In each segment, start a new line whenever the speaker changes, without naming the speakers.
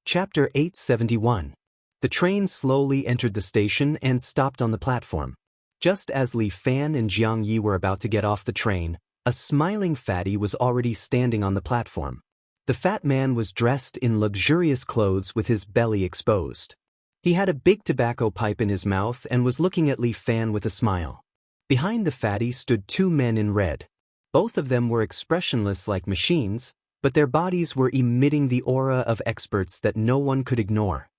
Chapter 871. The train slowly entered the station and stopped on the platform. Just as Li Fan and Jiang Yi were about to get off the train, a smiling fatty was already standing on the platform. The fat man was dressed in luxurious clothes with his belly exposed. He had a big tobacco pipe in his mouth and was looking at Li Fan with a smile. Behind the fatty stood two men in red. Both of them were expressionless like machines, but their bodies were emitting the aura of experts that no one could ignore.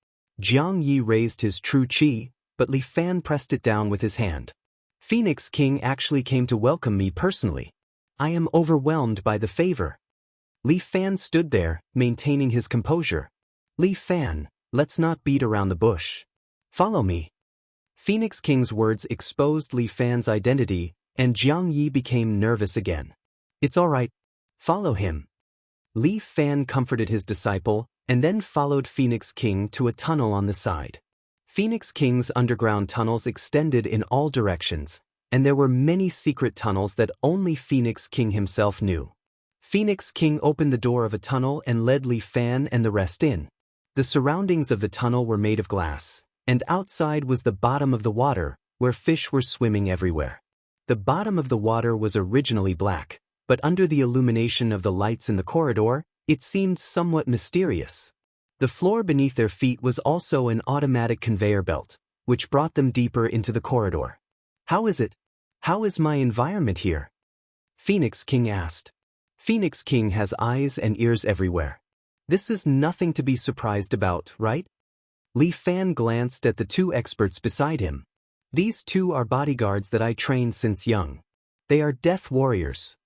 Jiang Yi raised his true qi, but Li Fan pressed it down with his hand. Phoenix King actually came to welcome me personally. I am overwhelmed by the favor. Li Fan stood there, maintaining his composure. Li Fan, let's not beat around the bush. Follow me. Phoenix King's words exposed Li Fan's identity, and Jiang Yi became nervous again. It's all right. Follow him. Li Fan comforted his disciple, and then followed Phoenix King to a tunnel on the side. Phoenix King's underground tunnels extended in all directions, and there were many secret tunnels that only Phoenix King himself knew. Phoenix King opened the door of a tunnel and led Li Fan and the rest in. The surroundings of the tunnel were made of glass, and outside was the bottom of the water, where fish were swimming everywhere. The bottom of the water was originally black, but under the illumination of the lights in the corridor, it seemed somewhat mysterious. The floor beneath their feet was also an automatic conveyor belt, which brought them deeper into the corridor. How is it? How is my environment here? Phoenix King asked. Phoenix King has eyes and ears everywhere. This is nothing to be surprised about, right? Li Fan glanced at the two experts beside him. These two are bodyguards that I trained since young. They are death warriors.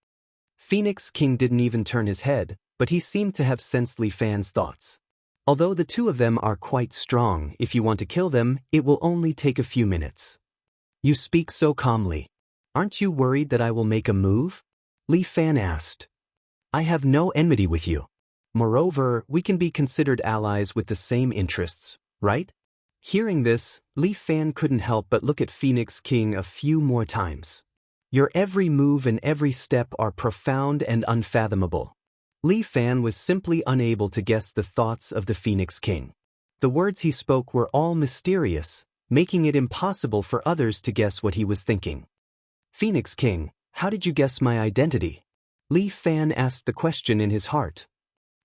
Phoenix King didn't even turn his head, but he seemed to have sensed Li Fan's thoughts. Although the two of them are quite strong, if you want to kill them, it will only take a few minutes. You speak so calmly. Aren't you worried that I will make a move? Li Fan asked. I have no enmity with you. Moreover, we can be considered allies with the same interests, right? Hearing this, Li Fan couldn't help but look at Phoenix King a few more times. Your every move and every step are profound and unfathomable. Li Fan was simply unable to guess the thoughts of the Phoenix King. The words he spoke were all mysterious, making it impossible for others to guess what he was thinking. Phoenix King, how did you guess my identity? Li Fan asked the question in his heart.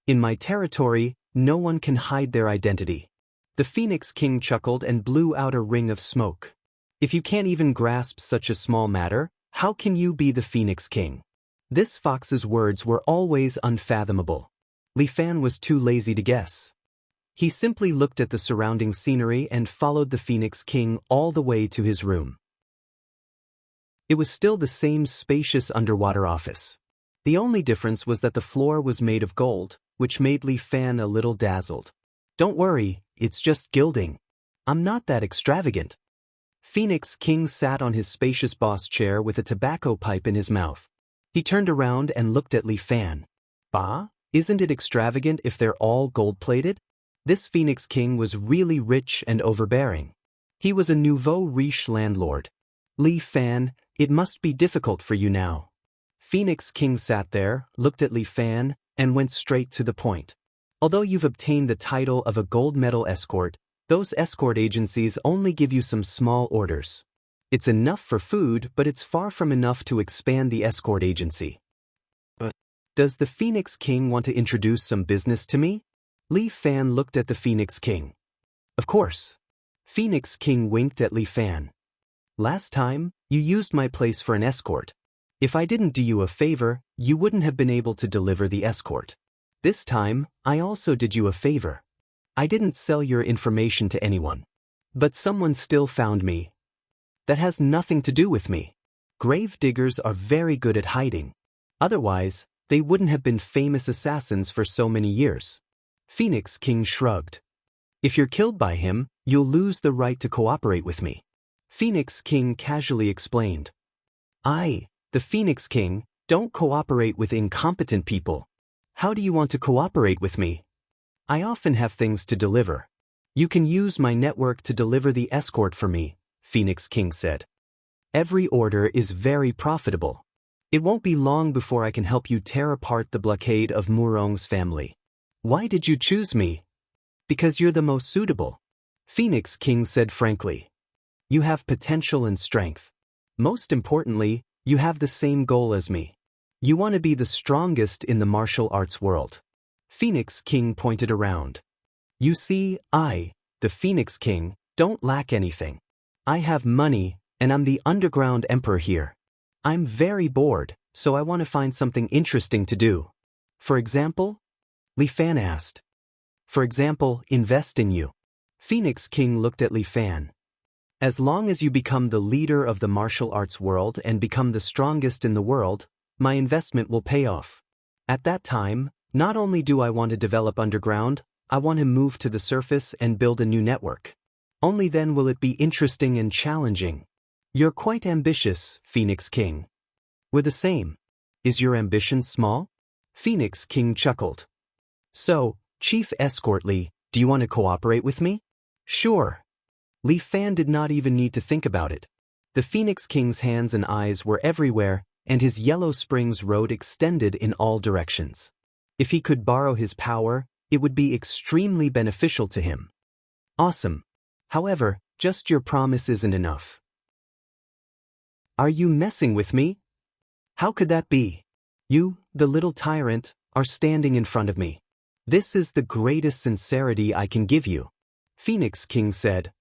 In my territory, no one can hide their identity. The Phoenix King chuckled and blew out a ring of smoke. If you can't even grasp such a small matter, how can you be the Phoenix King? This fox's words were always unfathomable. Li Fan was too lazy to guess. He simply looked at the surrounding scenery and followed the Phoenix King all the way to his room. It was still the same spacious underwater office. The only difference was that the floor was made of gold, which made Li Fan a little dazzled. Don't worry, it's just gilding. I'm not that extravagant. Phoenix King sat on his spacious boss chair with a tobacco pipe in his mouth. He turned around and looked at Li Fan. Bah, isn't it extravagant if they're all gold-plated? This Phoenix King was really rich and overbearing. He was a nouveau riche landlord. Li Fan, it must be difficult for you now. Phoenix King sat there, looked at Li Fan, and went straight to the point. Although you've obtained the title of a gold medal escort, those escort agencies only give you some small orders. It's enough for food, but it's far from enough to expand the escort agency. But does the Phoenix King want to introduce some business to me? Li Fan looked at the Phoenix King. Of course. Phoenix King winked at Li Fan. Last time, you used my place for an escort. If I didn't do you a favor, you wouldn't have been able to deliver the escort. This time, I also did you a favor. I didn't sell your information to anyone. But someone still found me. That has nothing to do with me. Grave diggers are very good at hiding. Otherwise, they wouldn't have been famous assassins for so many years. Phoenix King shrugged. If you're killed by him, you'll lose the right to cooperate with me. Phoenix King casually explained. I, the Phoenix King, don't cooperate with incompetent people. How do you want to cooperate with me? I often have things to deliver. You can use my network to deliver the escort for me, Phoenix King said. Every order is very profitable. It won't be long before I can help you tear apart the blockade of Murong's family. Why did you choose me? Because you're the most suitable. Phoenix King said frankly. You have potential and strength. Most importantly, you have the same goal as me. You want to be the strongest in the martial arts world. Phoenix King pointed around. You see, I, the Phoenix King, don't lack anything. I have money, and I'm the underground emperor here. I'm very bored, so I want to find something interesting to do. For example? Li Fan asked. For example, invest in you. Phoenix King looked at Li Fan. As long as you become the leader of the martial arts world and become the strongest in the world, my investment will pay off. At that time, not only do I want to develop underground, I want to move to the surface and build a new network. Only then will it be interesting and challenging. You're quite ambitious, Phoenix King. We're the same. Is your ambition small? Phoenix King chuckled. So, Chief Escort Li, do you want to cooperate with me? Sure. Li Fan did not even need to think about it. The Phoenix King's hands and eyes were everywhere, and his Yellow Springs road extended in all directions. If he could borrow his power, it would be extremely beneficial to him. Awesome. However, just your promise isn't enough. Are you messing with me? How could that be? You, the little tyrant, are standing in front of me. This is the greatest sincerity I can give you. Phoenix King said.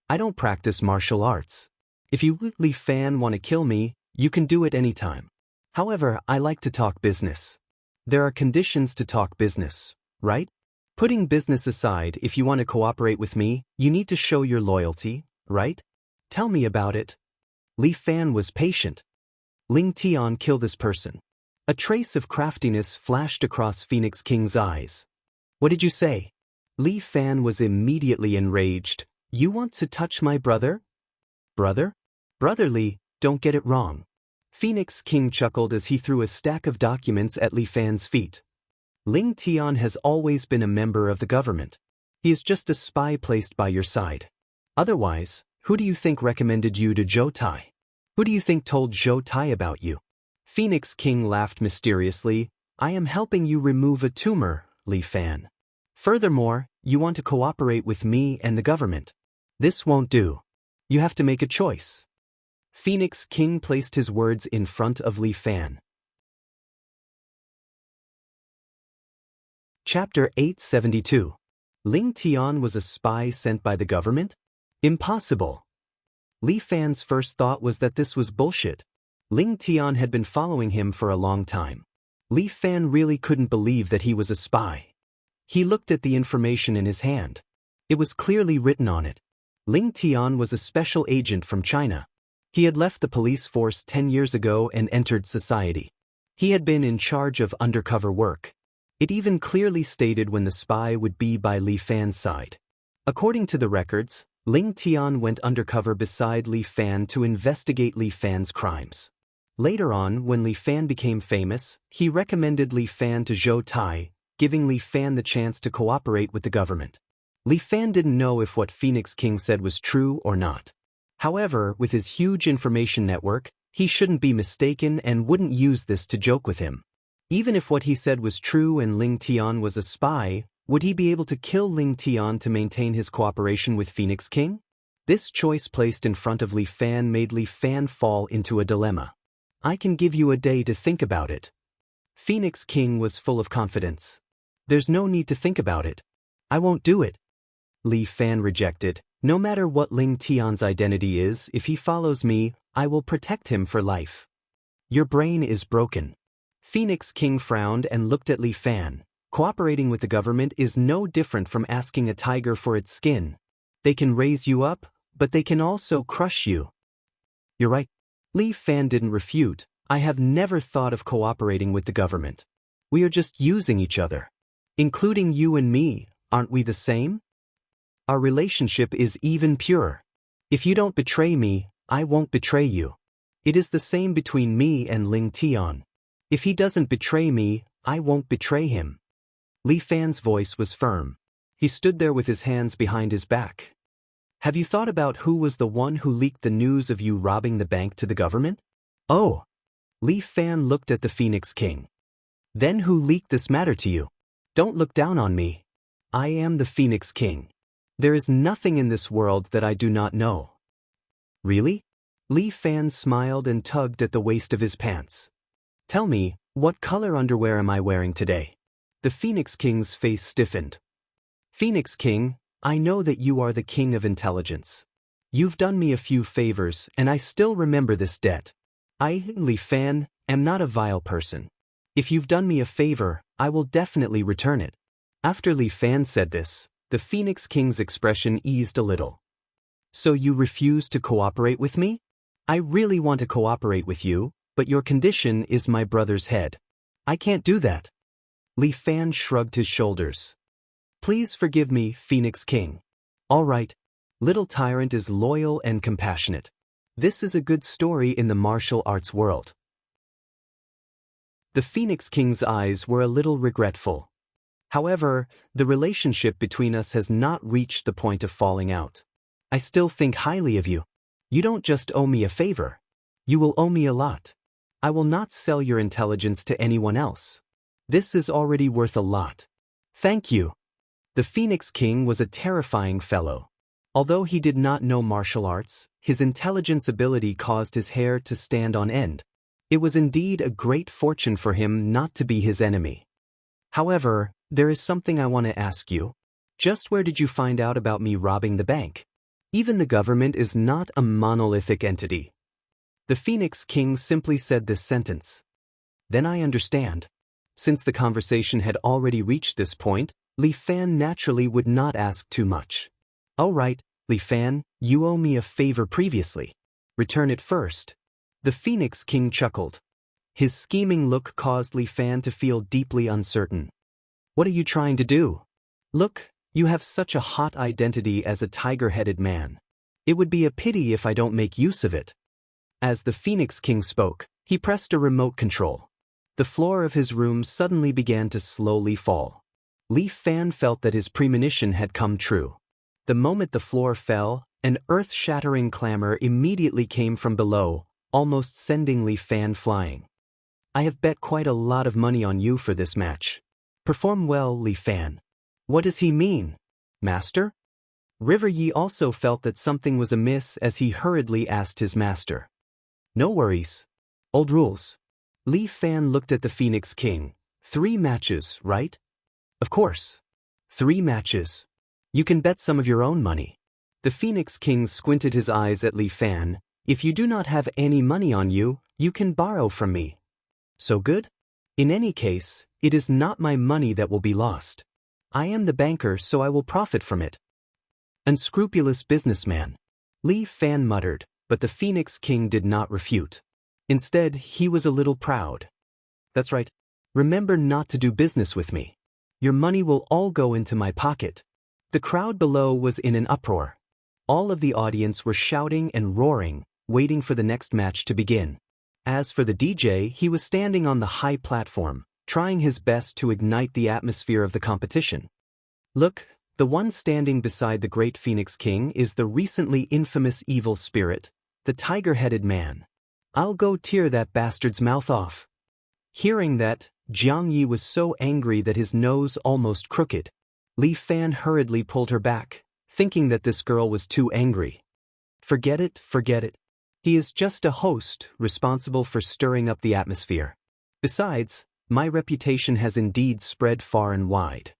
I don't practice martial arts. If you, Li Fan, want to kill me, you can do it anytime. However, I like to talk business. There are conditions to talk business, right? Putting business aside, if you want to cooperate with me, you need to show your loyalty, right? Tell me about it. Li Fan was patient. Ling Tian, kill this person. A trace of craftiness flashed across Phoenix King's eyes. What did you say? Li Fan was immediately enraged. You want to touch my brother? Brother? Brother Li, don't get it wrong. Phoenix King chuckled as he threw a stack of documents at Li Fan's feet. Ling Tian has always been a member of the government. He is just a spy placed by your side. Otherwise, who do you think recommended you to Zhou Tai? Who do you think told Zhou Tai about you? Phoenix King laughed mysteriously. I am helping you remove a tumor, Li Fan. Furthermore, you want to cooperate with me and the government. This won't do. You have to make a choice. Phoenix King placed his words in front of Li Fan. Chapter 872. Ling Tian was a spy sent by the government? Impossible. Li Fan's first thought was that this was bullshit. Ling Tian had been following him for a long time. Li Fan really couldn't believe that he was a spy. He looked at the information in his hand. It was clearly written on it. Ling Tian was a special agent from China. He had left the police force 10 years ago and entered society. He had been in charge of undercover work. It even clearly stated when the spy would be by Li Fan's side. According to the records, Ling Tian went undercover beside Li Fan to investigate Li Fan's crimes. Later on, when Li Fan became famous, he recommended Li Fan to Zhou Tai, giving Li Fan the chance to cooperate with the government. Li Fan didn't know if what Phoenix King said was true or not. However, with his huge information network, he shouldn't be mistaken and wouldn't use this to joke with him. Even if what he said was true and Ling Tian was a spy, would he be able to kill Ling Tian to maintain his cooperation with Phoenix King? This choice placed in front of Li Fan made Li Fan fall into a dilemma. I can give you a day to think about it. Phoenix King was full of confidence. There's no need to think about it. I won't do it. Li Fan rejected. No matter what Ling Tian's identity is, if he follows me, I will protect him for life. Your brain is broken. Phoenix King frowned and looked at Li Fan. Cooperating with the government is no different from asking a tiger for its skin. They can raise you up, but they can also crush you. You're right. Li Fan didn't refute. I have never thought of cooperating with the government. We are just using each other. Including you and me, aren't we the same? Our relationship is even purer. If you don't betray me, I won't betray you. It is the same between me and Ling Tian. If he doesn't betray me, I won't betray him. Li Fan's voice was firm. He stood there with his hands behind his back. Have you thought about who was the one who leaked the news of you robbing the bank to the government? Oh. Li Fan looked at the Phoenix King. Then who leaked this matter to you? Don't look down on me. I am the Phoenix King. There is nothing in this world that I do not know. Really? Li Fan smiled and tugged at the waist of his pants. Tell me, what color underwear am I wearing today? The Phoenix King's face stiffened. Phoenix King, I know that you are the king of intelligence. You've done me a few favors, and I still remember this debt. I, Li Fan, am not a vile person. If you've done me a favor, I will definitely return it. After Li Fan said this, the Phoenix King's expression eased a little. So you refuse to cooperate with me? I really want to cooperate with you, but your condition is my brother's head. I can't do that. Li Fan shrugged his shoulders. Please forgive me, Phoenix King. All right. Little Tyrant is loyal and compassionate. This is a good story in the martial arts world. The Phoenix King's eyes were a little regretful. However, the relationship between us has not reached the point of falling out. I still think highly of you. You don't just owe me a favor. You will owe me a lot. I will not sell your intelligence to anyone else. This is already worth a lot. Thank you. The Phoenix King was a terrifying fellow. Although he did not know martial arts, his intelligence ability caused his hair to stand on end. It was indeed a great fortune for him not to be his enemy. However, there is something I want to ask you. Just where did you find out about me robbing the bank? Even the government is not a monolithic entity. The Phoenix King simply said this sentence. Then I understand. Since the conversation had already reached this point, Li Fan naturally would not ask too much. All right, Li Fan, you owe me a favor previously. Return it first. The Phoenix King chuckled. His scheming look caused Li Fan to feel deeply uncertain. What are you trying to do? Look, you have such a hot identity as a tiger-headed man. It would be a pity if I don't make use of it. As the Phoenix King spoke, he pressed a remote control. The floor of his room suddenly began to slowly fall. Li Fan felt that his premonition had come true. The moment the floor fell, an earth-shattering clamor immediately came from below, almost sending Li Fan flying. I have bet quite a lot of money on you for this match. Perform well, Li Fan. What does he mean? Master? River Yi also felt that something was amiss as he hurriedly asked his master. No worries. Old rules. Li Fan looked at the Phoenix King. 3 matches, right? Of course. 3 matches. You can bet some of your own money. The Phoenix King squinted his eyes at Li Fan. If you do not have any money on you, you can borrow from me. So good? In any case, it is not my money that will be lost. I am the banker, so I will profit from it. Unscrupulous businessman. Li Fan muttered, but the Phoenix King did not refute. Instead, he was a little proud. That's right. Remember not to do business with me. Your money will all go into my pocket. The crowd below was in an uproar. All of the audience were shouting and roaring, waiting for the next match to begin. As for the DJ, he was standing on the high platform, trying his best to ignite the atmosphere of the competition. Look, the one standing beside the great Phoenix King is the recently infamous evil spirit, the tiger-headed man. I'll go tear that bastard's mouth off. Hearing that, Jiang Yi was so angry that his nose almost crooked. Li Fan hurriedly pulled her back, thinking that this girl was too angry. Forget it, forget it. He is just a host, responsible for stirring up the atmosphere. Besides, my reputation has indeed spread far and wide.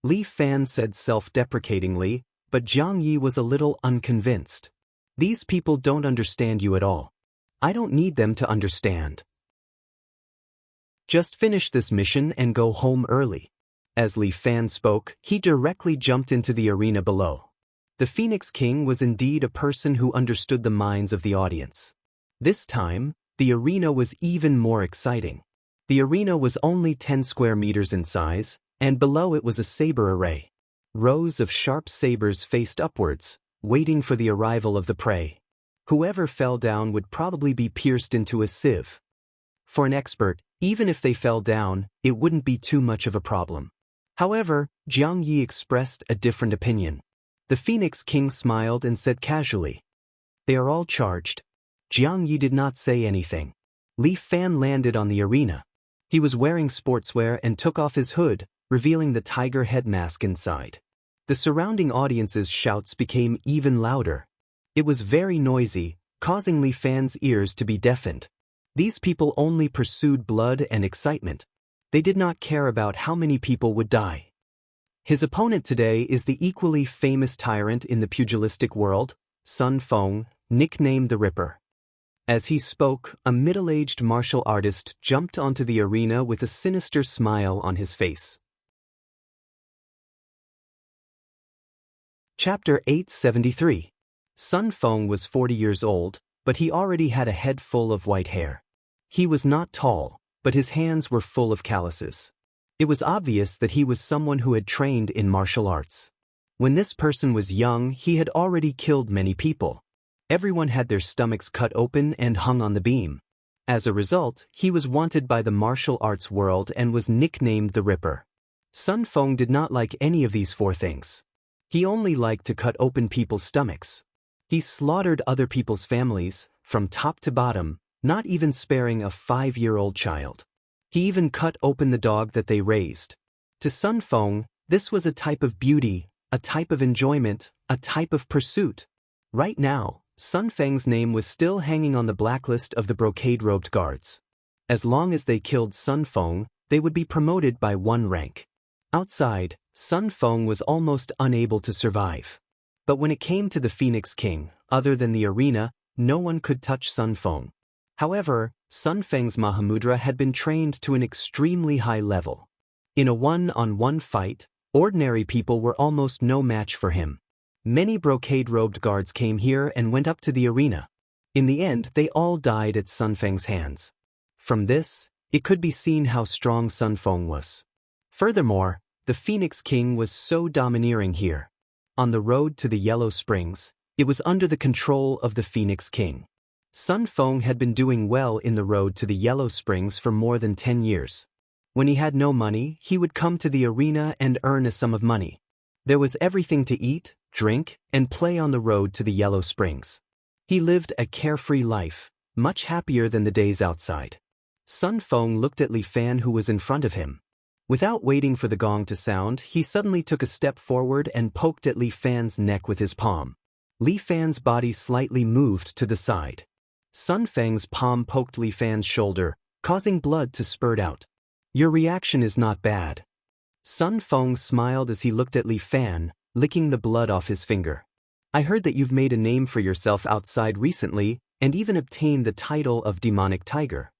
Li Fan said self-deprecatingly, but Jiang Yi was a little unconvinced. These people don't understand you at all. I don't need them to understand. Just finish this mission and go home early. As Li Fan spoke, he directly jumped into the arena below. The Phoenix King was indeed a person who understood the minds of the audience. This time, the arena was even more exciting. The arena was only 10 square meters in size, and below it was a saber array. Rows of sharp sabers faced upwards, waiting for the arrival of the prey. Whoever fell down would probably be pierced into a sieve. For an expert, even if they fell down, it wouldn't be too much of a problem. However, Jiang Yi expressed a different opinion. The Phoenix King smiled and said casually, "They are all charged." Jiang Yi did not say anything. Li Fan landed on the arena. He was wearing sportswear and took off his hood, revealing the tiger head mask inside. The surrounding audience's shouts became even louder. It was very noisy, causing Li Fan's ears to be deafened. These people only pursued blood and excitement. They did not care about how many people would die. His opponent today is the equally famous tyrant in the pugilistic world, Sun Feng, nicknamed the Ripper. As he spoke, a middle-aged martial artist jumped onto the arena with a sinister smile on his face. Chapter 873. Sun Feng was 40 years old, but he already had a head full of white hair. He was not tall, but his hands were full of calluses. It was obvious that he was someone who had trained in martial arts. When this person was young, he had already killed many people. Everyone had their stomachs cut open and hung on the beam. As a result, he was wanted by the martial arts world and was nicknamed the Ripper. Sun Feng did not like any of these four things. He only liked to cut open people's stomachs. He slaughtered other people's families, from top to bottom, not even sparing a 5-year-old child. He even cut open the dog that they raised. To Sun Feng, this was a type of beauty, a type of enjoyment, a type of pursuit. Right now, Sun Feng's name was still hanging on the blacklist of the brocade-robed guards. As long as they killed Sun Feng, they would be promoted by 1 rank. Outside, Sun Feng was almost unable to survive. But when it came to the Phoenix King, other than the arena, no one could touch Sun Feng. However, Sun Feng's Mahamudra had been trained to an extremely high level. In a one-on-one fight, ordinary people were almost no match for him. Many brocade-robed guards came here and went up to the arena. In the end, they all died at Sun Feng's hands. From this, it could be seen how strong Sun Feng was. Furthermore, the Phoenix King was so domineering here. On the road to the Yellow Springs, it was under the control of the Phoenix King. Sun Feng had been doing well in the road to the Yellow Springs for more than 10 years. When he had no money, he would come to the arena and earn a sum of money. There was everything to eat, drink, and play on the road to the Yellow Springs. He lived a carefree life, much happier than the days outside. Sun Feng looked at Li Fan, who was in front of him. Without waiting for the gong to sound, he suddenly took a step forward and poked at Li Fan's neck with his palm. Li Fan's body slightly moved to the side. Sun Feng's palm poked Li Fan's shoulder, causing blood to spurt out. "Your reaction is not bad." Sun Feng smiled as he looked at Li Fan, licking the blood off his finger. "I heard that you've made a name for yourself outside recently, and even obtained the title of demonic tiger."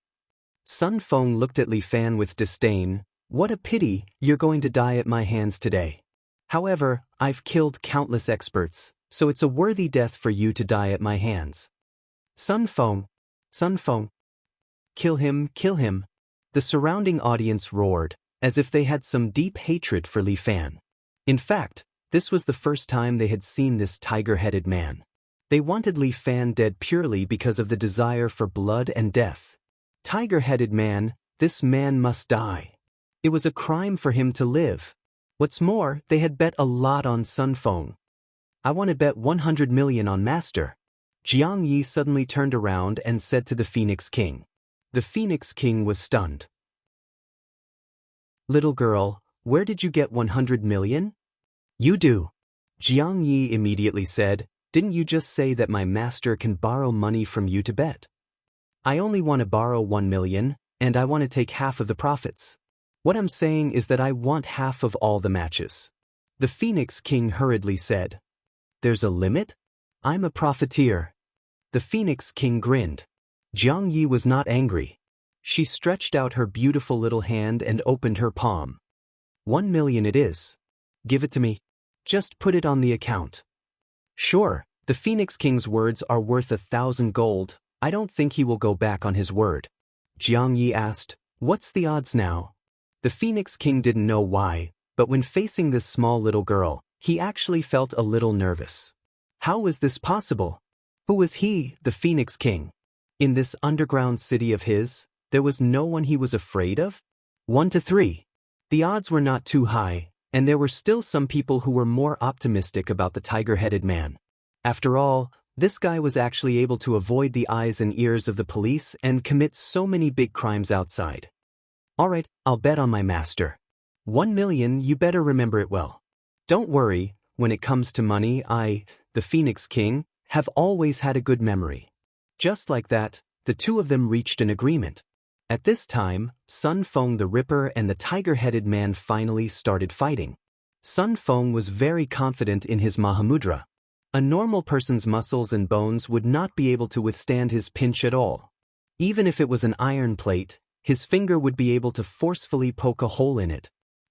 Sun Feng looked at Li Fan with disdain. "What a pity, you're going to die at my hands today. However, I've killed countless experts, so it's a worthy death for you to die at my hands." Sun Feng! Sun Feng! Kill him, kill him! The surrounding audience roared, as if they had some deep hatred for Li Fan. In fact, this was the first time they had seen this tiger-headed man. They wanted Li Fan dead purely because of the desire for blood and death. Tiger-headed man, this man must die. It was a crime for him to live. What's more, they had bet a lot on Sun Feng. "I want to bet 100 million on Master." Jiang Yi suddenly turned around and said to the Phoenix King. The Phoenix King was stunned. "Little girl, where did you get 100 million? "You do." Jiang Yi immediately said, "Didn't you just say that my master can borrow money from you to bet?" "I only want to borrow 1 million, and I want to take half of the profits. What I'm saying is that I want half of all the matches." The Phoenix King hurriedly said, "There's a limit? I'm a profiteer." The Phoenix King grinned. Jiang Yi was not angry. She stretched out her beautiful little hand and opened her palm. 1 million it is. Give it to me. Just put it on the account." "Sure, the Phoenix King's words are worth 1,000 gold. I don't think he will go back on his word." Jiang Yi asked, "What's the odds now?" The Phoenix King didn't know why, but when facing this small little girl, he actually felt a little nervous. How was this possible? Who was he, the Phoenix King? In this underground city of his, there was no one he was afraid of? 1 to 3. The odds were not too high, and there were still some people who were more optimistic about the tiger-headed man. After all, this guy was actually able to avoid the eyes and ears of the police and commit so many big crimes outside. "All right, I'll bet on my master." 1 million, you better remember it well. Don't worry, when it comes to money, the Phoenix King, have always had a good memory. Just like that, the two of them reached an agreement. At this time, Sun Feng the Ripper and the tiger-headed man finally started fighting. Sun Feng was very confident in his Mahamudra. A normal person's muscles and bones would not be able to withstand his pinch at all. Even if it was an iron plate, his finger would be able to forcefully poke a hole in it.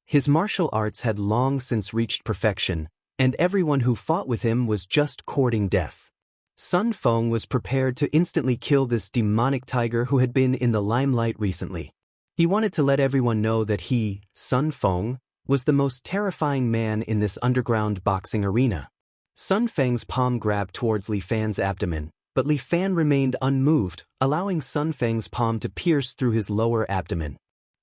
His martial arts had long since reached perfection, and everyone who fought with him was just courting death. Sun Feng was prepared to instantly kill this demonic tiger who had been in the limelight recently. He wanted to let everyone know that he, Sun Feng, was the most terrifying man in this underground boxing arena. Sun Feng's palm grabbed towards Li Fan's abdomen, but Li Fan remained unmoved, allowing Sun Feng's palm to pierce through his lower abdomen.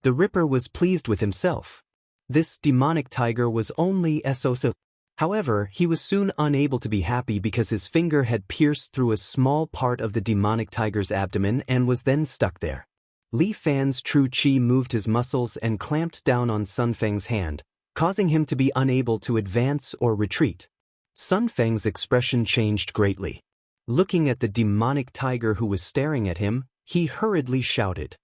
The Ripper was pleased with himself. This demonic tiger was only so. However, he was soon unable to be happy because his finger had pierced through a small part of the demonic tiger's abdomen and was then stuck there. Li Fan's true chi moved his muscles and clamped down on Sun Feng's hand, causing him to be unable to advance or retreat. Sun Feng's expression changed greatly. Looking at the demonic tiger who was staring at him, he hurriedly shouted,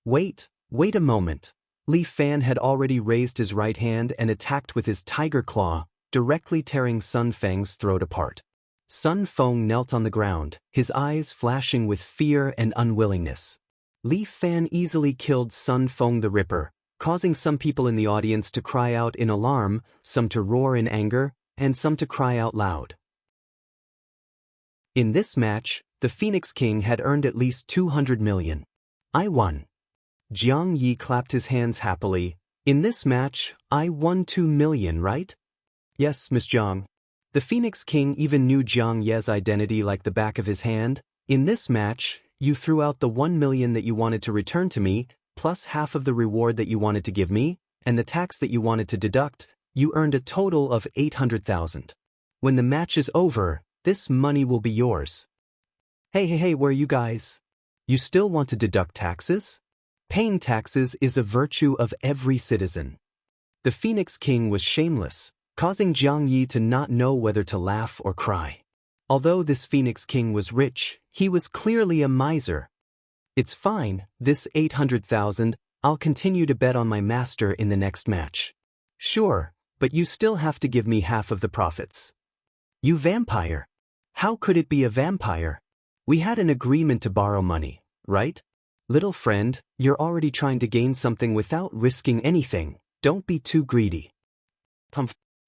wait a moment." Li Fan had already raised his right hand and attacked with his tiger claw, directly tearing Sun Feng's throat apart. Sun Feng knelt on the ground, his eyes flashing with fear and unwillingness. Li Fan easily killed Sun Feng the Ripper, causing some people in the audience to cry out in alarm, some to roar in anger, and some to cry out loud. In this match, the Phoenix King had earned at least 200 million. I won. Jiang Yi clapped his hands happily. In this match, I won 2 million, right? Yes, Miss Jiang. The Phoenix King even knew Jiang Ye's identity like the back of his hand. In this match, you threw out the 1 million that you wanted to return to me, plus half of the reward that you wanted to give me, and the tax that you wanted to deduct. You earned a total of 800,000. When the match is over, this money will be yours. Hey, where are you guys? You still want to deduct taxes? Paying taxes is a virtue of every citizen. The Phoenix King was shameless, causing Jiang Yi to not know whether to laugh or cry. Although this Phoenix King was rich, he was clearly a miser. It's fine, this 800,000, I'll continue to bet on my master in the next match. Sure, but you still have to give me half of the profits. You vampire. How could it be a vampire? We had an agreement to borrow money, right? Little friend, you're already trying to gain something without risking anything. Don't be too greedy.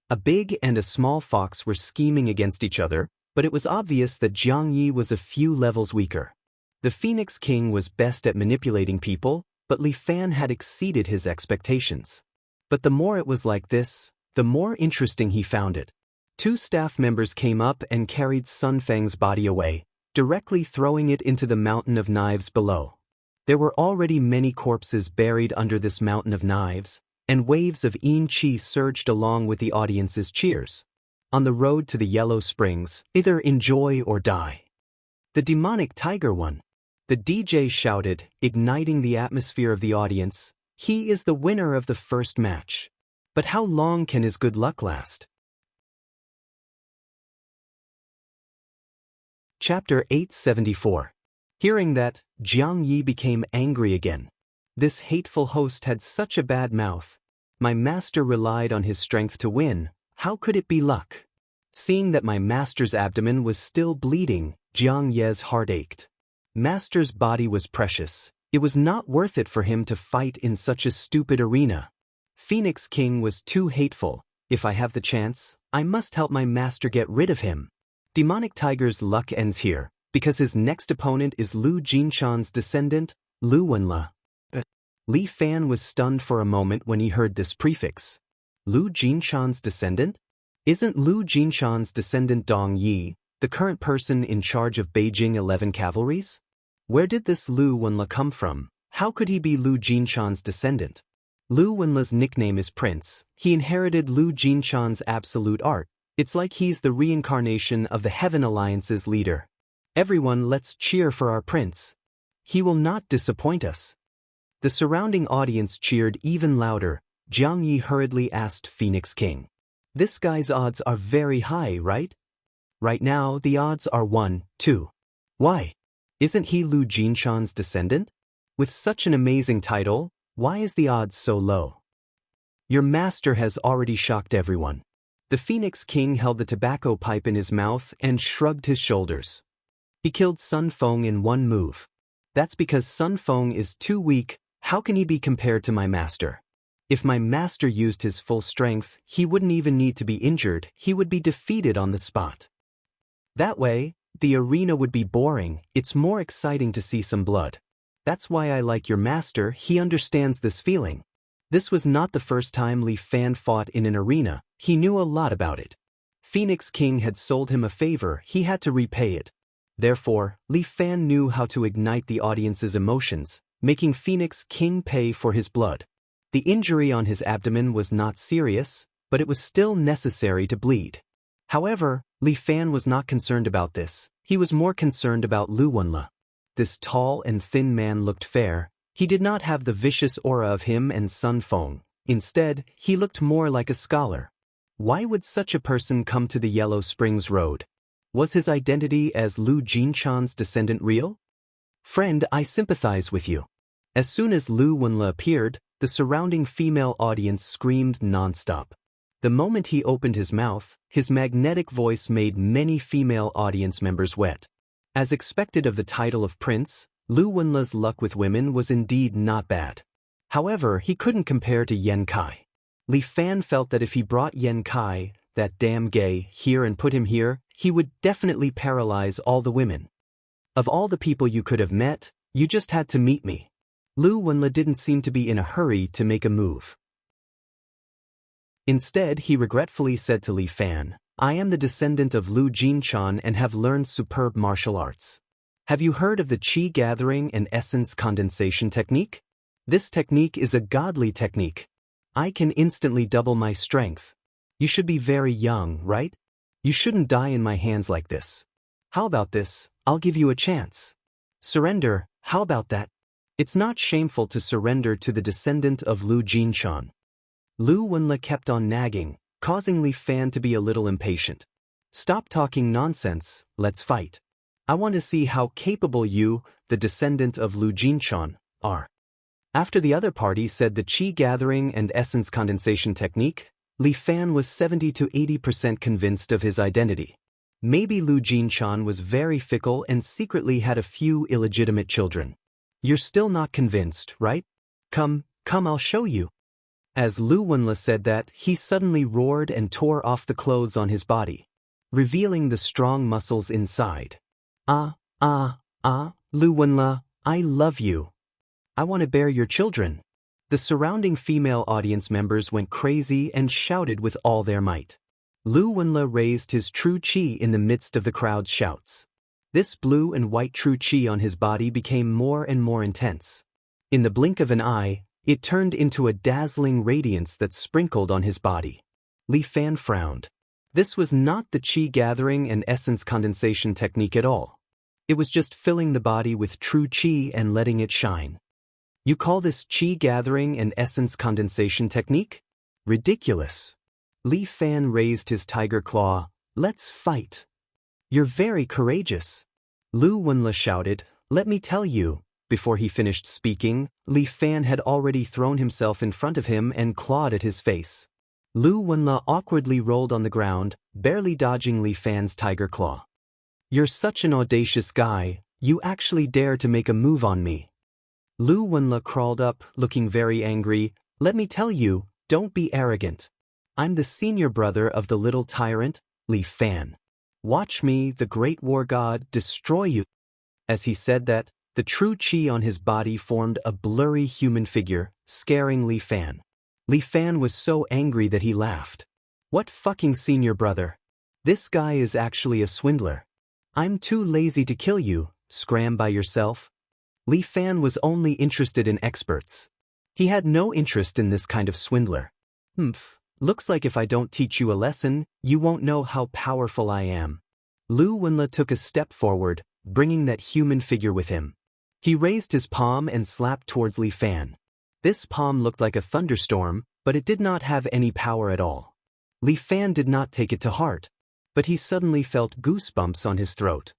A big and a small fox were scheming against each other, but it was obvious that Jiang Yi was a few levels weaker. The Phoenix King was best at manipulating people, but Li Fan had exceeded his expectations. But the more it was like this, the more interesting he found it. 2 staff members came up and carried Sun Feng's body away, directly throwing it into the mountain of knives below. There were already many corpses buried under this mountain of knives, and waves of yin qi surged along with the audience's cheers. On the road to the Yellow Springs, either enjoy or die. The demonic tiger won. The DJ shouted, igniting the atmosphere of the audience. He is the winner of the first match. But how long can his good luck last? Chapter 874. Hearing that, Jiang Yi became angry again. This hateful host had such a bad mouth. My master relied on his strength to win. How could it be luck? Seeing that my master's abdomen was still bleeding, Jiang Ye's heart ached. Master's body was precious. It was not worth it for him to fight in such a stupid arena. Phoenix King was too hateful. If I have the chance, I must help my master get rid of him. Demonic Tiger's luck ends here, because his next opponent is Lu Jinchan's descendant, Lu Wenla. Li Fan was stunned for a moment when he heard this prefix. Lu Jinchan's descendant? Isn't Lu Jinchan's descendant Dong Yi, the current person in charge of Beijing 11 Cavalries? Where did this Lu Wenla come from? How could he be Lu Jinchan's descendant? Lu Wenla's nickname is Prince. He inherited Lu Jinchan's absolute art. It's like he's the reincarnation of the Heaven Alliance's leader. Everyone, let's cheer for our prince. He will not disappoint us. The surrounding audience cheered even louder, Jiang Yi hurriedly asked Phoenix King. This guy's odds are very high, right? Right now, the odds are 1-2. Why? Isn't he Lu Jinshan's descendant? With such an amazing title, why is the odds so low? Your master has already shocked everyone. The Phoenix King held the tobacco pipe in his mouth and shrugged his shoulders. He killed Sun Feng in one move. That's because Sun Feng is too weak. How can he be compared to my master? If my master used his full strength, he wouldn't even need to be injured, he would be defeated on the spot. That way, the arena would be boring, it's more exciting to see some blood. That's why I like your master, he understands this feeling. This was not the first time Li Fan fought in an arena, he knew a lot about it. Phoenix King had sold him a favor, he had to repay it. Therefore, Li Fan knew how to ignite the audience's emotions, making Phoenix King pay for his blood. The injury on his abdomen was not serious, but it was still necessary to bleed. However, Li Fan was not concerned about this, he was more concerned about Lu Wenle. This tall and thin man looked fair, he did not have the vicious aura of him and Sun Feng, instead, he looked more like a scholar. Why would such a person come to the Yellow Springs Road? Was his identity as Lu Jinshan's descendant real? Friend, I sympathize with you. As soon as Lu Wenle appeared, the surrounding female audience screamed non-stop. The moment he opened his mouth, his magnetic voice made many female audience members wet. As expected of the title of prince, Lu Wenle's luck with women was indeed not bad. However, he couldn't compare to Yan Kai. Li Fan felt that if he brought Yan Kai, that damn gay, here and put him here, he would definitely paralyze all the women. Of all the people you could have met, you just had to meet me. Lu Wenle didn't seem to be in a hurry to make a move. Instead, he regretfully said to Li Fan, I am the descendant of Lu Jinshan and have learned superb martial arts. Have you heard of the Qi gathering and essence condensation technique? This technique is a godly technique. I can instantly double my strength. You should be very young, right? You shouldn't die in my hands like this. How about this? I'll give you a chance. Surrender, how about that? It's not shameful to surrender to the descendant of Lu Jinshan. Lu Wenle kept on nagging, causing Li Fan to be a little impatient. Stop talking nonsense, let's fight. I want to see how capable you, the descendant of Lu Jinshan, are. After the other party said the Qi gathering and essence condensation technique, Li Fan was 70 to 80% convinced of his identity. Maybe Lu Jinshan was very fickle and secretly had a few illegitimate children. You're still not convinced, right? Come, I'll show you. As Lu Wenle said that, he suddenly roared and tore off the clothes on his body, revealing the strong muscles inside. Lu Wenle, I love you. I want to bear your children. The surrounding female audience members went crazy and shouted with all their might. Lu Wenle raised his true qi in the midst of the crowd's shouts. This blue and white true qi on his body became more and more intense. In the blink of an eye, it turned into a dazzling radiance that sprinkled on his body. Li Fan frowned. This was not the qi gathering and essence condensation technique at all. It was just filling the body with true qi and letting it shine. You call this qi gathering and essence condensation technique? Ridiculous. Li Fan raised his tiger claw. Let's fight. You're very courageous. Lu Wenle shouted, let me tell you. Before he finished speaking, Li Fan had already thrown himself in front of him and clawed at his face. Lu Wenle awkwardly rolled on the ground, barely dodging Li Fan's tiger claw. You're such an audacious guy, you actually dare to make a move on me. Lu Wenle crawled up, looking very angry. Let me tell you, don't be arrogant. I'm the senior brother of the little tyrant, Li Fan. Watch me, the great war god, destroy you. As he said that, the true qi on his body formed a blurry human figure, scaring Li Fan. Li Fan was so angry that he laughed. What fucking senior brother? This guy is actually a swindler. I'm too lazy to kill you, scram by yourself. Li Fan was only interested in experts. He had no interest in this kind of swindler. Looks like if I don't teach you a lesson, you won't know how powerful I am. Lu Wenle took a step forward, bringing that human figure with him. He raised his palm and slapped towards Li Fan. This palm looked like a thunderstorm, but it did not have any power at all. Li Fan did not take it to heart, but he suddenly felt goosebumps on his throat.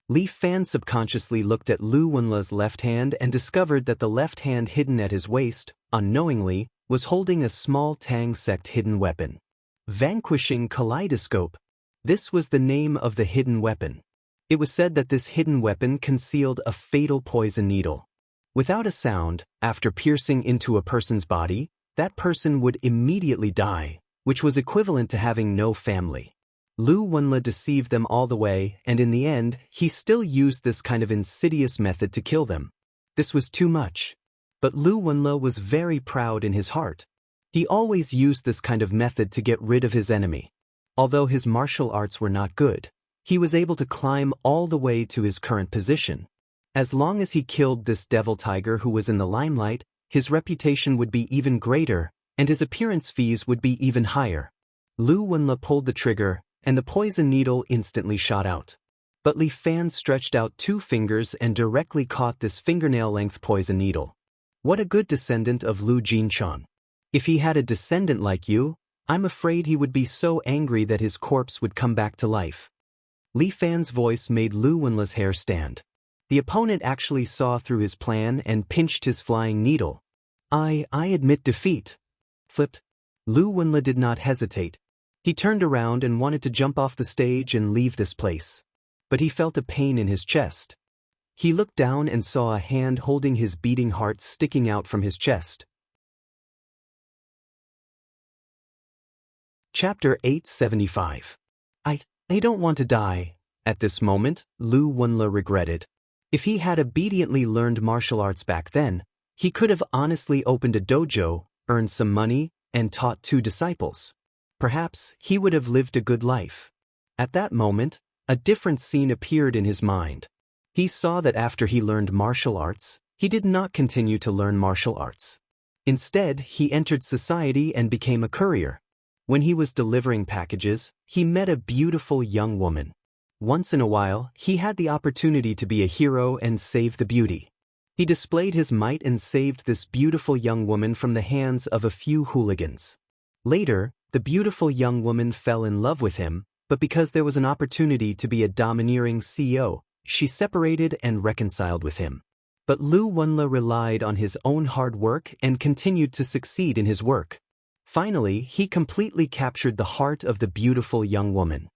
Li Fan subconsciously looked at Lu Wenle's left hand and discovered that the left hand hidden at his waist, unknowingly, was holding a small Tang sect hidden weapon. Vanquishing Kaleidoscope. This was the name of the hidden weapon. It was said that this hidden weapon concealed a fatal poison needle. Without a sound, after piercing into a person's body, that person would immediately die, which was equivalent to having no family. Lu Wenle deceived them all the way, and in the end, he still used this kind of insidious method to kill them. This was too much. But Lu Wenle was very proud in his heart. He always used this kind of method to get rid of his enemy. Although his martial arts were not good, he was able to climb all the way to his current position. As long as he killed this devil tiger who was in the limelight, his reputation would be even greater, and his appearance fees would be even higher. Lu Wenle pulled the trigger, and the poison needle instantly shot out. But Li Fan stretched out 2 fingers and directly caught this fingernail-length poison needle. What a good descendant of Lu Jinchan. If he had a descendant like you, I'm afraid he would be so angry that his corpse would come back to life. Li Fan's voice made Lu Wenle's hair stand. The opponent actually saw through his plan and pinched his flying needle. I admit defeat. Flipped. Lu Wenle did not hesitate. He turned around and wanted to jump off the stage and leave this place. But he felt a pain in his chest. He looked down and saw a hand holding his beating heart sticking out from his chest. Chapter 875. I don't want to die. At this moment, Lu Wenle regretted. If he had obediently learned martial arts back then, he could have honestly opened a dojo, earned some money, and taught 2 disciples. Perhaps he would have lived a good life. At that moment, a different scene appeared in his mind. He saw that after he learned martial arts, he did not continue to learn martial arts. Instead, he entered society and became a courier. When he was delivering packages, he met a beautiful young woman. Once in a while, he had the opportunity to be a hero and save the beauty. He displayed his might and saved this beautiful young woman from the hands of a few hooligans. Later, the beautiful young woman fell in love with him, but because there was an opportunity to be a domineering CEO, she separated and reconciled with him. But Lu Wenle relied on his own hard work and continued to succeed in his work. Finally, he completely captured the heart of the beautiful young woman.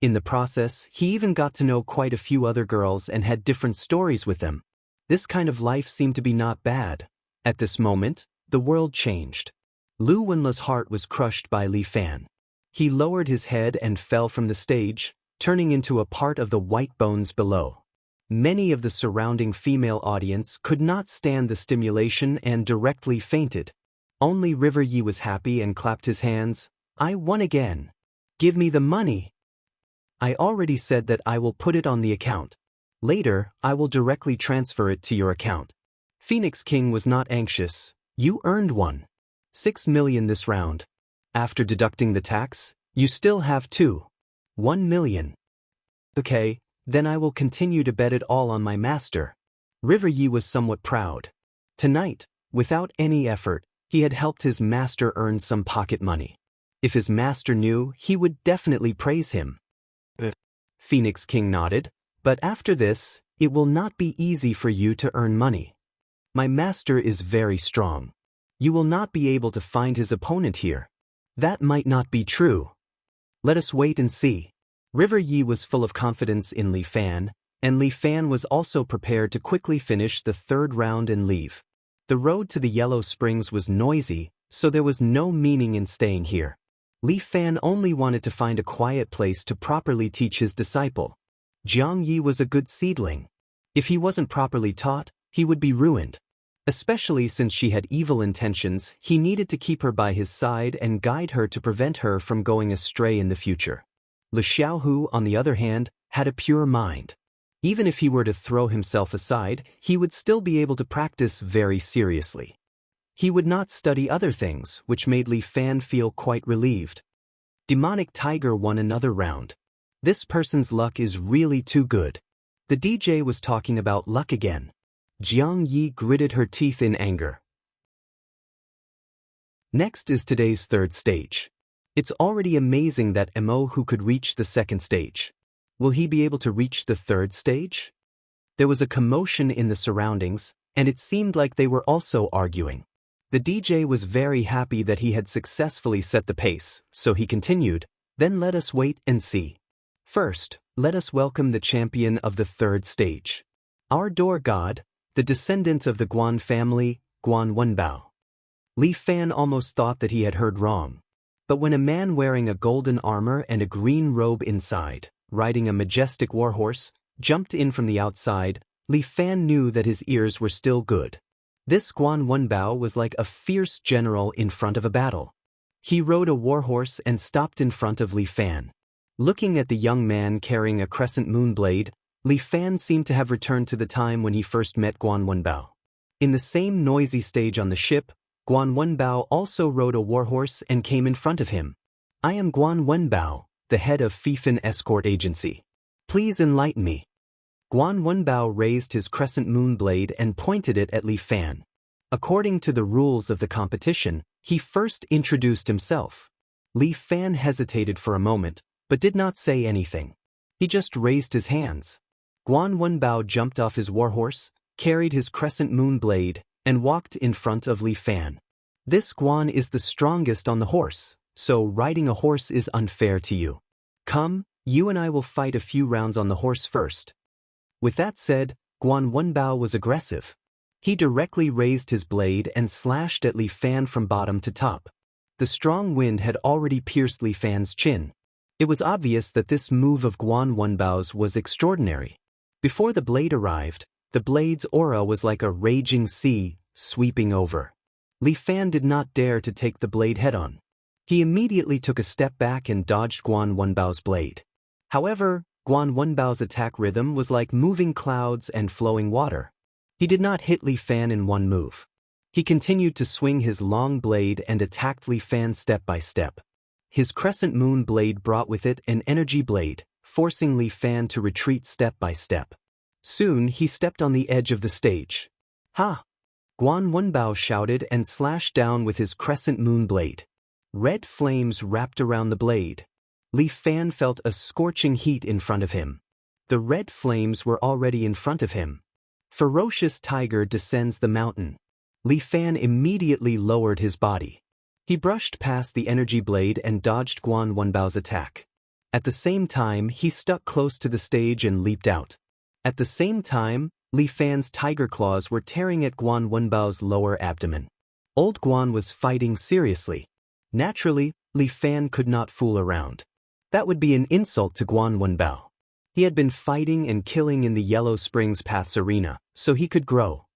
In the process, he even got to know quite a few other girls and had different stories with them. This kind of life seemed to be not bad. At this moment, the world changed. Lu Wenle's heart was crushed by Li Fan. He lowered his head and fell from the stage, turning into a part of the white bones below. Many of the surrounding female audience could not stand the stimulation and directly fainted. Only River Yi was happy and clapped his hands. I won again. Give me the money. I already said that I will put it on the account. Later, I will directly transfer it to your account. Phoenix King was not anxious. You earned 6 million this round. After deducting the tax, you still have 1 million. Okay, then I will continue to bet it all on my master. River Yi was somewhat proud. Tonight, without any effort, he had helped his master earn some pocket money. If his master knew, he would definitely praise him. Phoenix King nodded. But after this, it will not be easy for you to earn money. My master is very strong. You will not be able to find his opponent here. That might not be true. Let us wait and see. River Yi was full of confidence in Li Fan, and Li Fan was also prepared to quickly finish the 3rd round and leave. The road to the Yellow Springs was noisy, so there was no meaning in staying here. Li Fan only wanted to find a quiet place to properly teach his disciple. Jiang Yi was a good seedling. If he wasn't properly taught, he would be ruined. Especially since she had evil intentions, he needed to keep her by his side and guide her to prevent her from going astray in the future. Li Xiaohu, on the other hand, had a pure mind. Even if he were to throw himself aside, he would still be able to practice very seriously. He would not study other things, which made Li Fan feel quite relieved. Demonic Tiger won another round. This person's luck is really too good. The DJ was talking about luck again. Jiang Yi gritted her teeth in anger. Next is today's third stage. It's already amazing that Mo could reach the second stage. Will he be able to reach the third stage? There was a commotion in the surroundings, and it seemed like they were also arguing. The DJ was very happy that he had successfully set the pace, so he continued, "Then let us wait and see. First, let us welcome the champion of the third stage. Our door god, the descendant of the Guan family, Guan Wenbao." Li Fan almost thought that he had heard wrong. But when a man wearing a golden armor and a green robe inside, riding a majestic warhorse, jumped in from the outside, Li Fan knew that his ears were still good. This Guan Wenbao was like a fierce general in front of a battle. He rode a warhorse and stopped in front of Li Fan. Looking at the young man carrying a crescent moon blade, Li Fan seemed to have returned to the time when he first met Guan Wenbao. In the same noisy stage on the ship, Guan Wenbao also rode a warhorse and came in front of him. "I am Guan Wenbao, the head of Fifan Escort Agency. Please enlighten me." Guan Wenbao raised his crescent moon blade and pointed it at Li Fan. According to the rules of the competition, he first introduced himself. Li Fan hesitated for a moment, but did not say anything. He just raised his hands. Guan Wenbao jumped off his warhorse, carried his crescent moon blade, and walked in front of Li Fan. "This Guan is the strongest on the horse, so riding a horse is unfair to you. Come, you and I will fight a few rounds on the horse first." With that said, Guan Wenbao was aggressive. He directly raised his blade and slashed at Li Fan from bottom to top. The strong wind had already pierced Li Fan's chin. It was obvious that this move of Guan Wenbao's was extraordinary. Before the blade arrived, the blade's aura was like a raging sea, sweeping over. Li Fan did not dare to take the blade head-on. He immediately took a step back and dodged Guan Wenbao's blade. However, Guan Wenbao's attack rhythm was like moving clouds and flowing water. He did not hit Li Fan in one move. He continued to swing his long blade and attacked Li Fan step by step. His crescent moon blade brought with it an energy blade, forcing Li Fan to retreat step by step. Soon he stepped on the edge of the stage. "Ha!" Guan Wenbao shouted and slashed down with his crescent moon blade. Red flames wrapped around the blade. Li Fan felt a scorching heat in front of him. The red flames were already in front of him. Ferocious tiger descends the mountain. Li Fan immediately lowered his body. He brushed past the energy blade and dodged Guan Wenbao's attack. At the same time, he stuck close to the stage and leaped out. At the same time, Li Fan's tiger claws were tearing at Guan Wenbao's lower abdomen. Old Guan was fighting seriously. Naturally, Li Fan could not fool around. That would be an insult to Guan Wenbao. He had been fighting and killing in the Yellow Springs Paths arena, so he could grow.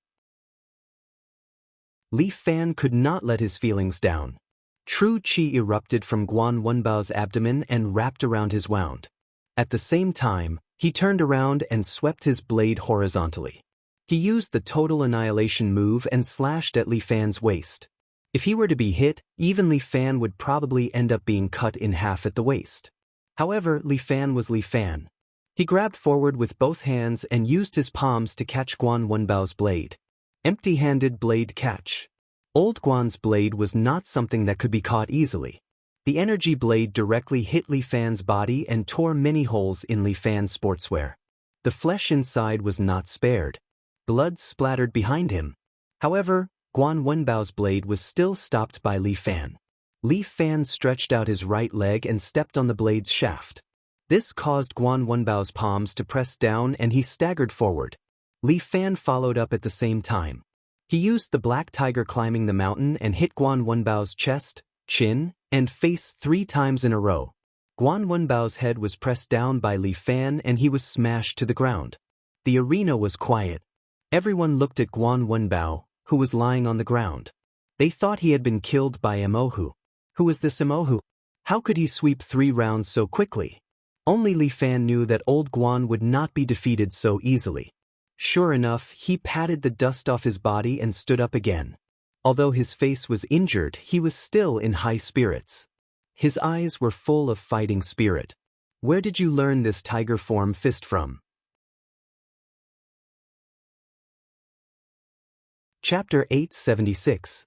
Li Fan could not let his feelings down. True qi erupted from Guan Wenbao's abdomen and wrapped around his wound. At the same time, he turned around and swept his blade horizontally. He used the total annihilation move and slashed at Li Fan's waist. If he were to be hit, even Li Fan would probably end up being cut in half at the waist. However, Li Fan was Li Fan. He grabbed forward with both hands and used his palms to catch Guan Wenbao's blade. Empty-handed blade catch. Old Guan's blade was not something that could be caught easily. The energy blade directly hit Li Fan's body and tore many holes in Li Fan's sportswear. The flesh inside was not spared. Blood splattered behind him. However, Guan Wenbao's blade was still stopped by Li Fan. Li Fan stretched out his right leg and stepped on the blade's shaft. This caused Guan Wenbao's palms to press down and he staggered forward. Li Fan followed up at the same time. He used the black tiger climbing the mountain and hit Guan Wenbao's chest, chin, and face 3 times in a row. Guan Wenbao's head was pressed down by Li Fan and he was smashed to the ground. The arena was quiet. Everyone looked at Guan Wenbao, who was lying on the ground. They thought he had been killed by Emohu. Who was this Emohu? How could he sweep 3 rounds so quickly? Only Li Fan knew that old Guan would not be defeated so easily. Sure enough, he patted the dust off his body and stood up again. Although his face was injured, he was still in high spirits. His eyes were full of fighting spirit. Where did you learn this tiger form fist from? Chapter 876.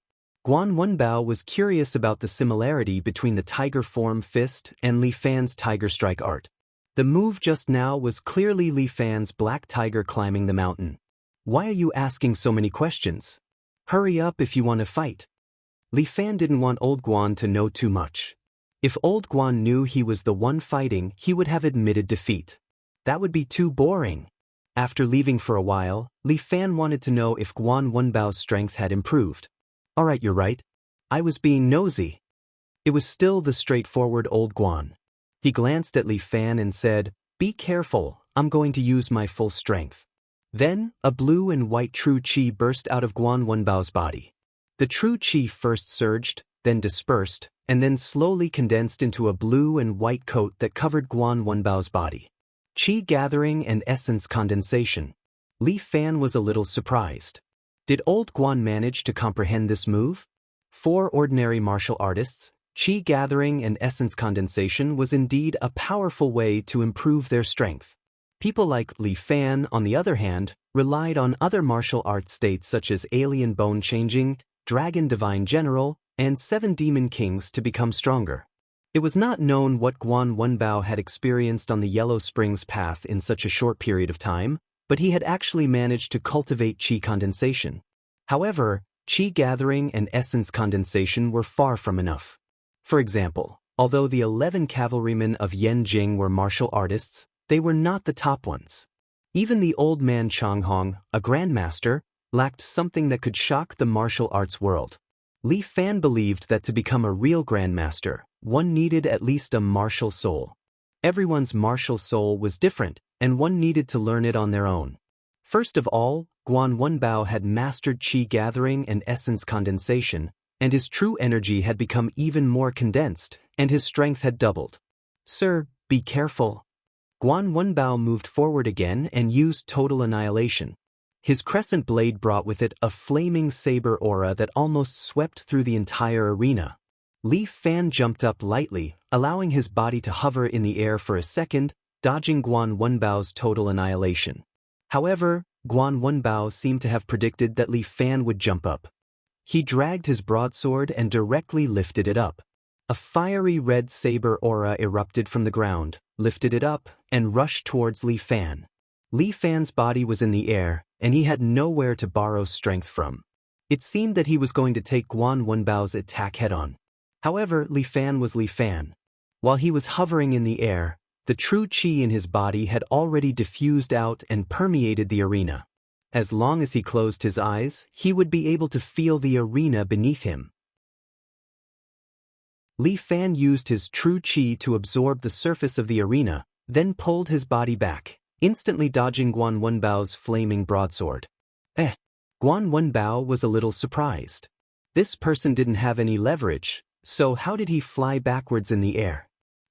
Guan Wenbao was curious about the similarity between the tiger form fist and Li Fan's tiger strike art. The move just now was clearly Li Fan's black tiger climbing the mountain. Why are you asking so many questions? Hurry up if you want to fight. Li Fan didn't want Old Guan to know too much. If Old Guan knew he was the one fighting, he would have admitted defeat. That would be too boring. After leaving for a while, Li Fan wanted to know if Guan Wenbao's strength had improved. Alright, you're right. I was being nosy. It was still the straightforward Old Guan. He glanced at Li Fan and said, "Be careful, I'm going to use my full strength." Then, a blue and white true qi burst out of Guan Wenbao's body. The true qi first surged, then dispersed, and then slowly condensed into a blue and white coat that covered Guan Wenbao's body. Qi gathering and essence condensation. Li Fan was a little surprised. Did Old Guan manage to comprehend this move? For ordinary martial artists, qi gathering and essence condensation was indeed a powerful way to improve their strength. People like Li Fan, on the other hand, relied on other martial arts states such as alien bone changing, dragon divine general, and 7 demon kings to become stronger. It was not known what Guan Wenbao had experienced on the Yellow Springs path in such a short period of time, but he had actually managed to cultivate qi condensation. However, qi gathering and essence condensation were far from enough. For example, although the 11 cavalrymen of Yanjing were martial artists, they were not the top ones. Even the old man Changhong, a grandmaster, lacked something that could shock the martial arts world. Li Fan believed that to become a real grandmaster, one needed at least a martial soul. Everyone's martial soul was different, and one needed to learn it on their own. First of all, Guan Wenbao had mastered qi gathering and essence condensation, and his true energy had become even more condensed, and his strength had doubled. "Sir, be careful." Guan Wenbao moved forward again and used total annihilation. His crescent blade brought with it a flaming saber aura that almost swept through the entire arena. Li Fan jumped up lightly, allowing his body to hover in the air for a second, dodging Guan Wenbao's total annihilation. However, Guan Wenbao seemed to have predicted that Li Fan would jump up. He dragged his broadsword and directly lifted it up. A fiery red saber aura erupted from the ground, lifted it up, and rushed towards Li Fan. Li Fan's body was in the air, and he had nowhere to borrow strength from. It seemed that he was going to take Guan Wenbao's attack head-on. However, Li Fan was Li Fan. While he was hovering in the air, the true qi in his body had already diffused out and permeated the arena. As long as he closed his eyes, he would be able to feel the arena beneath him. Li Fan used his true qi to absorb the surface of the arena, then pulled his body back, instantly dodging Guan Wenbao's flaming broadsword. Guan Wenbao was a little surprised. This person didn't have any leverage, so how did he fly backwards in the air?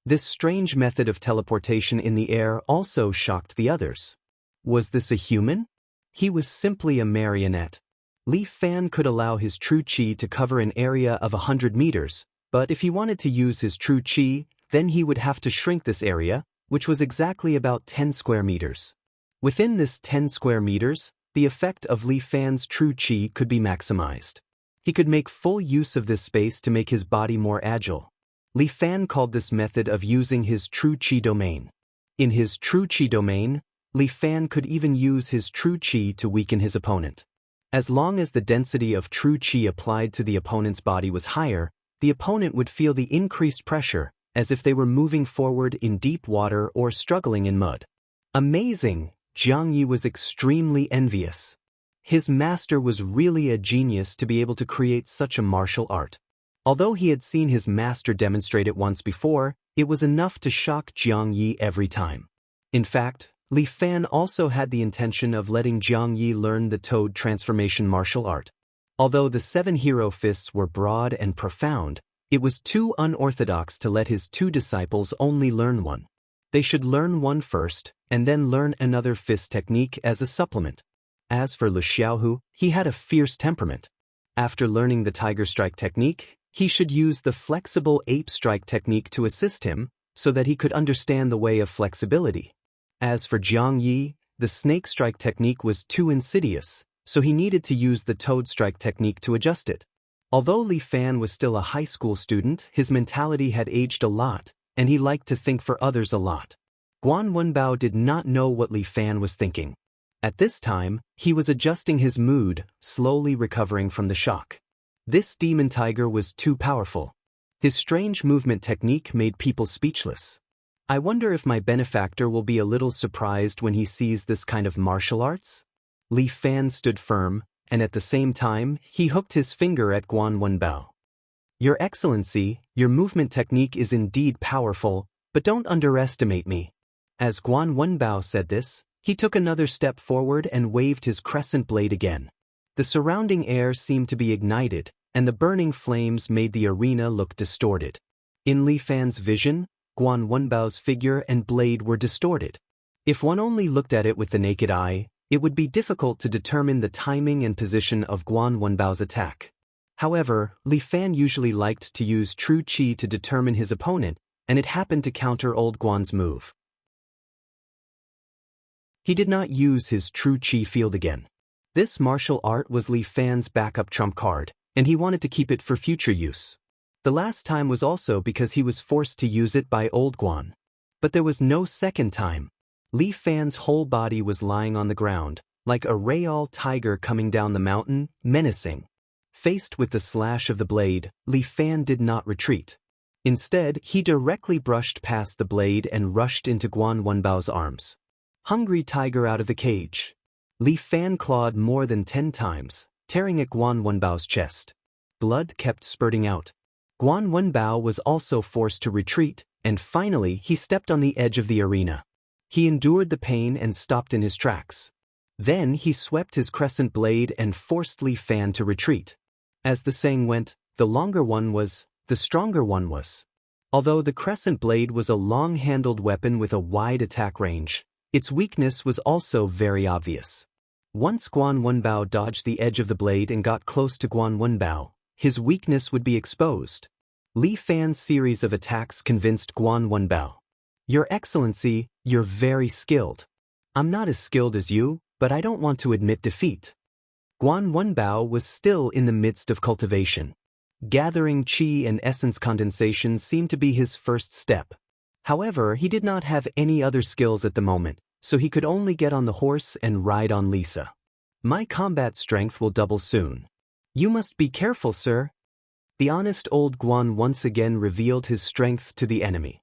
This strange method of teleportation in the air also shocked the others. Was this a human? He was simply a marionette. Li Fan could allow his true qi to cover an area of 100 meters, but if he wanted to use his true qi, then he would have to shrink this area, which was exactly about 10 square meters. Within this 10 square meters, the effect of Li Fan's true qi could be maximized. He could make full use of this space to make his body more agile. Li Fan called this method of using his true qi domain. In his true qi domain, Li Fan could even use his true qi to weaken his opponent. As long as the density of true qi applied to the opponent's body was higher, the opponent would feel the increased pressure, as if they were moving forward in deep water or struggling in mud. Amazing! Jiang Yi was extremely envious. His master was really a genius to be able to create such a martial art. Although he had seen his master demonstrate it once before, it was enough to shock Jiang Yi every time. In fact, Li Fan also had the intention of letting Jiang Yi learn the Toad transformation martial art. Although the 7 hero fists were broad and profound, it was too unorthodox to let his 2 disciples only learn one. They should learn one first, and then learn another fist technique as a supplement. As for Lu Xiaohu, he had a fierce temperament. After learning the Tiger Strike technique, he should use the flexible Ape Strike technique to assist him, so that he could understand the way of flexibility. As for Jiang Yi, the Snake Strike technique was too insidious, so he needed to use the Toad Strike technique to adjust it. Although Li Fan was still a high school student, his mentality had aged a lot, and he liked to think for others a lot. Guan Wenbao did not know what Li Fan was thinking. At this time, he was adjusting his mood, slowly recovering from the shock. This demon tiger was too powerful. His strange movement technique made people speechless. I wonder if my benefactor will be a little surprised when he sees this kind of martial arts? Li Fan stood firm, and at the same time, he hooked his finger at Guan Wenbao. Your Excellency, your movement technique is indeed powerful, but don't underestimate me. As Guan Wenbao said this, he took another step forward and waved his crescent blade again. The surrounding air seemed to be ignited, and the burning flames made the arena look distorted. In Li Fan's vision, Guan Wenbao's figure and blade were distorted. If one only looked at it with the naked eye, it would be difficult to determine the timing and position of Guan Wenbao's attack. However, Li Fan usually liked to use true qi to determine his opponent, and it happened to counter old Guan's move. He did not use his true qi field again. This martial art was Li Fan's backup trump card, and he wanted to keep it for future use. The last time was also because he was forced to use it by old Guan. But there was no second time. Li Fan's whole body was lying on the ground, like a real tiger coming down the mountain, menacing. Faced with the slash of the blade, Li Fan did not retreat. Instead, he directly brushed past the blade and rushed into Guan Wenbao's arms. Hungry tiger out of the cage. Li Fan clawed more than 10 times, tearing at Guan Wenbao's chest. Blood kept spurting out. Guan Wenbao was also forced to retreat, and finally he stepped on the edge of the arena. He endured the pain and stopped in his tracks. Then he swept his crescent blade and forced Li Fan to retreat. As the saying went, the longer one was, the stronger one was. Although the crescent blade was a long-handled weapon with a wide attack range, its weakness was also very obvious. Once Guan Wenbao dodged the edge of the blade and got close to Guan Wenbao, his weakness would be exposed. Li Fan's series of attacks convinced Guan Wenbao. Your Excellency, you're very skilled. I'm not as skilled as you, but I don't want to admit defeat. Guan Wenbao was still in the midst of cultivation. Gathering qi and essence condensation seemed to be his first step. However, he did not have any other skills at the moment, so he could only get on the horse and ride on Lisa. My combat strength will double soon. You must be careful, sir. The honest old Guan once again revealed his strength to the enemy.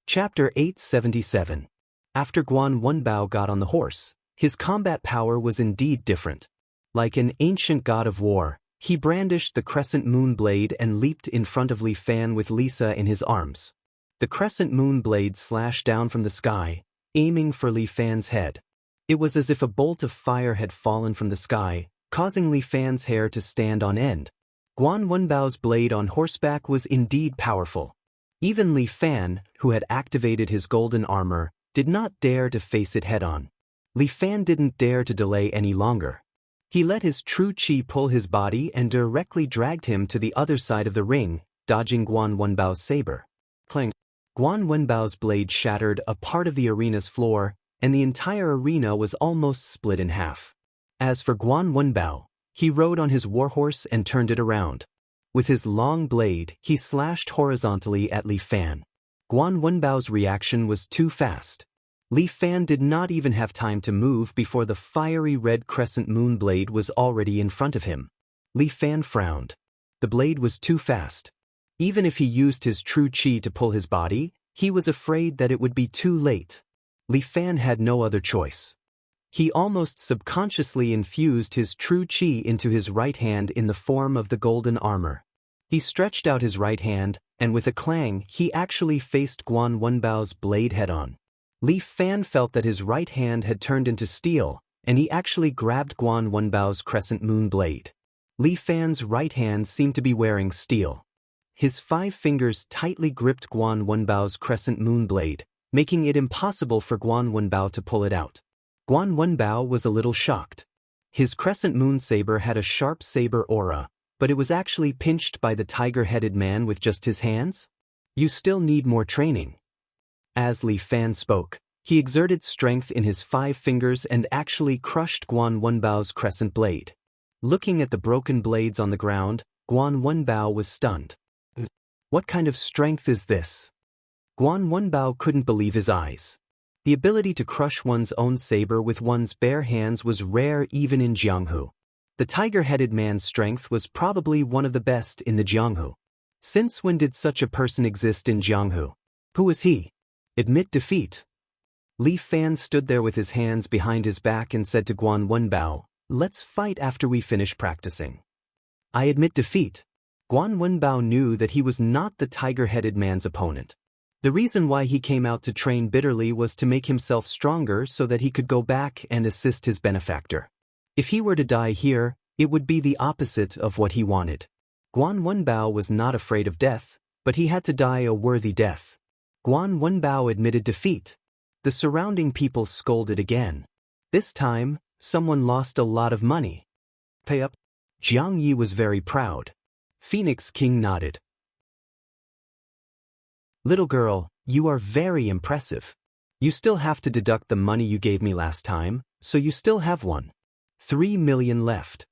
Chapter 877. After Guan Wenbao got on the horse, his combat power was indeed different. Like an ancient god of war, he brandished the crescent moon blade and leaped in front of Li Fan with Lisa in his arms. The crescent moon blade slashed down from the sky, aiming for Li Fan's head. It was as if a bolt of fire had fallen from the sky, causing Li Fan's hair to stand on end. Guan Wenbao's blade on horseback was indeed powerful. Even Li Fan, who had activated his golden armor, did not dare to face it head-on. Li Fan didn't dare to delay any longer. He let his true qi pull his body and directly dragged him to the other side of the ring, dodging Guan Wenbao's saber. Clang! Guan Wenbao's blade shattered a part of the arena's floor, and the entire arena was almost split in half. As for Guan Wenbao, he rode on his warhorse and turned it around. With his long blade, he slashed horizontally at Li Fan. Guan Wenbao's reaction was too fast. Li Fan did not even have time to move before the fiery red crescent moon blade was already in front of him. Li Fan frowned. The blade was too fast. Even if he used his true qi to pull his body, he was afraid that it would be too late. Li Fan had no other choice. He almost subconsciously infused his true qi into his right hand in the form of the golden armor. He stretched out his right hand, and with a clang, he actually faced Guan Wenbao's blade head-on. Li Fan felt that his right hand had turned into steel, and he actually grabbed Guan Wenbao's crescent moon blade. Li Fan's right hand seemed to be wearing steel. His 5 fingers tightly gripped Guan Wenbao's crescent moon blade, making it impossible for Guan Wenbao to pull it out. Guan Wenbao was a little shocked. His crescent moon saber had a sharp saber aura, but it was actually pinched by the tiger-headed man with just his hands? You still need more training. As Li Fan spoke, He exerted strength in his 5 fingers and actually crushed Guan Wenbao's crescent blade. Looking at the broken blades on the ground, Guan Wenbao was stunned. What kind of strength is this? Guan Wenbao couldn't believe his eyes. The ability to crush one's own saber with one's bare hands was rare even in Jianghu. The tiger-headed man's strength was probably one of the best in the Jianghu. Since when did such a person exist in Jianghu? Who was he? Admit defeat. Li Fan stood there with his hands behind his back and said to Guan Wenbao, "Let's fight after we finish practicing." I admit defeat. Guan Wenbao knew that he was not the tiger-headed man's opponent. The reason why he came out to train bitterly was to make himself stronger so that he could go back and assist his benefactor. If he were to die here, it would be the opposite of what he wanted. Guan Wenbao was not afraid of death, but he had to die a worthy death. Guan Wenbao admitted defeat. The surrounding people scolded again. This time, someone lost a lot of money. Pay up. Jiang Yi was very proud. Phoenix King nodded. Little girl, you are very impressive. You still have to deduct the money you gave me last time, so you still have 3 million left.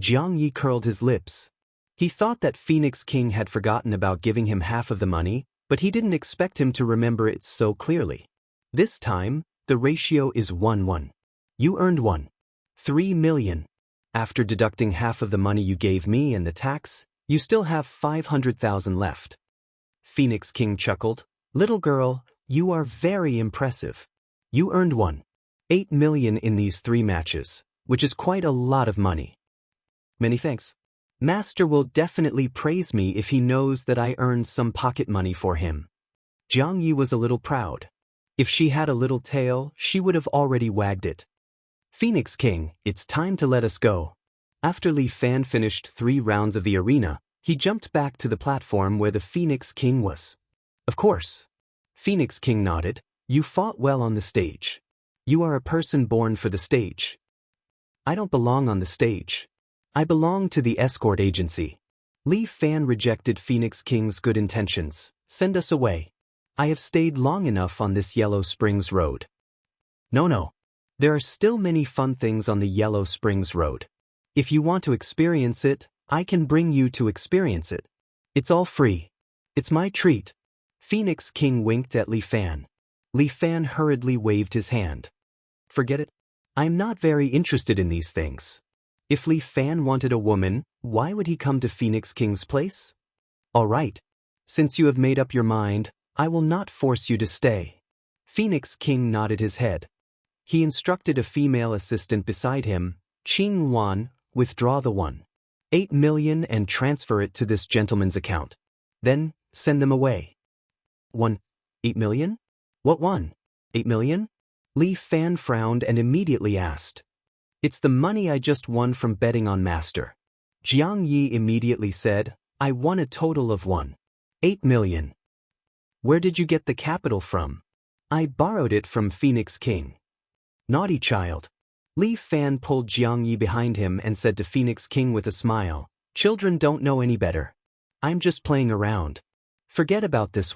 Jiang Yi curled his lips. He thought that Phoenix King had forgotten about giving him half of the money, but he didn't expect him to remember it so clearly. This time, the ratio is 1-1. You earned 3 million. After deducting half of the money you gave me and the tax, you still have 500,000 left. Phoenix King chuckled. Little girl, you are very impressive. You earned 8 million in these 3 matches, which is quite a lot of money. Many thanks. Master will definitely praise me if he knows that I earned some pocket money for him. Jiang Yi was a little proud. If she had a little tail, she would have already wagged it. Phoenix King, it's time to let us go. After Li Fan finished 3 rounds of the arena, he jumped back to the platform where the Phoenix King was. Of course. Phoenix King nodded. You fought well on the stage. You are a person born for the stage. I don't belong on the stage. I belong to the escort agency. Li Fan rejected Phoenix King's good intentions. Send us away. I have stayed long enough on this Yellow Springs Road. No. There are still many fun things on the Yellow Springs Road. If you want to experience it, I can bring you to experience it. It's all free. It's my treat. Phoenix King winked at Li Fan. Li Fan hurriedly waved his hand. Forget it. I'm not very interested in these things. If Li Fan wanted a woman, why would he come to Phoenix King's place? All right. Since you have made up your mind, I will not force you to stay. Phoenix King nodded his head. He instructed a female assistant beside him, Qing Wan, withdraw the 8 million and transfer it to this gentleman's account. Then, send them away. 8 million? What 8 million? Li Fan frowned and immediately asked. It's the money I just won from betting on Master. Jiang Yi immediately said, I won a total of 8 million. Where did you get the capital from? I borrowed it from Phoenix King. Naughty child. Li Fan pulled Jiang Yi behind him and said to Phoenix King with a smile, Children don't know any better. I'm just playing around. Forget about this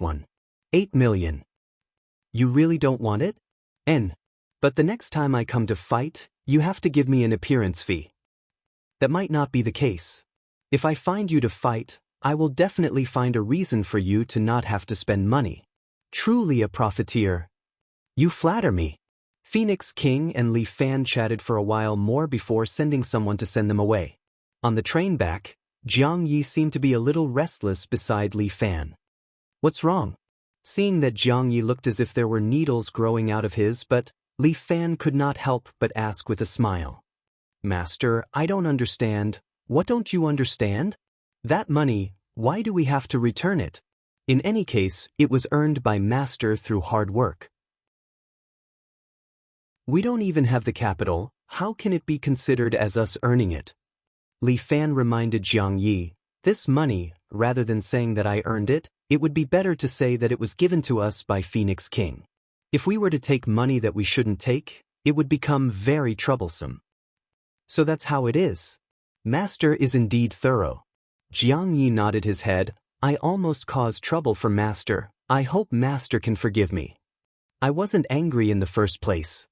8 million. You really don't want it? But the next time I come to fight, you have to give me an appearance fee. That might not be the case. If I find you to fight, I will definitely find a reason for you to not have to spend money. Truly a profiteer. You flatter me. Phoenix King and Li Fan chatted for a while more before sending someone to send them away. On the train back, Jiang Yi seemed to be a little restless beside Li Fan. What's wrong? Seeing that Jiang Yi looked as if there were needles growing out of his butt, Li Fan could not help but ask with a smile. Master, I don't understand. What don't you understand? That money, why do we have to return it? In any case, it was earned by Master through hard work. We don't even have the capital, how can it be considered as us earning it? Li Fan reminded Jiang Yi, this money, rather than saying that I earned it, it would be better to say that it was given to us by Phoenix King. If we were to take money that we shouldn't take, it would become very troublesome. So that's how it is. Master is indeed thorough. Jiang Yi nodded his head. I almost caused trouble for Master. I hope Master can forgive me. I wasn't angry in the first place.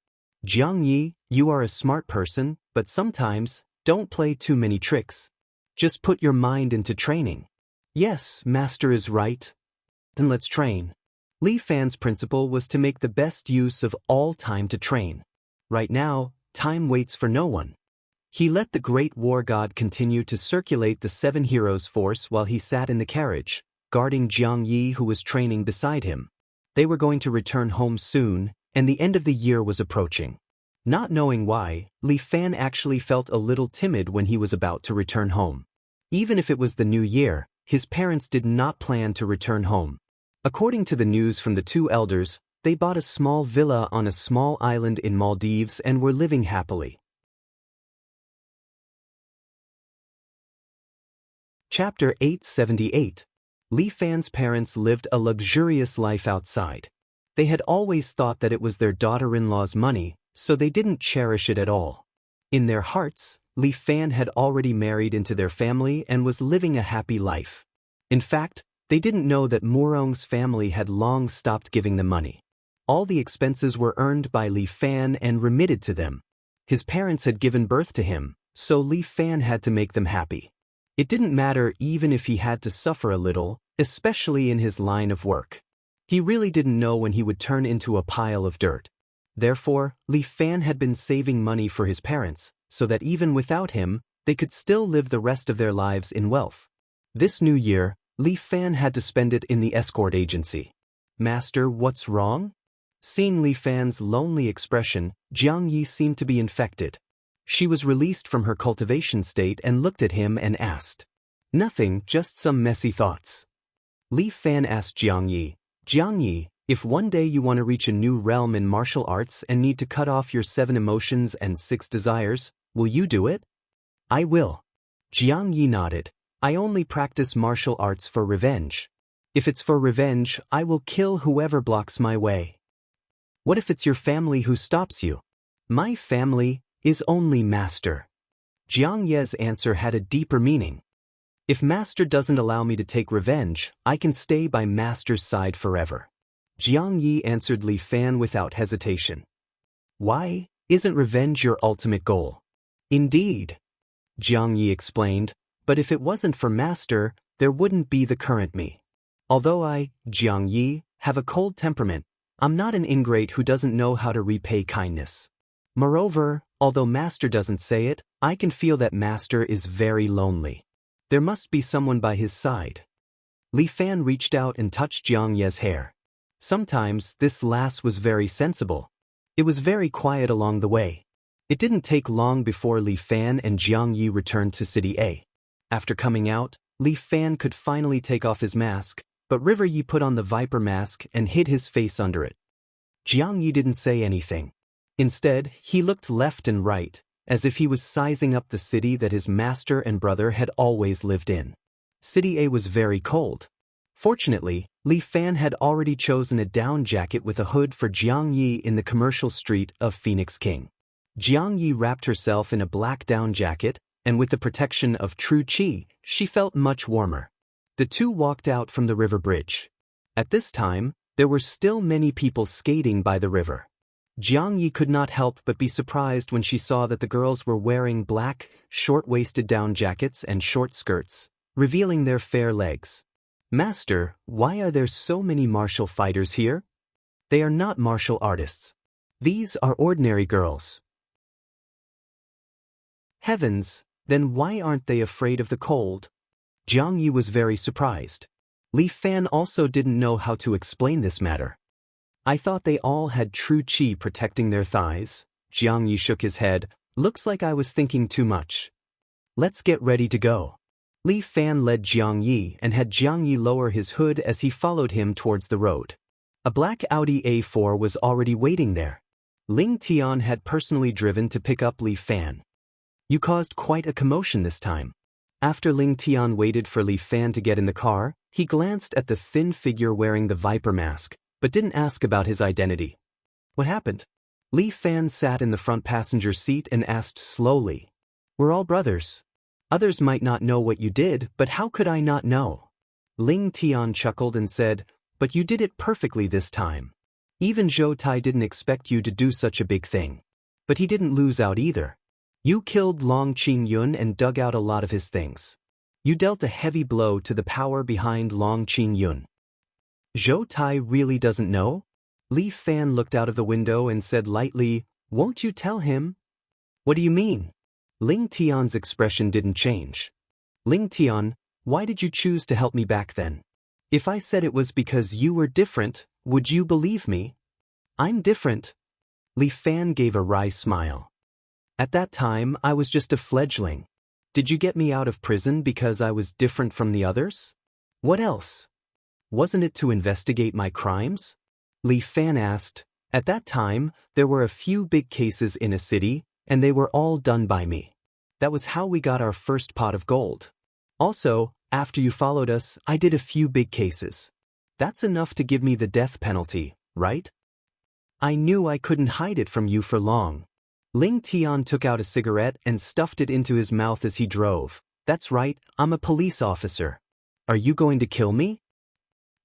Jiang Yi, you are a smart person, but sometimes, don't play too many tricks. Just put your mind into training. Yes, master is right. Then let's train. Li Fan's principle was to make the best use of all time to train. Right now, time waits for no one. He let the great war god continue to circulate the 7 heroes' force while he sat in the carriage, guarding Jiang Yi who was training beside him. They were going to return home soon, and the end of the year was approaching. Not knowing why, Li Fan actually felt a little timid when he was about to return home. Even if it was the new year, his parents did not plan to return home. According to the news from the 2 elders, they bought a small villa on a small island in Maldives and were living happily. Chapter 878. Li Fan's parents lived a luxurious life outside. They had always thought that it was their daughter-in-law's money, so they didn't cherish it at all. In their hearts, Li Fan had already married into their family and was living a happy life. In fact, they didn't know that Murong's family had long stopped giving them money. All the expenses were earned by Li Fan and remitted to them. His parents had given birth to him, so Li Fan had to make them happy. It didn't matter even if he had to suffer a little, especially in his line of work. He really didn't know when he would turn into a pile of dirt. Therefore, Li Fan had been saving money for his parents, so that even without him, they could still live the rest of their lives in wealth. This new year, Li Fan had to spend it in the escort agency. Master, what's wrong? Seeing Li Fan's lonely expression, Jiang Yi seemed to be infected. She was released from her cultivation state and looked at him and asked. Nothing, just some messy thoughts. Li Fan asked Jiang Yi, if one day you want to reach a new realm in martial arts and need to cut off your 7 emotions and 6 desires, will you do it? I will. Jiang Yi nodded. I only practice martial arts for revenge. If it's for revenge, I will kill whoever blocks my way. What if it's your family who stops you? My family is only master. Jiang Ye's answer had a deeper meaning. If master doesn't allow me to take revenge, I can stay by master's side forever. Jiang Yi answered Li Fan without hesitation. Why? Isn't revenge your ultimate goal? Indeed. Jiang Yi explained, but if it wasn't for master, there wouldn't be the current me. Although I, Jiang Yi, have a cold temperament, I'm not an ingrate who doesn't know how to repay kindness. Moreover, although master doesn't say it, I can feel that master is very lonely. There must be someone by his side. Li Fan reached out and touched Jiang Ye's hair. Sometimes this lass was very sensible. It was very quiet along the way. It didn't take long before Li Fan and Jiang Yi returned to City A. After coming out, Li Fan could finally take off his mask, but River Yi put on the viper mask and hid his face under it. Jiang Yi didn't say anything. Instead, he looked left and right, as if he was sizing up the city that his master and brother had always lived in. City A was very cold. Fortunately, Li Fan had already chosen a down jacket with a hood for Jiang Yi in the commercial street of Phoenix King. Jiang Yi wrapped herself in a black down jacket, and with the protection of true qi, she felt much warmer. The two walked out from the river bridge. At this time, there were still many people skating by the river. Jiang Yi could not help but be surprised when she saw that the girls were wearing black, short-waisted down jackets and short skirts, revealing their fair legs. Master, why are there so many martial fighters here? They are not martial artists. These are ordinary girls. Heavens, then why aren't they afraid of the cold? Jiang Yi was very surprised. Li Fan also didn't know how to explain this matter. I thought they all had true qi protecting their thighs. Jiang Yi shook his head. Looks like I was thinking too much. Let's get ready to go. Li Fan led Jiang Yi and had Jiang Yi lower his hood as he followed him towards the road. A black Audi A4 was already waiting there. Ling Tian had personally driven to pick up Li Fan. You caused quite a commotion this time. After Ling Tian waited for Li Fan to get in the car, he glanced at the thin figure wearing the viper mask, but didn't ask about his identity. What happened? Li Fan sat in the front passenger seat and asked slowly. We're all brothers. Others might not know what you did, but how could I not know? Ling Tian chuckled and said, but you did it perfectly this time. Even Zhou Tai didn't expect you to do such a big thing. But he didn't lose out either. You killed Long Qingyun and dug out a lot of his things. You dealt a heavy blow to the power behind Long Qingyun. Zhou Tai really doesn't know? Li Fan looked out of the window and said lightly, "Won't you tell him?" "What do you mean?" Ling Tian's expression didn't change. "Ling Tian, why did you choose to help me back then? If I said it was because you were different, would you believe me?" "I'm different." Li Fan gave a wry smile. "At that time, I was just a fledgling. Did you get me out of prison because I was different from the others? What else? Wasn't it to investigate my crimes?" Li Fan asked. "At that time, there were a few big cases in a city, and they were all done by me. That was how we got our first pot of gold. Also, after you followed us, I did a few big cases. That's enough to give me the death penalty, right? I knew I couldn't hide it from you for long." Ling Tian took out a cigarette and stuffed it into his mouth as he drove. "That's right, I'm a police officer. Are you going to kill me?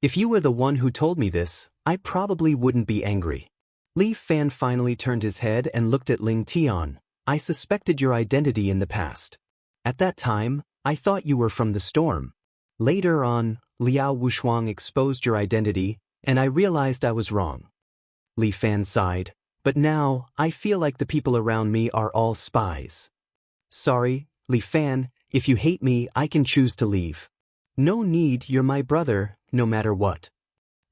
If you were the one who told me this, I probably wouldn't be angry." Li Fan finally turned his head and looked at Ling Tian. "I suspected your identity in the past. At that time, I thought you were from the storm. Later on, Liao Wushuang exposed your identity, and I realized I was wrong." Li Fan sighed. "But now, I feel like the people around me are all spies." "Sorry, Li Fan, if you hate me, I can choose to leave." "No need, you're my brother, no matter what."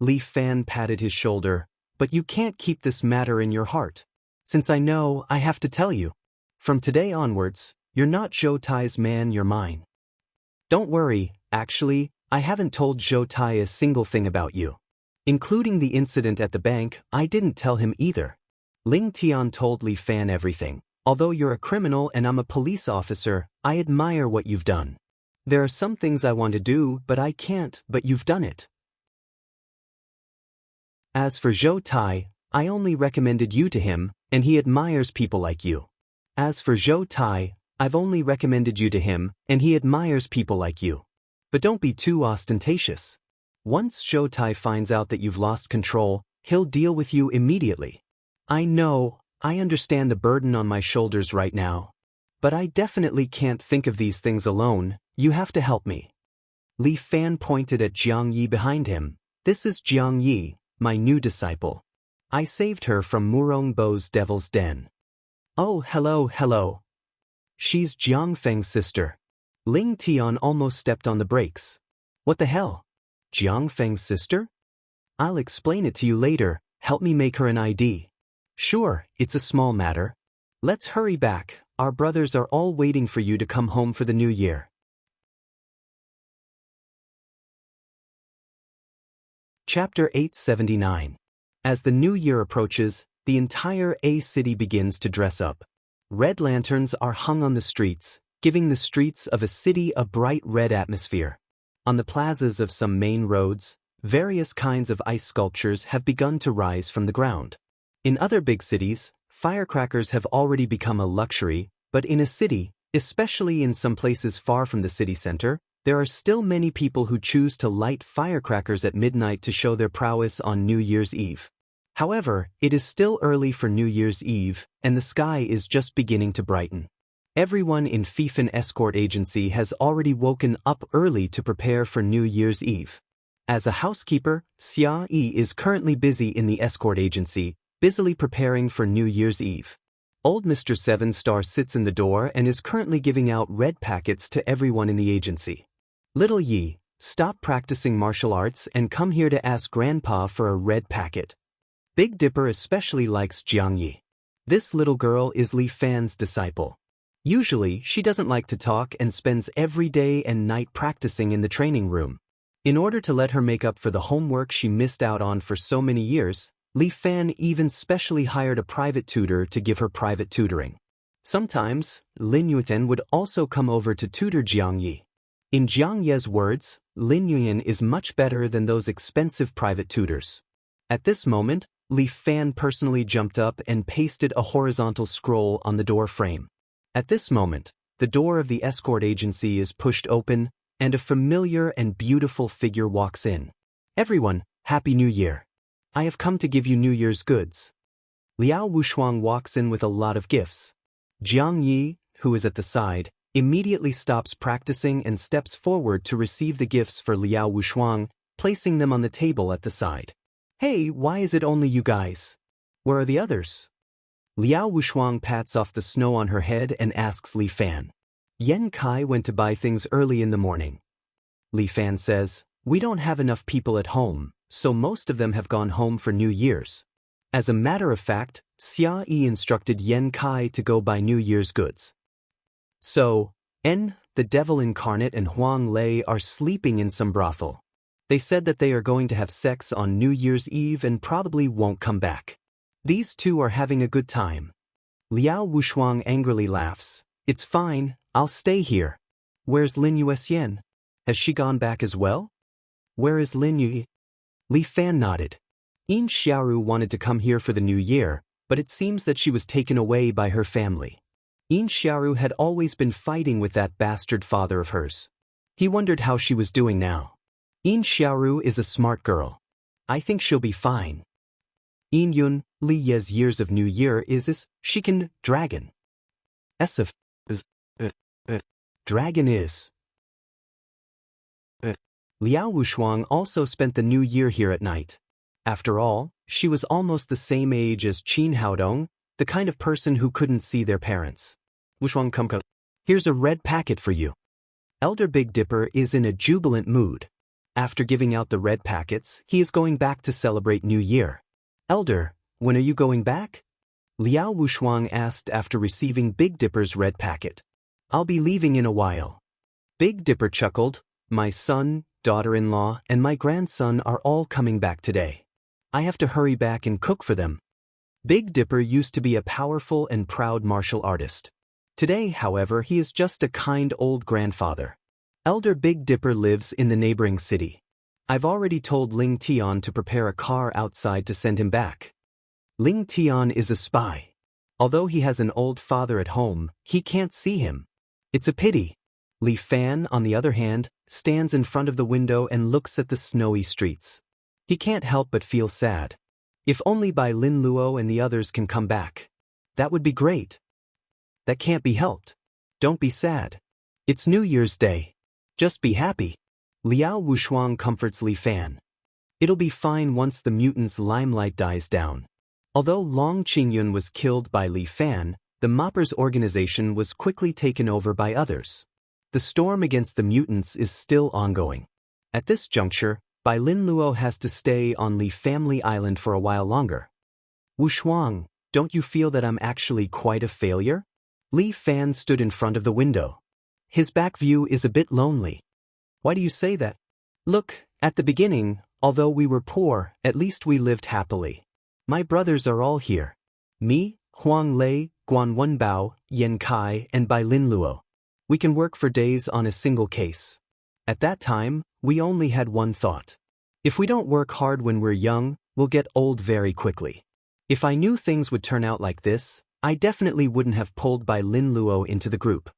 Li Fan patted his shoulder. "But you can't keep this matter in your heart. Since I know, I have to tell you. From today onwards, you're not Zhou Tai's man, you're mine." "Don't worry, actually, I haven't told Zhou Tai a single thing about you. Including the incident at the bank, I didn't tell him either. Ling Tian told Li Fan everything. Although you're a criminal and I'm a police officer, I admire what you've done. There are some things I want to do, but I can't, but you've done it. As for Zhou Tai, I only recommended you to him, and he admires people like you. As for Zhou Tai, I've only recommended you to him, and he admires people like you. But don't be too ostentatious. Once Zhou Tai finds out that you've lost control, he'll deal with you immediately. I know, I understand the burden on my shoulders right now. But I definitely can't think of these things alone, you have to help me." Li Fan pointed at Jiang Yi behind him. "This is Jiang Yi, my new disciple. I saved her from Murong Bo's devil's den." "Oh, hello. She's Jiang Feng's sister." Ling Tian almost stepped on the brakes. "What the hell? Jiang Feng's sister? I'll explain it to you later, help me make her an ID." "Sure, it's a small matter. Let's hurry back, our brothers are all waiting for you to come home for the new year." Chapter 879. As the new year approaches, the entire A city begins to dress up. Red lanterns are hung on the streets, giving the streets of a city a bright red atmosphere. On the plazas of some main roads, various kinds of ice sculptures have begun to rise from the ground. In other big cities, firecrackers have already become a luxury, but in a city, especially in some places far from the city center, there are still many people who choose to light firecrackers at midnight to show their prowess on New Year's Eve. However, it is still early for New Year's Eve, and the sky is just beginning to brighten. Everyone in Fifan Escort Agency has already woken up early to prepare for New Year's Eve. As a housekeeper, Xia Yi is currently busy in the escort agency, busily preparing for New Year's Eve. Old Mr. Seven Star sits in the door and is currently giving out red packets to everyone in the agency. "Little Yi, stop practicing martial arts and come here to ask Grandpa for a red packet." Big Dipper especially likes Jiang Yi. This little girl is Li Fan's disciple. Usually, she doesn't like to talk and spends every day and night practicing in the training room. In order to let her make up for the homework she missed out on for so many years, Li Fan even specially hired a private tutor to give her private tutoring. Sometimes, Lin Yuten would also come over to tutor Jiang Yi. In Jiang Ye's words, Lin Yuen is much better than those expensive private tutors. At this moment, Li Fan personally jumped up and pasted a horizontal scroll on the door frame. At this moment, the door of the escort agency is pushed open, and a familiar and beautiful figure walks in. "Everyone, Happy New Year. I have come to give you New Year's goods. Liao Wushuang walks in with a lot of gifts. Jiang Yi, who is at the side, immediately stops practicing and steps forward to receive the gifts for Liao Wushuang, placing them on the table at the side. Hey, why is it only you guys? Where are the others? Liao Wushuang pats off the snow on her head and asks Li Fan. Yan Kai went to buy things early in the morning. Li Fan says, we don't have enough people at home, so most of them have gone home for New Year's. As a matter of fact, Xia Yi instructed Yan Kai to go buy New Year's goods. So, the devil incarnate and Huang Lei are sleeping in some brothel. They said that they are going to have sex on New Year's Eve and probably won't come back. These two are having a good time. Liao Wushuang angrily laughs. It's fine, I'll stay here. Where's Lin Yuxian? Has she gone back as well? Where is Lin Yu? Li Fan nodded. Yin Xiaoru wanted to come here for the new year, but it seems that she was taken away by her family. Yin Xiaoru had always been fighting with that bastard father of hers. He wondered how she was doing now. Yin Xiaoru is a smart girl. I think she'll be fine. Yin Yun, Li Ye's years of New Year is this, she can, dragon. Dragon is. Liao Wushuang also spent the New Year here at night. After all, she was almost the same age as Qin Haodong, the kind of person who couldn't see their parents. Wushuang come. Here's a red packet for you. Elder Big Dipper is in a jubilant mood. After giving out the red packets, he is going back to celebrate New Year. Elder, when are you going back? Liao Wushuang asked after receiving Big Dipper's red packet. I'll be leaving in a while. Big Dipper chuckled. My son, daughter-in-law, and my grandson are all coming back today. I have to hurry back and cook for them. Big Dipper used to be a powerful and proud martial artist. Today, however, he is just a kind old grandfather. Elder Big Dipper lives in the neighboring city. I've already told Ling Tian to prepare a car outside to send him back. Ling Tian is a spy. Although he has an old father at home, he can't see him. It's a pity. Li Fan, on the other hand, stands in front of the window and looks at the snowy streets. He can't help but feel sad. If only Bai Lin Luo and the others can come back. That would be great. That can't be helped. Don't be sad. It's New Year's Day. Just be happy. Liao Wushuang comforts Li Fan. It'll be fine once the mutant's limelight dies down. Although Long Qingyun was killed by Li Fan, the Moppers organization was quickly taken over by others. The storm against the mutants is still ongoing. At this juncture, Bai Lin Luo has to stay on Li Family Island for a while longer. Wushuang, don't you feel that I'm actually quite a failure? Li Fan stood in front of the window. His back view is a bit lonely. Why do you say that? Look, at the beginning, although we were poor, at least we lived happily. My brothers are all here. Me, Huang Lei, Guan Wenbao, Yan Kai, and Bai Lin Luo. We can work for days on a single case. At that time, we only had one thought. If we don't work hard when we're young, we'll get old very quickly. If I knew things would turn out like this, I definitely wouldn't have pulled Bai Lin Luo into the group.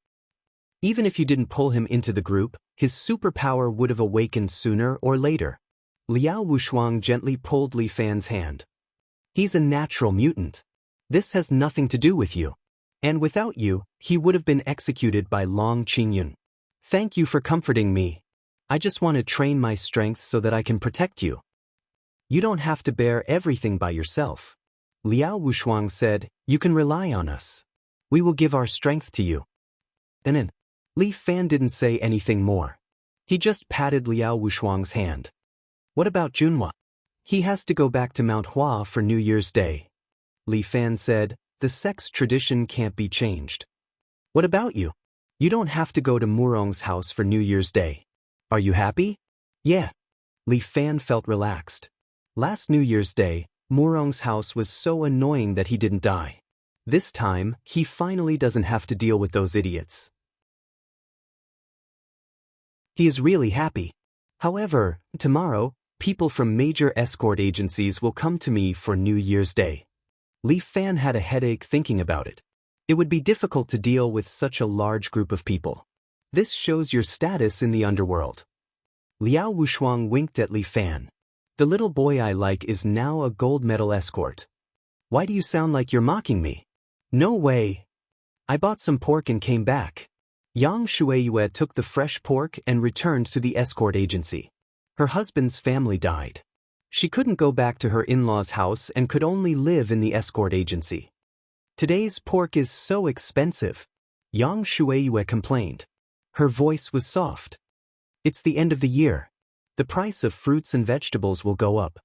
Even if you didn't pull him into the group, his superpower would have awakened sooner or later. Liao Wushuang gently pulled Li Fan's hand. He's a natural mutant. This has nothing to do with you. And without you, he would have been executed by Long Qingyun. Thank you for comforting me. I just want to train my strength so that I can protect you. You don't have to bear everything by yourself. Liao Wushuang said, you can rely on us. We will give our strength to you. Then Li Fan didn't say anything more. He just patted Liao Wushuang's hand. What about Junhua? He has to go back to Mount Hua for New Year's Day. Li Fan said, the sex tradition can't be changed. What about you? You don't have to go to Murong's house for New Year's Day. Are you happy? Yeah. Li Fan felt relaxed. Last New Year's Day, Murong's house was so annoying that he didn't die. This time, he finally doesn't have to deal with those idiots. He is really happy. However, tomorrow, people from major escort agencies will come to me for New Year's Day. Li Fan had a headache thinking about it. It would be difficult to deal with such a large group of people. This shows your status in the underworld. Liao Wushuang winked at Li Fan. The little boy I like is now a gold medal escort. Why do you sound like you're mocking me? No way. I bought some pork and came back. Yang Shueyue took the fresh pork and returned to the escort agency. Her husband's family died. She couldn't go back to her in-laws' house and could only live in the escort agency. Today's pork is so expensive. Yang Shueyue complained. Her voice was soft. It's the end of the year. The price of fruits and vegetables will go up.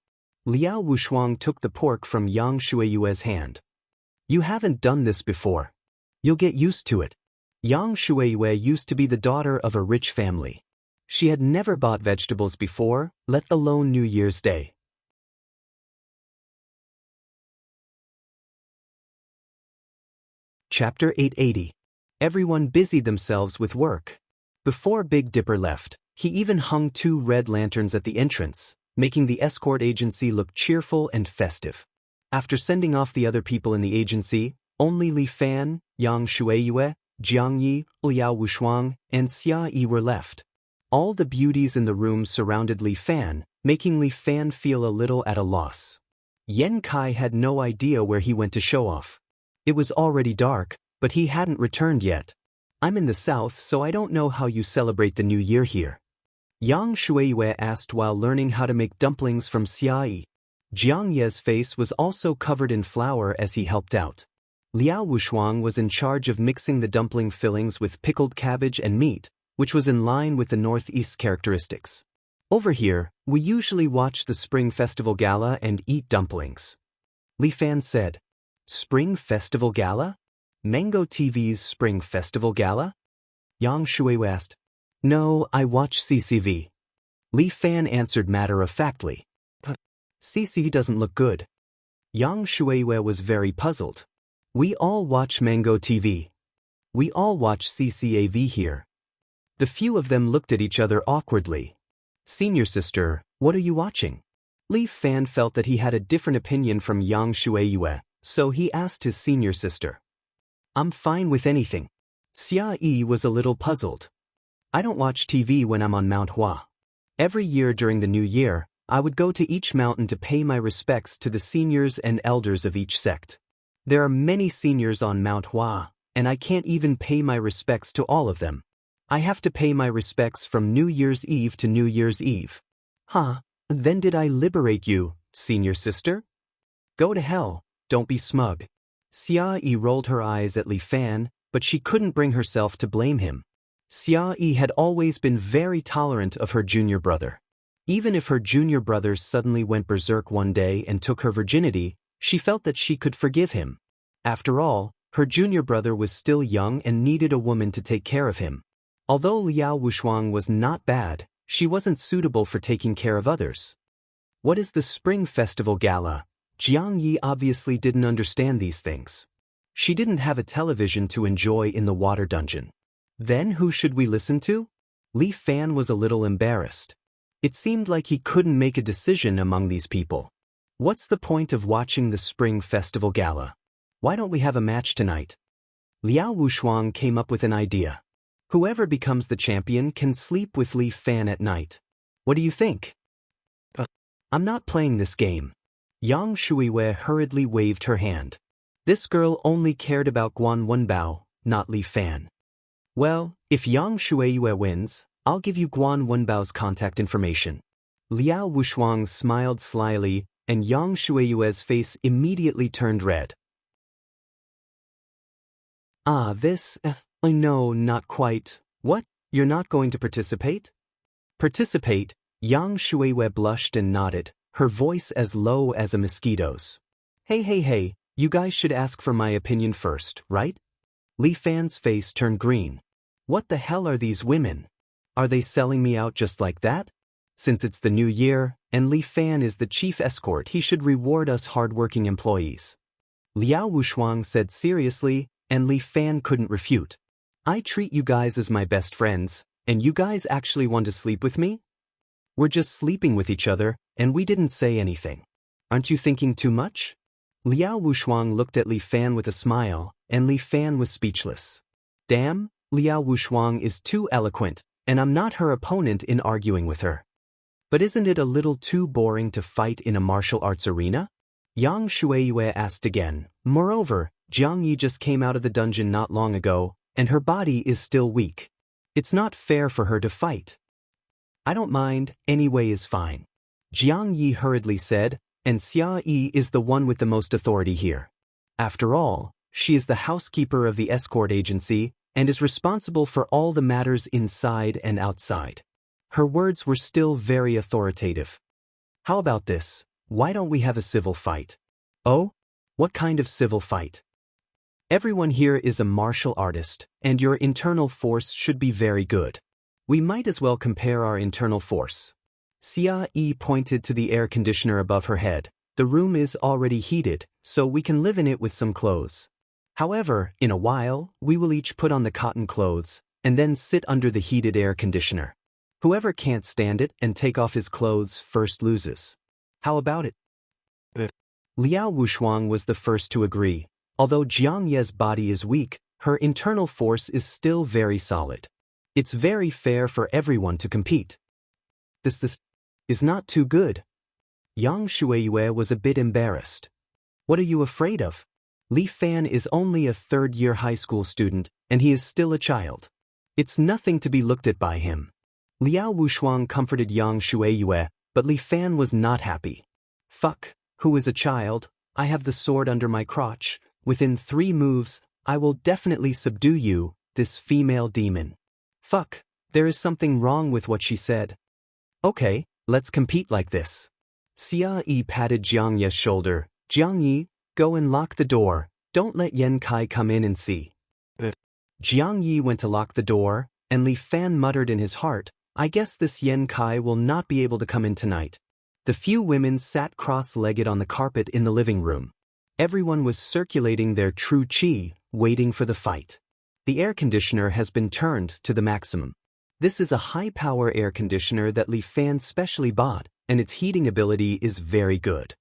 Liao Wushuang took the pork from Yang Shueyue's hand. You haven't done this before. You'll get used to it. Yang Shueyue used to be the daughter of a rich family. She had never bought vegetables before, let alone New Year's Day. Chapter 880. Everyone busied themselves with work. Before Big Dipper left, he even hung 2 red lanterns at the entrance, making the escort agency look cheerful and festive. After sending off the other people in the agency, only Li Fan, Yang Shueyue, Jiang Yi, Liao Wushuang, and Xia Yi were left. All the beauties in the room surrounded Li Fan, making Li Fan feel a little at a loss. Yan Kai had no idea where he went to show off. It was already dark, but he hadn't returned yet. I'm in the south, so I don't know how you celebrate the new year here. Yang Shueyue asked while learning how to make dumplings from Xia Yi. Jiang Ye's face was also covered in flour as he helped out. Liao Wushuang was in charge of mixing the dumpling fillings with pickled cabbage and meat, which was in line with the Northeast's characteristics. Over here, we usually watch the Spring Festival Gala and eat dumplings. Li Fan said. Spring Festival Gala? Mango TV's Spring Festival Gala? Yang Shueyue asked. No, I watch CCV. Li Fan answered matter-of-factly. CCV doesn't look good. Yang Shueyue was very puzzled. We all watch Mango TV. We all watch CCAV here. The few of them looked at each other awkwardly. Senior sister, what are you watching? Li Fan felt that he had a different opinion from Yang Shueyue, so he asked his senior sister. I'm fine with anything. Xia Yi was a little puzzled. I don't watch TV when I'm on Mount Hua. Every year during the new year, I would go to each mountain to pay my respects to the seniors and elders of each sect. There are many seniors on Mount Hua, and I can't even pay my respects to all of them. I have to pay my respects from New Year's Eve to New Year's Eve. Huh, then did I liberate you, senior sister? Go to hell, don't be smug. Xia Yi rolled her eyes at Li Fan, but she couldn't bring herself to blame him. Xia Yi had always been very tolerant of her junior brother. Even if her junior brother suddenly went berserk one day and took her virginity, she felt that she could forgive him. After all, her junior brother was still young and needed a woman to take care of him. Although Liao Wushuang was not bad, she wasn't suitable for taking care of others. What is the Spring Festival Gala? Jiang Yi obviously didn't understand these things. She didn't have a television to enjoy in the water dungeon. Then who should we listen to? Li Fan was a little embarrassed. It seemed like he couldn't make a decision among these people. What's the point of watching the Spring Festival Gala? Why don't we have a match tonight? Liao Wushuang came up with an idea. Whoever becomes the champion can sleep with Li Fan at night. What do you think? I'm not playing this game. Yang Shueyue hurriedly waved her hand. This girl only cared about Guan Wenbao, not Li Fan. Well, if Yang Shueyue wins, I'll give you Guan Wenbao's contact information. Liao Wushuang smiled slyly, and Yang Shueyue's face immediately turned red. No, not quite. What? You're not going to participate? Participate? Yang Shueyue blushed and nodded, her voice as low as a mosquito's. Hey, you guys should ask for my opinion first, right? Li Fan's face turned green. What the hell are these women? Are they selling me out just like that? Since it's the new year, and Li Fan is the chief escort, he should reward us hardworking employees. Liao Wushuang said seriously, and Li Fan couldn't refute. I treat you guys as my best friends, and you guys actually want to sleep with me? We're just sleeping with each other, and we didn't say anything. Aren't you thinking too much? Liao Wushuang looked at Li Fan with a smile, and Li Fan was speechless. Damn, Liao Wushuang is too eloquent, and I'm not her opponent in arguing with her. But isn't it a little too boring to fight in a martial arts arena? Yang Shueiyue asked again. Moreover, Jiang Yi just came out of the dungeon not long ago, and her body is still weak. It's not fair for her to fight. I don't mind, anyway is fine. Jiang Yi hurriedly said, and Xia Yi is the one with the most authority here. After all, she is the housekeeper of the escort agency and is responsible for all the matters inside and outside. Her words were still very authoritative. How about this? Why don't we have a civil fight? Oh? What kind of civil fight? Everyone here is a martial artist, and your internal force should be very good. We might as well compare our internal force. Xia Yi pointed to the air conditioner above her head. The room is already heated, so we can live in it with some clothes. However, in a while, we will each put on the cotton clothes, and then sit under the heated air conditioner. Whoever can't stand it and take off his clothes first loses. How about it? Liao Wushuang was the first to agree. Although Jiang Ye's body is weak, her internal force is still very solid. It's very fair for everyone to compete. This is not too good. Yang Shueiyue was a bit embarrassed. What are you afraid of? Li Fan is only a third-year high school student, and he is still a child. It's nothing to be looked at by him. Liao Wushuang comforted Yang Shueiyue, but Li Fan was not happy. Fuck, who is a child? I have the sword under my crotch. Within 3 moves, I will definitely subdue you, this female demon. Fuck, there is something wrong with what she said. Okay, let's compete like this. Xia Yi patted Jiang Ye's shoulder. Jiang Yi, go and lock the door. Don't let Yan Kai come in and see. Jiang Yi went to lock the door, and Li Fan muttered in his heart, I guess this Yan Kai will not be able to come in tonight. The few women sat cross-legged on the carpet in the living room. Everyone was circulating their true qi, waiting for the fight. The air conditioner has been turned to the maximum. This is a high-power air conditioner that Li Fan specially bought, and its heating ability is very good.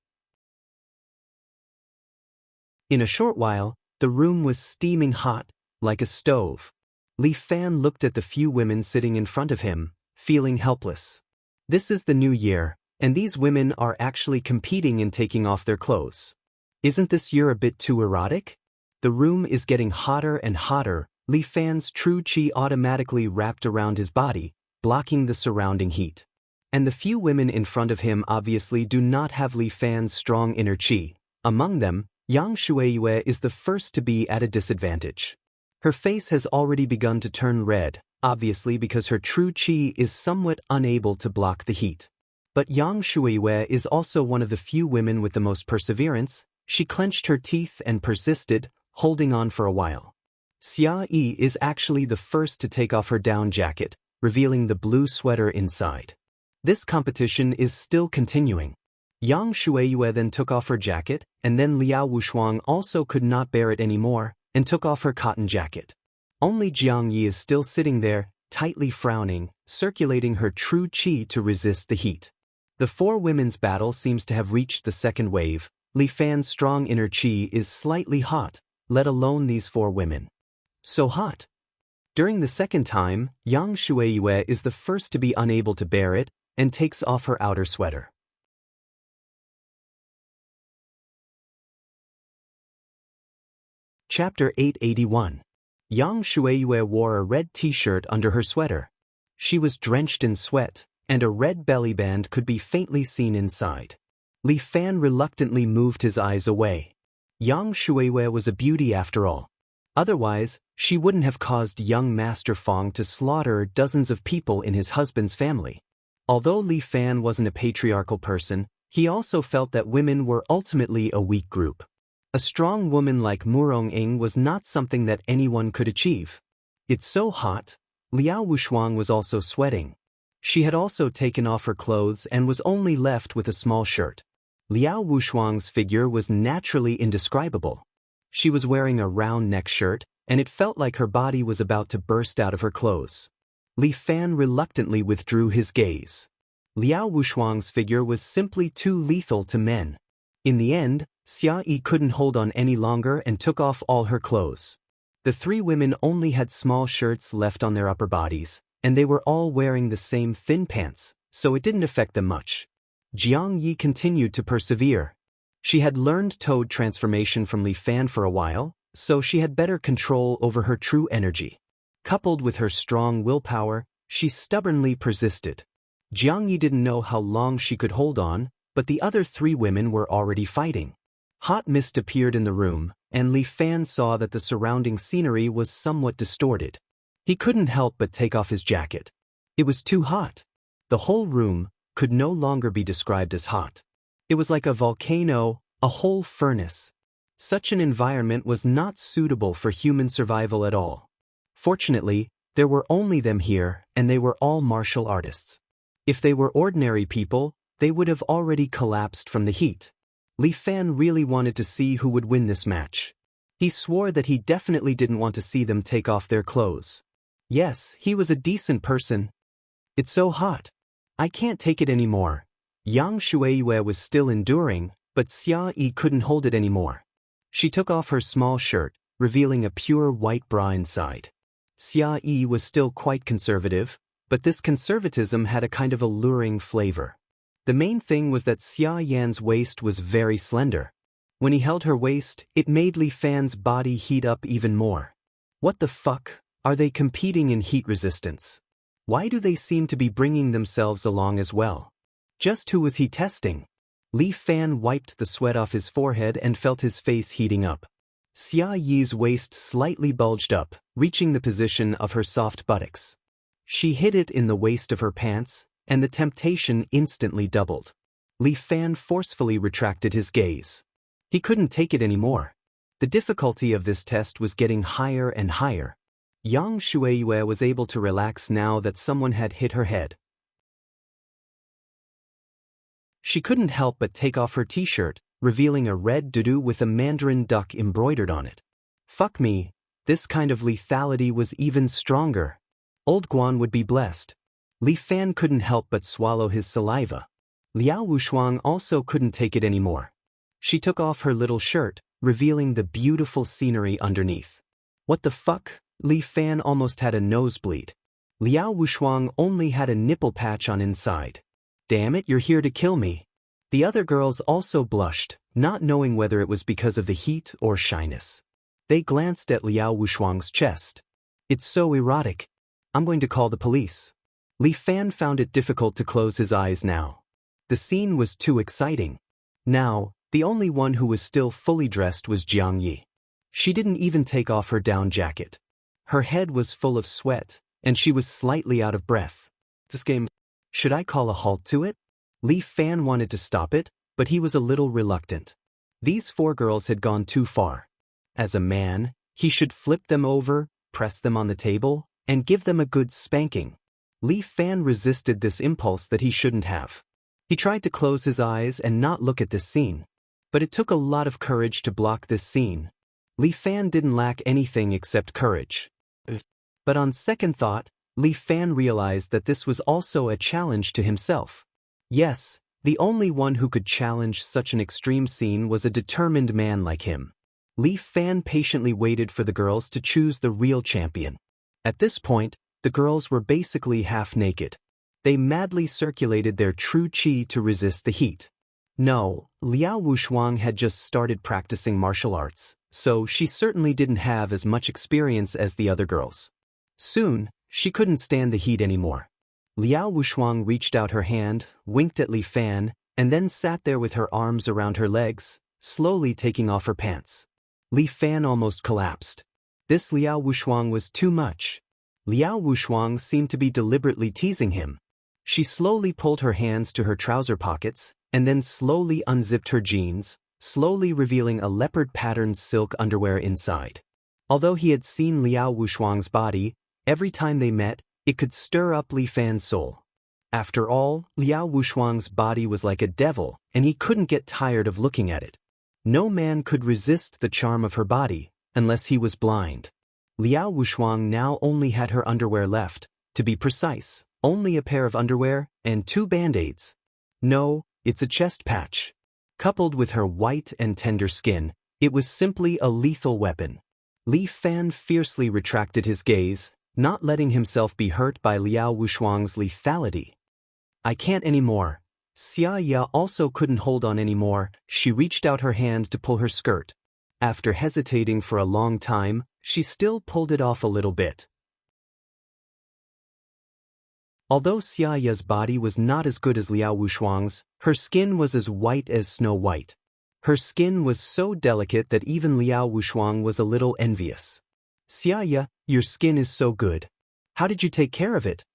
In a short while, the room was steaming hot, like a stove. Li Fan looked at the few women sitting in front of him, feeling helpless. This is the new year, and these women are actually competing in taking off their clothes. Isn't this year a bit too erotic? The room is getting hotter and hotter. Li Fan's true qi automatically wrapped around his body, blocking the surrounding heat. And the few women in front of him obviously do not have Li Fan's strong inner qi. Among them, Yang Shueiyue is the first to be at a disadvantage. Her face has already begun to turn red, obviously because her true qi is somewhat unable to block the heat. But Yang Shueiyue is also one of the few women with the most perseverance. She clenched her teeth and persisted, holding on for a while. Xia Yi is actually the first to take off her down jacket, revealing the blue sweater inside. This competition is still continuing. Yang Shueiyue then took off her jacket, and then Liao Wushuang also could not bear it anymore, and took off her cotton jacket. Only Jiang Yi is still sitting there, tightly frowning, circulating her true qi to resist the heat. The 4 women's battle seems to have reached the second wave. Li Fan's strong inner qi is slightly hot, let alone these 4 women. So hot. During the second time, Yang Shueiyue is the first to be unable to bear it, and takes off her outer sweater. Chapter 881. Yang Shueiyue wore a red t-shirt under her sweater. She was drenched in sweat, and a red belly band could be faintly seen inside. Li Fan reluctantly moved his eyes away. Yang Shueiyue was a beauty after all. Otherwise, she wouldn't have caused young Master Fong to slaughter dozens of people in his husband's family. Although Li Fan wasn't a patriarchal person, he also felt that women were ultimately a weak group. A strong woman like Murong Ing was not something that anyone could achieve. It's so hot. Liao Wushuang was also sweating. She had also taken off her clothes and was only left with a small shirt. Liao Wushuang's figure was naturally indescribable. She was wearing a round neck shirt, and it felt like her body was about to burst out of her clothes. Li Fan reluctantly withdrew his gaze. Liao Wushuang's figure was simply too lethal to men. In the end, Xia Yi couldn't hold on any longer and took off all her clothes. The 3 women only had small shirts left on their upper bodies, and they were all wearing the same thin pants, so it didn't affect them much. Jiang Yi continued to persevere. She had learned toad transformation from Li Fan for a while, so she had better control over her true energy. Coupled with her strong willpower, she stubbornly persisted. Jiang Yi didn't know how long she could hold on, but the other 3 women were already fighting. Hot mist appeared in the room, and Li Fan saw that the surrounding scenery was somewhat distorted. He couldn't help but take off his jacket. It was too hot. The whole room could no longer be described as hot. It was like a volcano, a whole furnace. Such an environment was not suitable for human survival at all. Fortunately, there were only them here, and they were all martial artists. If they were ordinary people, they would have already collapsed from the heat. Li Fan really wanted to see who would win this match. He swore that he definitely didn't want to see them take off their clothes. Yes, he was a decent person. It's so hot. I can't take it anymore. Yang Shueiyue was still enduring, but Xia Yi couldn't hold it anymore. She took off her small shirt, revealing a pure white bra inside. Xia Yi was still quite conservative, but this conservatism had a kind of alluring flavor. The main thing was that Xia Yan's waist was very slender. When he held her waist, it made Li Fan's body heat up even more. What the fuck? Are they competing in heat resistance? Why do they seem to be bringing themselves along as well? Just who was he testing? Li Fan wiped the sweat off his forehead and felt his face heating up. Xia Yi's waist slightly bulged up, reaching the position of her soft buttocks. She hid it in the waist of her pants, and the temptation instantly doubled. Li Fan forcefully retracted his gaze. He couldn't take it anymore. The difficulty of this test was getting higher and higher. Yang Shueiyue was able to relax now that someone had hit her head. She couldn't help but take off her t-shirt, revealing a red doudou with a mandarin duck embroidered on it. Fuck me, this kind of lethality was even stronger. Old Guan would be blessed. Li Fan couldn't help but swallow his saliva. Liao Wushuang also couldn't take it anymore. She took off her little shirt, revealing the beautiful scenery underneath. What the fuck? Li Fan almost had a nosebleed. Liao Wushuang only had a nipple patch on inside. Damn it, you're here to kill me. The other girls also blushed, not knowing whether it was because of the heat or shyness. They glanced at Liao Wushuang's chest. It's so erotic. I'm going to call the police. Li Fan found it difficult to close his eyes now. The scene was too exciting. Now, the only one who was still fully dressed was Jiang Yi. She didn't even take off her down jacket. Her head was full of sweat, and she was slightly out of breath. This game, should I call a halt to it? Li Fan wanted to stop it, but he was a little reluctant. These 4 girls had gone too far. As a man, he should flip them over, press them on the table, and give them a good spanking. Li Fan resisted this impulse that he shouldn't have. He tried to close his eyes and not look at this scene. But it took a lot of courage to block this scene. Li Fan didn't lack anything except courage. But on second thought, Li Fan realized that this was also a challenge to himself. Yes, the only one who could challenge such an extreme scene was a determined man like him. Li Fan patiently waited for the girls to choose the real champion. At this point, the girls were basically half naked. They madly circulated their true qi to resist the heat. No, Liao Wushuang had just started practicing martial arts, so she certainly didn't have as much experience as the other girls. Soon, she couldn't stand the heat anymore. Liao Wushuang reached out her hand, winked at Li Fan, and then sat there with her arms around her legs, slowly taking off her pants. Li Fan almost collapsed. This Liao Wushuang was too much. Liao Wushuang seemed to be deliberately teasing him. She slowly pulled her hands to her trouser pockets, and then slowly unzipped her jeans, slowly revealing a leopard-patterned silk underwear inside. Although he had seen Liao Wushuang's body, every time they met, it could stir up Li Fan's soul. After all, Liao Wushuang's body was like a devil, and he couldn't get tired of looking at it. No man could resist the charm of her body, unless he was blind. Liao Wushuang now only had her underwear left, to be precise, only a pair of underwear and 2 band-aids. No, it's a chest patch. Coupled with her white and tender skin, it was simply a lethal weapon. Li Fan fiercely retracted his gaze, not letting himself be hurt by Liao Wushuang's lethality. I can't anymore. Xia Ya also couldn't hold on anymore. She reached out her hand to pull her skirt. After hesitating for a long time, she still pulled it off a little bit. Although Xia Ya's body was not as good as Liao Wushuang's, her skin was as white as Snow White. Her skin was so delicate that even Liao Wushuang was a little envious. Xia Ya, your skin is so good. How did you take care of it?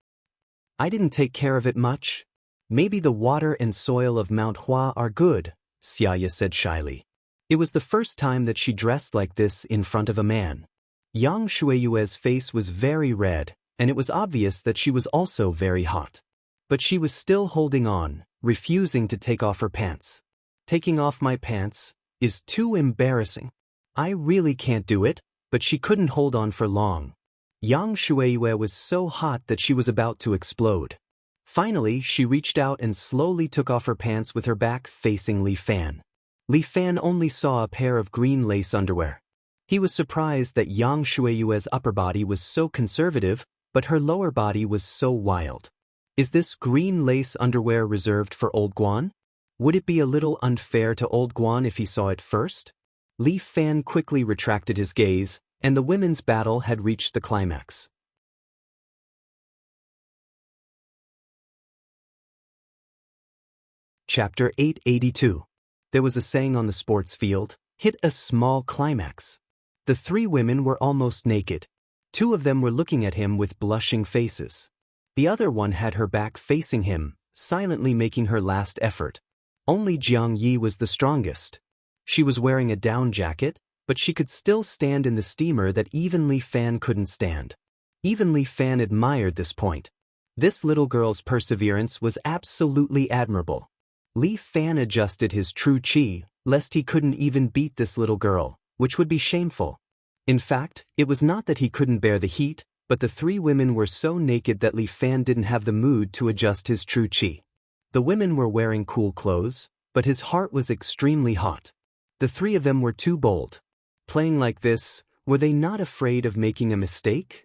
I didn't take care of it much. Maybe the water and soil of Mount Hua are good, Xia Ya said shyly. It was the first time that she dressed like this in front of a man. Yang Shuiyue's face was very red, and it was obvious that she was also very hot. But she was still holding on, refusing to take off her pants. Taking off my pants is too embarrassing. I really can't do it, but she couldn't hold on for long. Yang Shuiyue was so hot that she was about to explode. Finally, she reached out and slowly took off her pants with her back facing Li Fan. Li Fan only saw a pair of green lace underwear. He was surprised that Yang Shuiyue's upper body was so conservative, but her lower body was so wild. Is this green lace underwear reserved for Old Guan? Would it be a little unfair to Old Guan if he saw it first? Li Fan quickly retracted his gaze, and the women's battle had reached the climax. Chapter 882. There was a saying on the sports field, hit a small climax. The three women were almost naked. Two of them were looking at him with blushing faces. The other one had her back facing him, silently making her last effort. Only Jiang Yi was the strongest. She was wearing a down jacket, but she could still stand in the steamer that even Li Fan couldn't stand. Even Li Fan admired this point. This little girl's perseverance was absolutely admirable. Li Fan adjusted his true qi, lest he couldn't even beat this little girl, which would be shameful. In fact, it was not that he couldn't bear the heat, but the three women were so naked that Li Fan didn't have the mood to adjust his true qi. The women were wearing cool clothes, but his heart was extremely hot. The three of them were too bold. Playing like this, were they not afraid of making a mistake?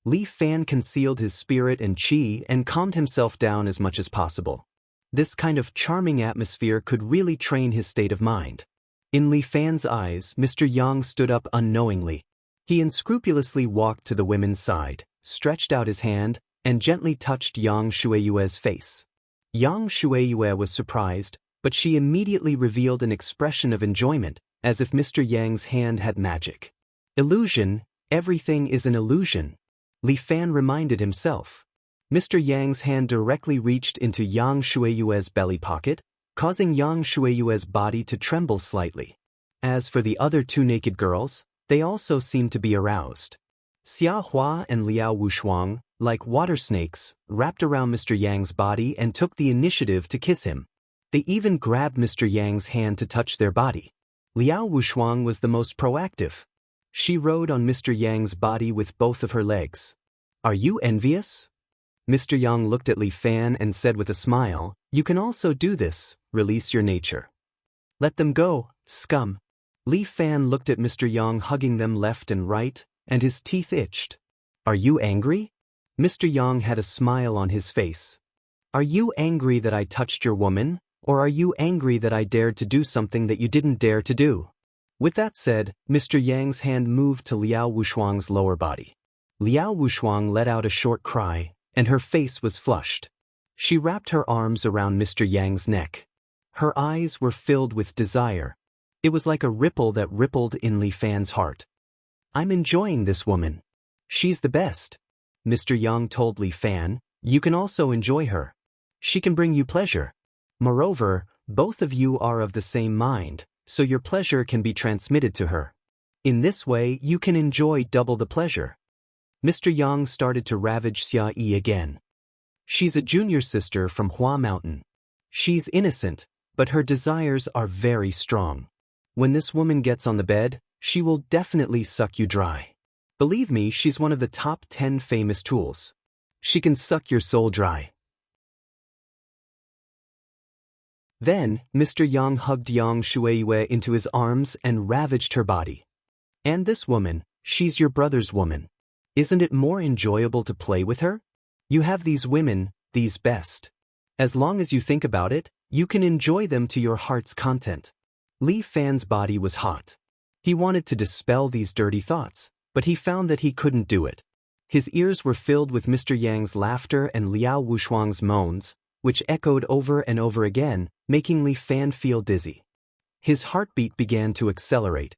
Li Fan concealed his spirit and qi and calmed himself down as much as possible. This kind of charming atmosphere could really train his state of mind. In Li Fan's eyes, Mr. Yang stood up unknowingly. He unscrupulously walked to the women's side, stretched out his hand, and gently touched Yang Shuiyue's face. Yang Shuiyue was surprised, but she immediately revealed an expression of enjoyment, as if Mr. Yang's hand had magic. Illusion, everything is an illusion, Li Fan reminded himself. Mr. Yang's hand directly reached into Yang Shuiyue's belly pocket, causing Yang Shuiyue's body to tremble slightly. As for the other two naked girls, they also seemed to be aroused. Xia Hua and Liao Wushuang, like water snakes, wrapped around Mr. Yang's body and took the initiative to kiss him. They even grabbed Mr. Yang's hand to touch their body. Liao Wushuang was the most proactive. She rode on Mr. Yang's body with both of her legs. Are you envious? Mr. Yang looked at Li Fan and said with a smile, you can also do this, release your nature. Let them go, scum. Li Fan looked at Mr. Yang hugging them left and right, and his teeth itched. Are you angry? Mr. Yang had a smile on his face. Are you angry that I touched your woman, or are you angry that I dared to do something that you didn't dare to do? With that said, Mr. Yang's hand moved to Liao Wushuang's lower body. Liao Wushuang let out a short cry, and her face was flushed. She wrapped her arms around Mr. Yang's neck. Her eyes were filled with desire. It was like a ripple that rippled in Li Fan's heart. I'm enjoying this woman. She's the best. Mr. Yang told Li Fan, you can also enjoy her. She can bring you pleasure. Moreover, both of you are of the same mind, so your pleasure can be transmitted to her. In this way, you can enjoy double the pleasure. Mr. Yang started to ravage Xia Yi again. She's a junior sister from Hua Mountain. She's innocent, but her desires are very strong. When this woman gets on the bed, she will definitely suck you dry. Believe me, she's one of the top 10 famous tools. She can suck your soul dry. Then, Mr. Yang hugged Yang Shuiyue into his arms and ravaged her body. And this woman, she's your brother's woman. Isn't it more enjoyable to play with her? You have these women, these best. As long as you think about it, you can enjoy them to your heart's content. Li Fan's body was hot. He wanted to dispel these dirty thoughts, but he found that he couldn't do it. His ears were filled with Mr. Yang's laughter and Liao Wushuang's moans, which echoed over and over again, making Li Fan feel dizzy. His heartbeat began to accelerate.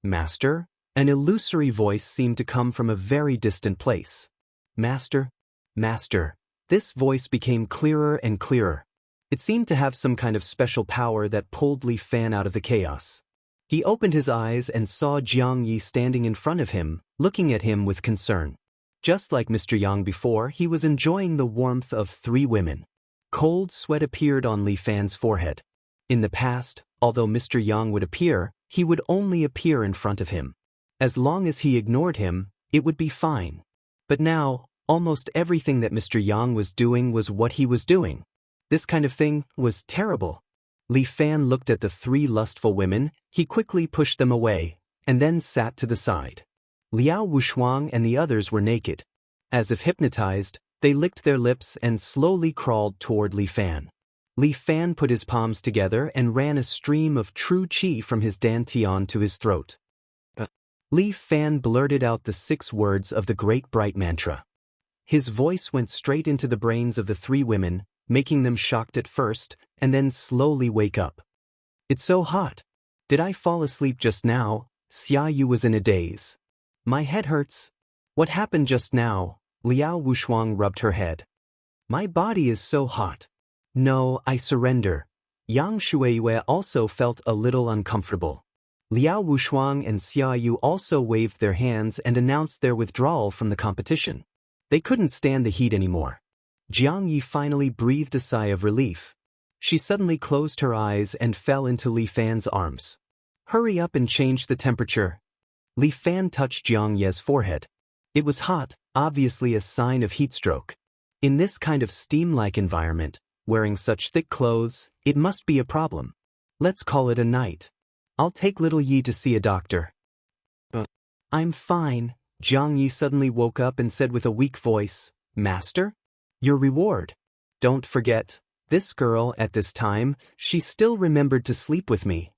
Master? An illusory voice seemed to come from a very distant place. Master? Master. This voice became clearer and clearer. It seemed to have some kind of special power that pulled Li Fan out of the chaos. He opened his eyes and saw Jiang Yi standing in front of him, looking at him with concern. Just like Mr. Yang before, he was enjoying the warmth of 3 women. Cold sweat appeared on Li Fan's forehead. In the past, although Mr. Yang would appear, he would only appear in front of him. As long as he ignored him, it would be fine. But now, almost everything that Mr. Yang was doing was what he was doing. This kind of thing was terrible. Li Fan looked at the 3 lustful women, he quickly pushed them away, and then sat to the side. Liao Wushuang and the others were naked. As if hypnotized, they licked their lips and slowly crawled toward Li Fan. Li Fan put his palms together and ran a stream of true qi from his dantian to his throat. Li Fan blurted out the 6 words of the Great Bright Mantra. His voice went straight into the brains of the 3 women, making them shocked at first, and then slowly wake up. It's so hot. Did I fall asleep just now? Xia Yu was in a daze. My head hurts. What happened just now? Liao Wushuang rubbed her head. My body is so hot. No, I surrender. Yang Shueiyue also felt a little uncomfortable. Liao Wushuang and Xia Yu also waved their hands and announced their withdrawal from the competition. They couldn't stand the heat anymore. Jiang Yi finally breathed a sigh of relief. She suddenly closed her eyes and fell into Li Fan's arms. Hurry up and change the temperature. Li Fan touched Jiang Ye's forehead. It was hot, obviously a sign of heat stroke. In this kind of steam-like environment, wearing such thick clothes, it must be a problem. Let's call it a night. I'll take little Yi to see a doctor. I'm fine. Jiang Yi suddenly woke up and said with a weak voice, Master? Your reward. Don't forget, this girl at this time, she still remembered to sleep with me.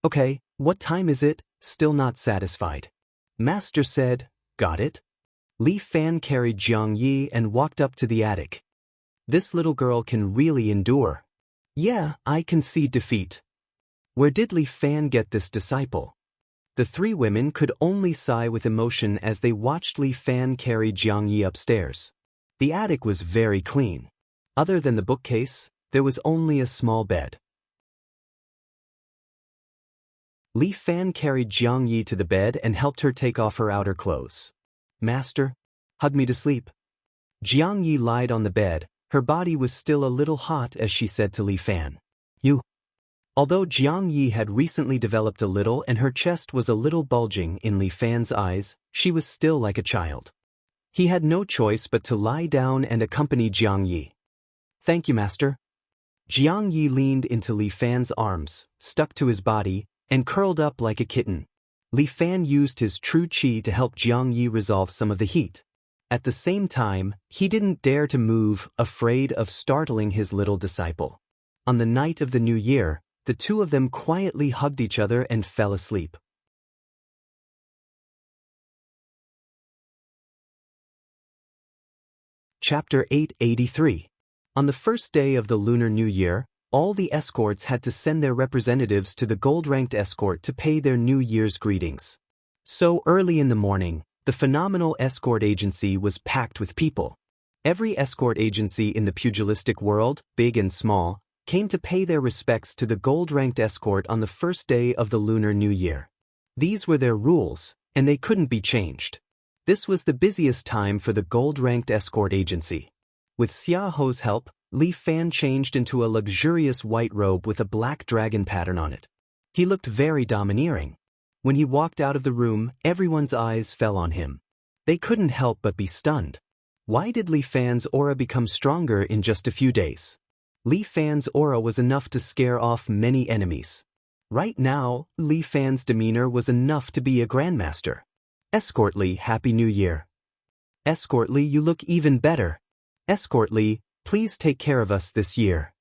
Okay, what time is it? Still not satisfied. Master said, got it? Li Fan carried Jiang Yi and walked up to the attic. This little girl can really endure. Yeah, I concede defeat. Where did Li Fan get this disciple? The 3 women could only sigh with emotion as they watched Li Fan carry Jiang Yi upstairs. The attic was very clean. Other than the bookcase, there was only a small bed. Li Fan carried Jiang Yi to the bed and helped her take off her outer clothes. Master, hug me to sleep. Jiang Yi lied on the bed. Her body was still a little hot as she said to Li Fan. You. Although Jiang Yi had recently developed a little and her chest was a little bulging in Li Fan's eyes, she was still like a child. He had no choice but to lie down and accompany Jiang Yi. Thank you, Master. Jiang Yi leaned into Li Fan's arms, stuck to his body, and curled up like a kitten. Li Fan used his true qi to help Jiang Yi resolve some of the heat. At the same time, he didn't dare to move, afraid of startling his little disciple. On the night of the New Year, the 2 of them quietly hugged each other and fell asleep. Chapter 883. On the first day of the Lunar New Year, all the escorts had to send their representatives to the gold-ranked escort to pay their New Year's greetings. So early in the morning, the phenomenal escort agency was packed with people. Every escort agency in the pugilistic world, big and small, came to pay their respects to the gold-ranked escort on the first day of the Lunar New Year. These were their rules, and they couldn't be changed. This was the busiest time for the gold-ranked escort agency. With Xia Ho's help, Li Fan changed into a luxurious white robe with a black dragon pattern on it. He looked very domineering. When he walked out of the room, everyone's eyes fell on him. They couldn't help but be stunned. Why did Li Fan's aura become stronger in just a few days? Li Fan's aura was enough to scare off many enemies. Right now, Li Fan's demeanor was enough to be a grandmaster. Escort Li, Happy New Year. Escort Li, you look even better. Escort Li, Please take care of us this year.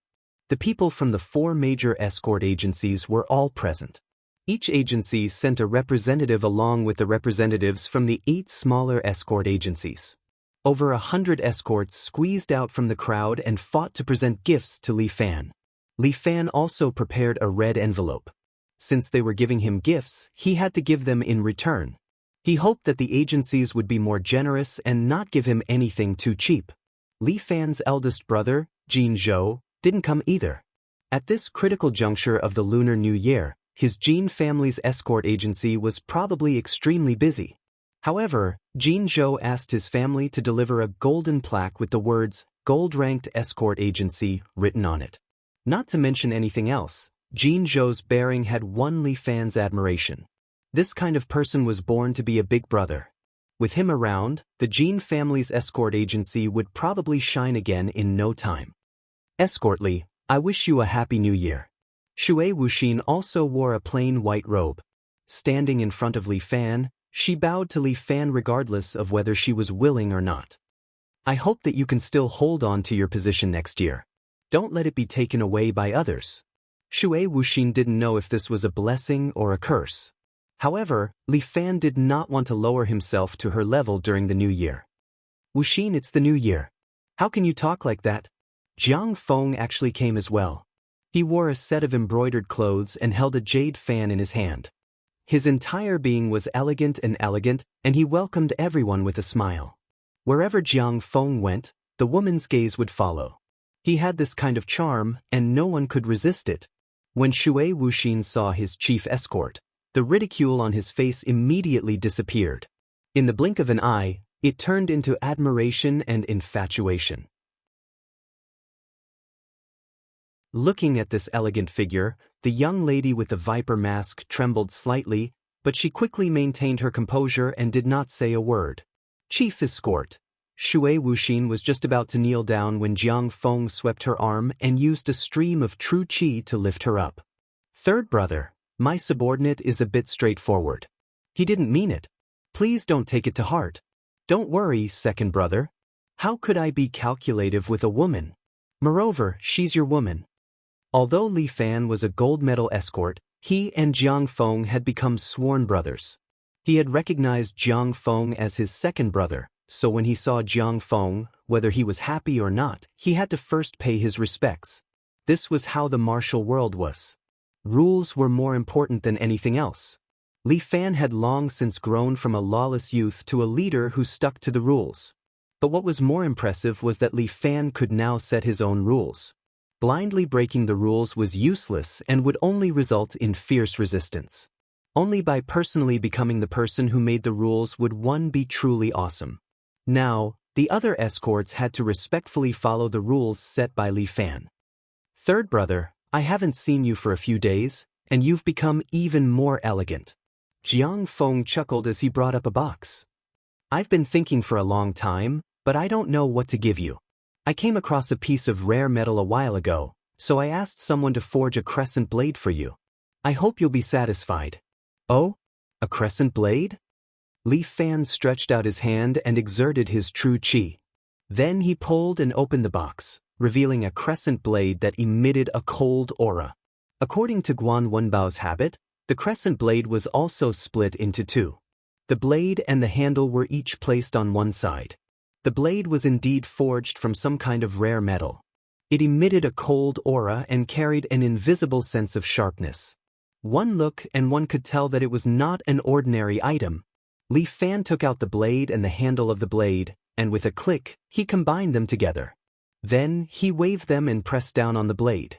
The people from the 4 major escort agencies were all present. Each agency sent a representative along with the representatives from the 8 smaller escort agencies. Over 100 escorts squeezed out from the crowd and fought to present gifts to Li Fan. Li Fan also prepared a red envelope. Since they were giving him gifts, he had to give them in return. He hoped that the agencies would be more generous and not give him anything too cheap. Li Fan's eldest brother, Jin Zhou, didn't come either. At this critical juncture of the Lunar New Year, his Jin family's escort agency was probably extremely busy. However, Jin Zhou asked his family to deliver a golden plaque with the words, "Gold-ranked escort agency," written on it. Not to mention anything else, Jin Zhou's bearing had won Li Fan's admiration. This kind of person was born to be a big brother. With him around, the Jin family's escort agency would probably shine again in no time. Escort Li, I wish you a happy new year. Shui Wuxin also wore a plain white robe. Standing in front of Li Fan, she bowed to Li Fan regardless of whether she was willing or not. I hope that you can still hold on to your position next year. Don't let it be taken away by others. Shui Wuxin didn't know if this was a blessing or a curse. However, Li Fan did not want to lower himself to her level during the new year. Wuxin, it's the new year. How can you talk like that? Jiang Feng actually came as well. He wore a set of embroidered clothes and held a jade fan in his hand. His entire being was elegant, and he welcomed everyone with a smile. Wherever Jiang Feng went, the woman's gaze would follow. He had this kind of charm, and no one could resist it. When Shui Wuxin saw his chief escort, the ridicule on his face immediately disappeared. In the blink of an eye, it turned into admiration and infatuation. Looking at this elegant figure, the young lady with the viper mask trembled slightly, but she quickly maintained her composure and did not say a word. Chief escort. Shui Wuxin was just about to kneel down when Jiang Feng swept her arm and used a stream of true qi to lift her up. Third brother, my subordinate is a bit straightforward. He didn't mean it. Please don't take it to heart. Don't worry, second brother. How could I be calculative with a woman? Moreover, she's your woman. Although Li Fan was a gold medal escort, he and Jiang Feng had become sworn brothers. He had recognized Jiang Feng as his second brother, so when he saw Jiang Feng, whether he was happy or not, he had to first pay his respects. This was how the martial world was. Rules were more important than anything else. Li Fan had long since grown from a lawless youth to a leader who stuck to the rules. But what was more impressive was that Li Fan could now set his own rules. Blindly breaking the rules was useless and would only result in fierce resistance. Only by personally becoming the person who made the rules would one be truly awesome. Now, the other escorts had to respectfully follow the rules set by Li Fan. Third brother, I haven't seen you for a few days, and you've become even more elegant. Jiang Feng chuckled as he brought up a box. I've been thinking for a long time, but I don't know what to give you. I came across a piece of rare metal a while ago, so I asked someone to forge a crescent blade for you. I hope you'll be satisfied. Oh? A crescent blade? Li Fan stretched out his hand and exerted his true qi. Then he pulled and opened the box, revealing a crescent blade that emitted a cold aura. According to Guan Wenbao's habit, the crescent blade was also split into two. The blade and the handle were each placed on one side. The blade was indeed forged from some kind of rare metal. It emitted a cold aura and carried an invisible sense of sharpness. One look and one could tell that it was not an ordinary item. Li Fan took out the blade and the handle of the blade, and with a click, he combined them together. Then, he waved them and pressed down on the blade.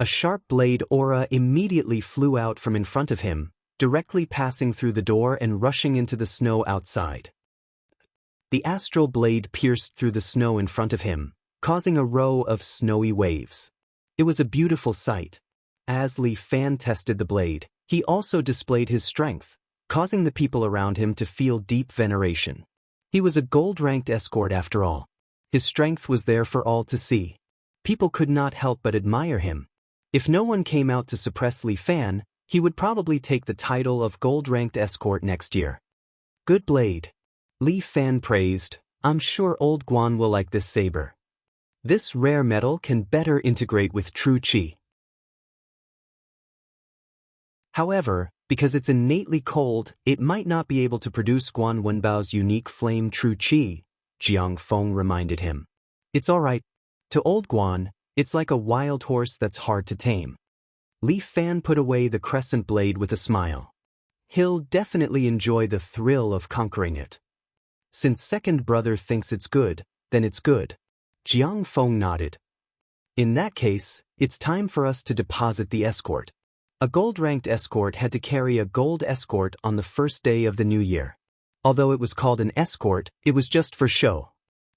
A sharp blade aura immediately flew out from in front of him, directly passing through the door and rushing into the snow outside. The astral blade pierced through the snow in front of him, causing a row of snowy waves. It was a beautiful sight. As Li Fan tested the blade, he also displayed his strength, causing the people around him to feel deep veneration. He was a gold-ranked escort after all. His strength was there for all to see. People could not help but admire him. If no one came out to suppress Li Fan, he would probably take the title of gold-ranked escort next year. Good blade. Li Fan praised, I'm sure old Guan will like this saber. This rare metal can better integrate with true qi. However, because it's innately cold, it might not be able to produce Guan Wenbao's unique flame true qi, Jiang Feng reminded him. It's alright. To old Guan, it's like a wild horse that's hard to tame. Li Fan put away the crescent blade with a smile. He'll definitely enjoy the thrill of conquering it. Since second brother thinks it's good, then it's good. Jiang Feng nodded. In that case, it's time for us to deposit the escort. A gold-ranked escort had to carry a gold escort on the first day of the new year. Although it was called an escort, it was just for show.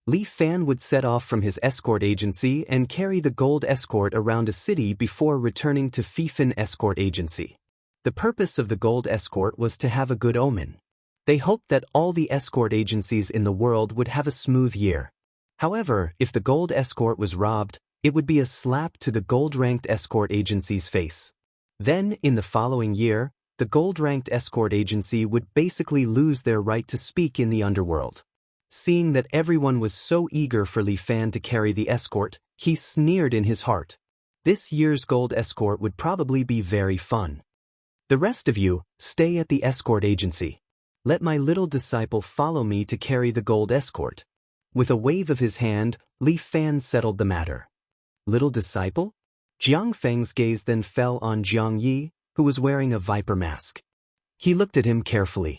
Li Fan would set off from his escort agency and carry the gold escort around a city before returning to Fifan Escort Agency. The purpose of the gold escort was to have a good omen. They hoped that all the escort agencies in the world would have a smooth year. However, if the gold escort was robbed, it would be a slap to the gold-ranked escort agency's face. Then, in the following year, the gold-ranked escort agency would basically lose their right to speak in the underworld. Seeing that everyone was so eager for Li Fan to carry the escort, he sneered in his heart. This year's gold escort would probably be very fun. The rest of you, stay at the escort agency. Let my little disciple follow me to carry the gold escort. With a wave of his hand, Li Fan settled the matter. Little disciple? Jiang Feng's gaze then fell on Jiang Yi, who was wearing a viper mask. He looked at him carefully.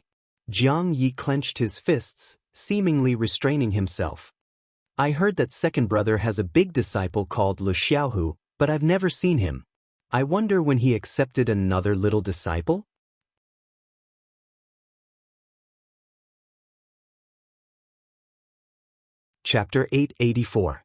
Jiang Yi clenched his fists, seemingly restraining himself. I heard that second brother has a big disciple called Lu Xiaohu, but I've never seen him. I wonder when he accepted another little disciple? Chapter 884.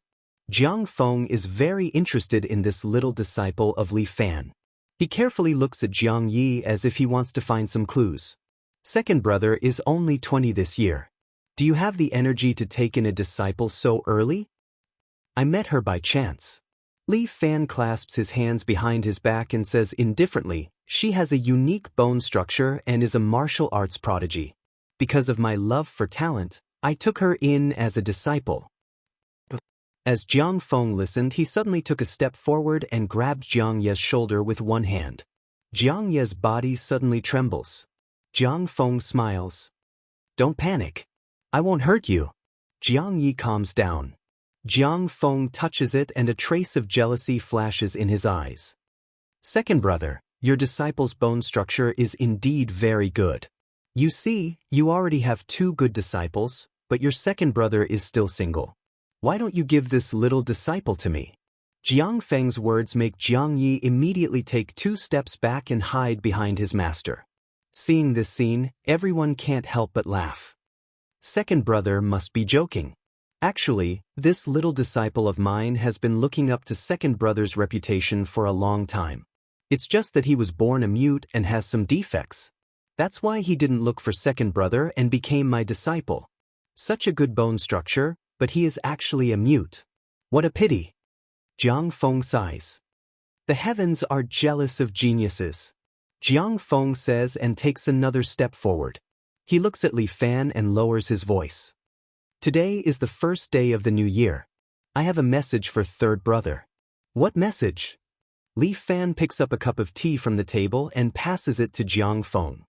Jiang Feng is very interested in this little disciple of Li Fan. He carefully looks at Jiang Yi as if he wants to find some clues. Second brother is only 20 this year. Do you have the energy to take in a disciple so early? I met her by chance. Li Fan clasps his hands behind his back and says indifferently, she has a unique bone structure and is a martial arts prodigy. Because of my love for talent, I took her in as a disciple. As Jiang Feng listened, he suddenly took a step forward and grabbed Jiang Ye's shoulder with one hand. Jiang Ye's body suddenly trembles. Jiang Feng smiles. Don't panic. I won't hurt you. Jiang Yi calms down. Jiang Feng touches it and a trace of jealousy flashes in his eyes. Second brother, your disciple's bone structure is indeed very good. You see, you already have 2 good disciples, but your second brother is still single. Why don't you give this little disciple to me? Jiang Feng's words make Jiang Yi immediately take 2 steps back and hide behind his master. Seeing this scene, everyone can't help but laugh. Second brother must be joking. Actually, this little disciple of mine has been looking up to second brother's reputation for a long time. It's just that he was born a mute and has some defects. That's why he didn't look for second brother and became my disciple. Such a good bone structure, but he is actually a mute. What a pity. Jiang Feng sighs. The heavens are jealous of geniuses. Jiang Feng says and takes another step forward. He looks at Li Fan and lowers his voice. Today is the first day of the new year. I have a message for third brother. What message? Li Fan picks up a cup of tea from the table and passes it to Jiang Feng.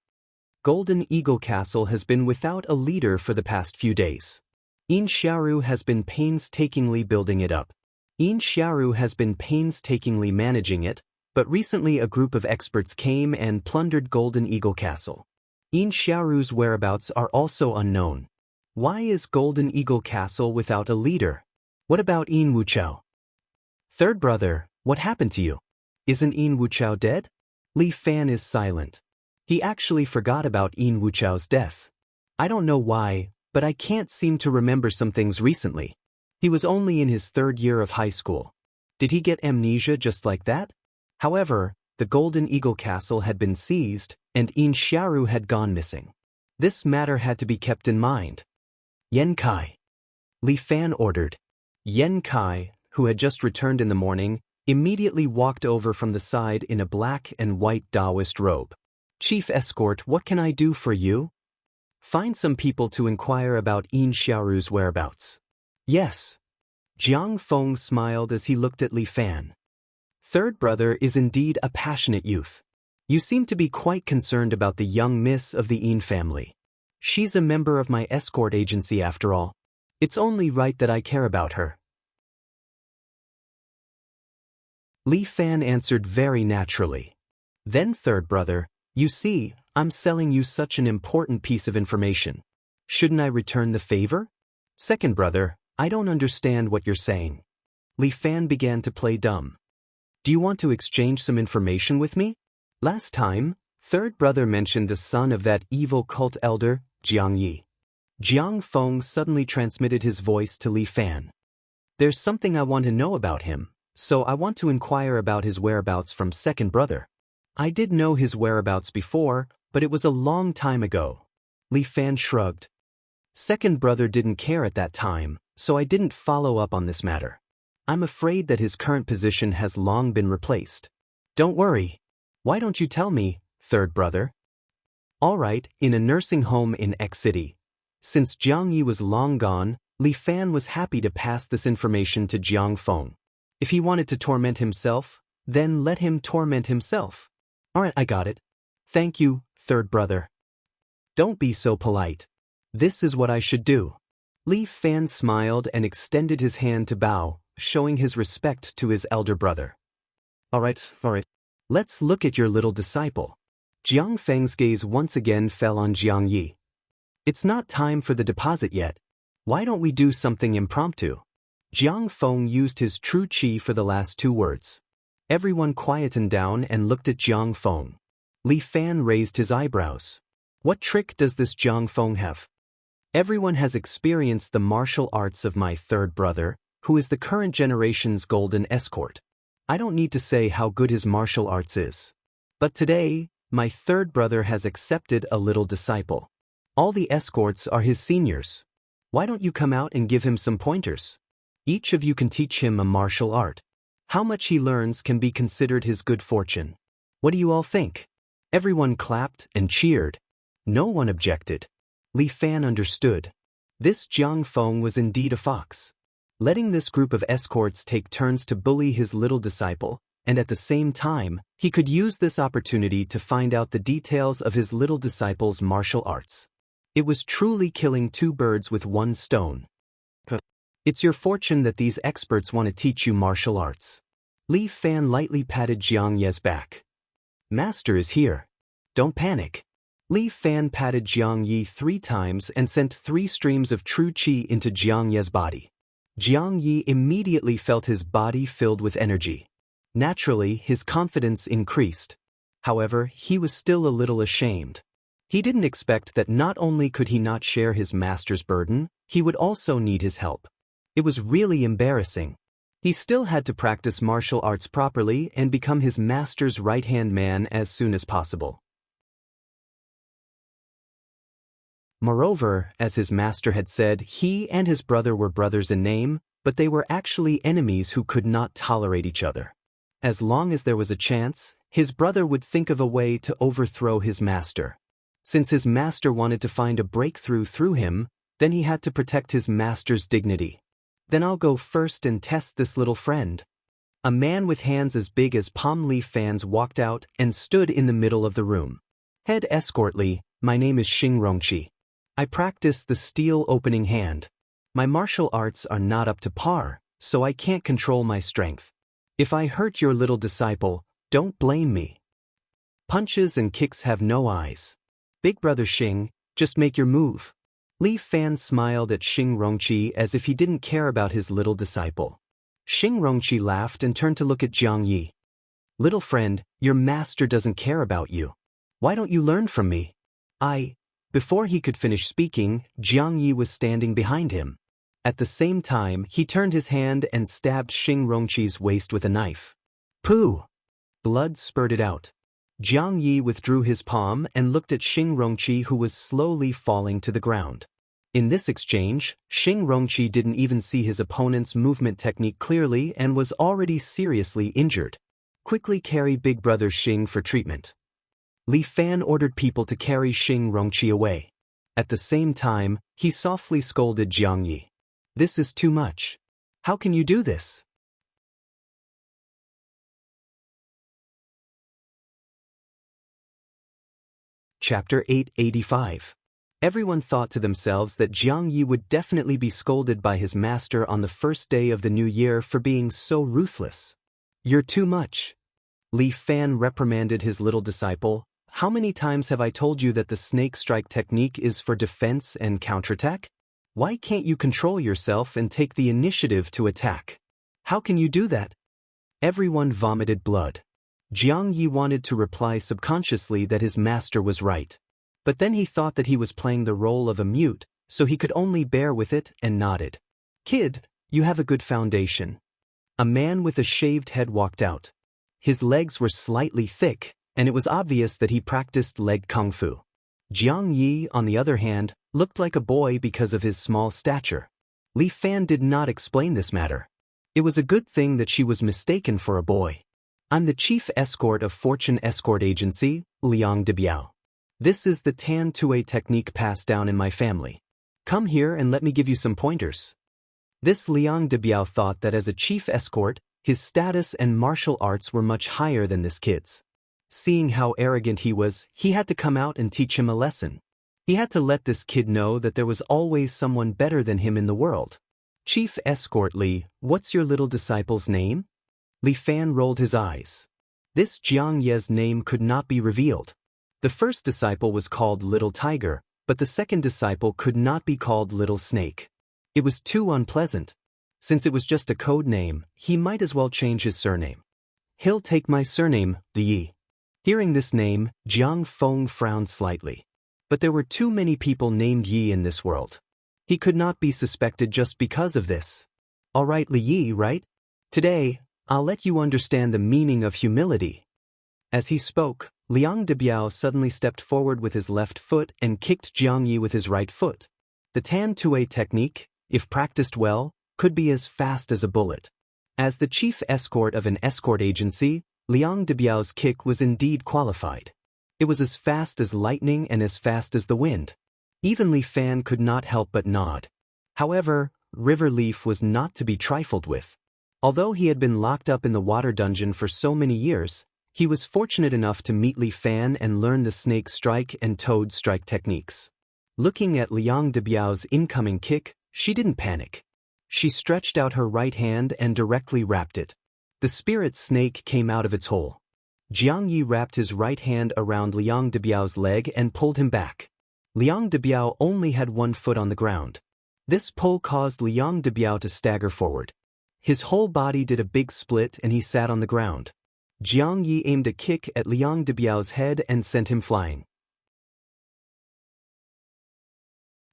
Golden Eagle Castle has been without a leader for the past few days. Yin Xiaoru has been painstakingly building it up. Yin Xiaoru has been painstakingly managing it, but recently a group of experts came and plundered Golden Eagle Castle. Yin Xiaoru's whereabouts are also unknown. Why is Golden Eagle Castle without a leader? What about Yin Wuchao? Third brother, what happened to you? Isn't Yin Wuchao dead? Li Fan is silent. He actually forgot about Yin Wuchao's death. I don't know why, but I can't seem to remember some things recently. He was only in his 3rd year of high school. Did he get amnesia just like that? However, the Golden Eagle Castle had been seized, and Yin Xiaoru had gone missing. This matter had to be kept in mind. Yen Kai. Li Fan ordered. Yen Kai, who had just returned in the morning, immediately walked over from the side in a black and white Taoist robe. Chief Escort, what can I do for you? Find some people to inquire about Yin Xiaoru's whereabouts. Yes. Jiang Feng smiled as he looked at Li Fan. Third brother is indeed a passionate youth. You seem to be quite concerned about the young miss of the Yin family. She's a member of my escort agency after all. It's only right that I care about her. Li Fan answered very naturally. Then third brother, you see, I'm selling you such an important piece of information. Shouldn't I return the favor? Second brother, I don't understand what you're saying. Li Fan began to play dumb. Do you want to exchange some information with me? Last time, third brother mentioned the son of that evil cult elder, Jiang Yi. Jiang Feng suddenly transmitted his voice to Li Fan. There's something I want to know about him, so I want to inquire about his whereabouts from second brother. I did know his whereabouts before, but it was a long time ago. Li Fan shrugged. Second brother didn't care at that time, so I didn't follow up on this matter. I'm afraid that his current position has long been replaced. Don't worry. Why don't you tell me, third brother? All right, in a nursing home in X City. Since Jiang Yi was long gone, Li Fan was happy to pass this information to Jiang Feng. If he wanted to torment himself, then let him torment himself. All right, I got it. Thank you, third brother. Don't be so polite. This is what I should do. Li Fan smiled and extended his hand to bow, showing his respect to his elder brother. All right. Let's look at your little disciple. Jiang Feng's gaze once again fell on Jiang Yi. It's not time for the deposit yet. Why don't we do something impromptu? Jiang Feng used his true qi for the last two words. Everyone quietened down and looked at Jiang Feng. Li Fan raised his eyebrows. What trick does this Jiang Feng have? Everyone has experienced the martial arts of my third brother, who is the current generation's golden escort. I don't need to say how good his martial arts is. But today, my third brother has accepted a little disciple. All the escorts are his seniors. Why don't you come out and give him some pointers? Each of you can teach him a martial art. How much he learns can be considered his good fortune. What do you all think? Everyone clapped and cheered. No one objected. Li Fan understood. This Jiang Feng was indeed a fox. Letting this group of escorts take turns to bully his little disciple, and at the same time, he could use this opportunity to find out the details of his little disciple's martial arts. It was truly killing two birds with one stone. It's your fortune that these experts want to teach you martial arts. Li Fan lightly patted Jiang Ye's back. Master is here. Don't panic. Li Fan patted Jiang Yi 3 times and sent 3 streams of true qi into Jiang Ye's body. Jiang Yi immediately felt his body filled with energy. Naturally, his confidence increased. However, he was still a little ashamed. He didn't expect that not only could he not share his master's burden, he would also need his help. It was really embarrassing. He still had to practice martial arts properly and become his master's right-hand man as soon as possible. Moreover, as his master had said, he and his brother were brothers in name, but they were actually enemies who could not tolerate each other. As long as there was a chance, his brother would think of a way to overthrow his master. Since his master wanted to find a breakthrough through him, then he had to protect his master's dignity. Then I'll go first and test this little friend. A man with hands as big as palm leaf fans walked out and stood in the middle of the room. Head escort Li, my name is Xing Rongqi. I practice the steel opening hand. My martial arts are not up to par, so I can't control my strength. If I hurt your little disciple, don't blame me. Punches and kicks have no eyes. Big brother Xing, just make your move. Li Fan smiled at Xing Rongqi as if he didn't care about his little disciple. Xing Rongqi laughed and turned to look at Jiang Yi. Little friend, your master doesn't care about you. Why don't you learn from me? Before he could finish speaking, Jiang Yi was standing behind him. At the same time, he turned his hand and stabbed Xing Rongqi's waist with a knife. Pooh! Blood spurted out. Jiang Yi withdrew his palm and looked at Xing Rongqi, who was slowly falling to the ground. In this exchange, Xing Rongqi didn't even see his opponent's movement technique clearly and was already seriously injured. Quickly carry big brother Xing for treatment. Li Fan ordered people to carry Xing Rongqi away. At the same time, he softly scolded Jiang Yi. This is too much. How can you do this? Chapter 885. Everyone thought to themselves that Jiang Yi would definitely be scolded by his master on the first day of the new year for being so ruthless. You're too much. Li Fan reprimanded his little disciple. How many times have I told you that the snake strike technique is for defense and counterattack? Why can't you control yourself and take the initiative to attack? How can you do that? Everyone vomited blood. Jiang Yi wanted to reply subconsciously that his master was right. But then he thought that he was playing the role of a mute, so he could only bear with it and nodded. Kid, you have a good foundation. A man with a shaved head walked out. His legs were slightly thick, and it was obvious that he practiced leg kung fu. Jiang Yi, on the other hand, looked like a boy because of his small stature. Li Fan did not explain this matter. It was a good thing that she was mistaken for a boy. I'm the chief escort of Fortune Escort Agency, Liang Debiao. This is the Tan Tue technique passed down in my family. Come here and let me give you some pointers. This Liang Debiao thought that as a chief escort, his status and martial arts were much higher than this kid's. Seeing how arrogant he was, he had to come out and teach him a lesson. He had to let this kid know that there was always someone better than him in the world. Chief Escort Li, what's your little disciple's name? Li Fan rolled his eyes. This Jiang Ye's name could not be revealed. The first disciple was called Little Tiger, but the second disciple could not be called Little Snake. It was too unpleasant. Since it was just a code name, he might as well change his surname. He'll take my surname, Yi. Hearing this name, Jiang Feng frowned slightly. But there were too many people named Yi in this world. He could not be suspected just because of this. All right, Li Yi, right? Today, I'll let you understand the meaning of humility. As he spoke, Liang Debiao suddenly stepped forward with his left foot and kicked Jiang Yi with his right foot. The Tan Tue technique, if practiced well, could be as fast as a bullet. As the chief escort of an escort agency, Liang Debiao's kick was indeed qualified. It was as fast as lightning and as fast as the wind. Even Li Fan could not help but nod. However, River Leaf was not to be trifled with. Although he had been locked up in the water dungeon for so many years, he was fortunate enough to meet Li Fan and learn the snake strike and toad strike techniques. Looking at Liang Debiao's incoming kick, she didn't panic. She stretched out her right hand and directly wrapped it. The spirit snake came out of its hole. Jiang Yi wrapped his right hand around Liang Debiao's leg and pulled him back. Liang Debiao only had one foot on the ground. This pull caused Liang Debiao to stagger forward. His whole body did a big split and he sat on the ground. Jiang Yi aimed a kick at Liang Debiao's head and sent him flying.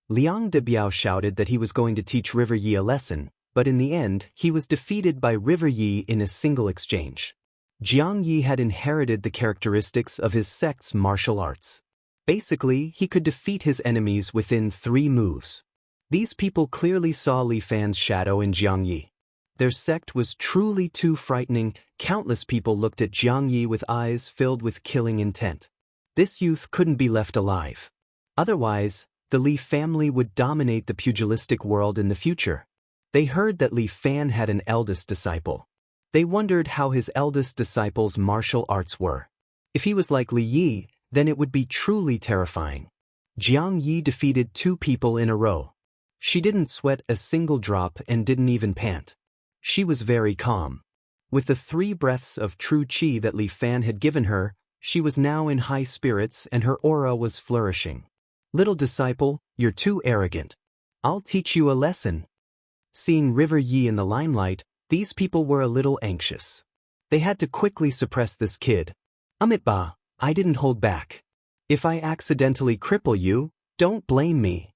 Liang Debiao shouted that he was going to teach River Yi a lesson, but in the end, he was defeated by River Yi in a single exchange. Jiang Yi had inherited the characteristics of his sect's martial arts. Basically, he could defeat his enemies within 3 moves. These people clearly saw Li Fan's shadow in Jiang Yi. Their sect was truly too frightening. Countless people looked at Jiang Yi with eyes filled with killing intent. This youth couldn't be left alive. Otherwise, the Li family would dominate the pugilistic world in the future. They heard that Li Fan had an eldest disciple. They wondered how his eldest disciple's martial arts were. If he was like Li Yi, then it would be truly terrifying. Jiang Yi defeated 2 people in a row. She didn't sweat a single drop and didn't even pant. She was very calm. With the 3 breaths of true qi that Li Fan had given her, she was now in high spirits and her aura was flourishing. Little disciple, you're too arrogant. I'll teach you a lesson. Seeing River Yi in the limelight, these people were a little anxious. They had to quickly suppress this kid. Amitba, I didn't hold back. If I accidentally cripple you, don't blame me.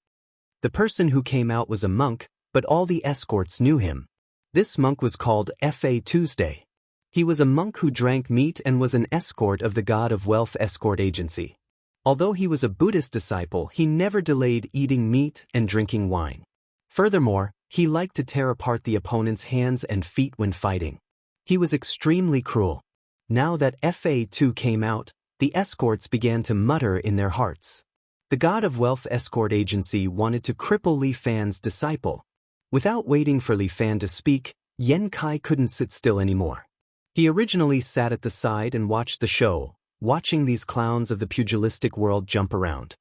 The person who came out was a monk, but all the escorts knew him. This monk was called Fa Tuesday. He was a monk who drank meat and was an escort of the God of Wealth Escort Agency. Although he was a Buddhist disciple, he never delayed eating meat and drinking wine. Furthermore, he liked to tear apart the opponent's hands and feet when fighting. He was extremely cruel. Now that Fa2 came out, the escorts began to mutter in their hearts. The God of Wealth Escort Agency wanted to cripple Li Fan's disciple. Without waiting for Li Fan to speak, Yan Kai couldn't sit still anymore. He originally sat at the side and watched the show, watching these clowns of the pugilistic world jump around.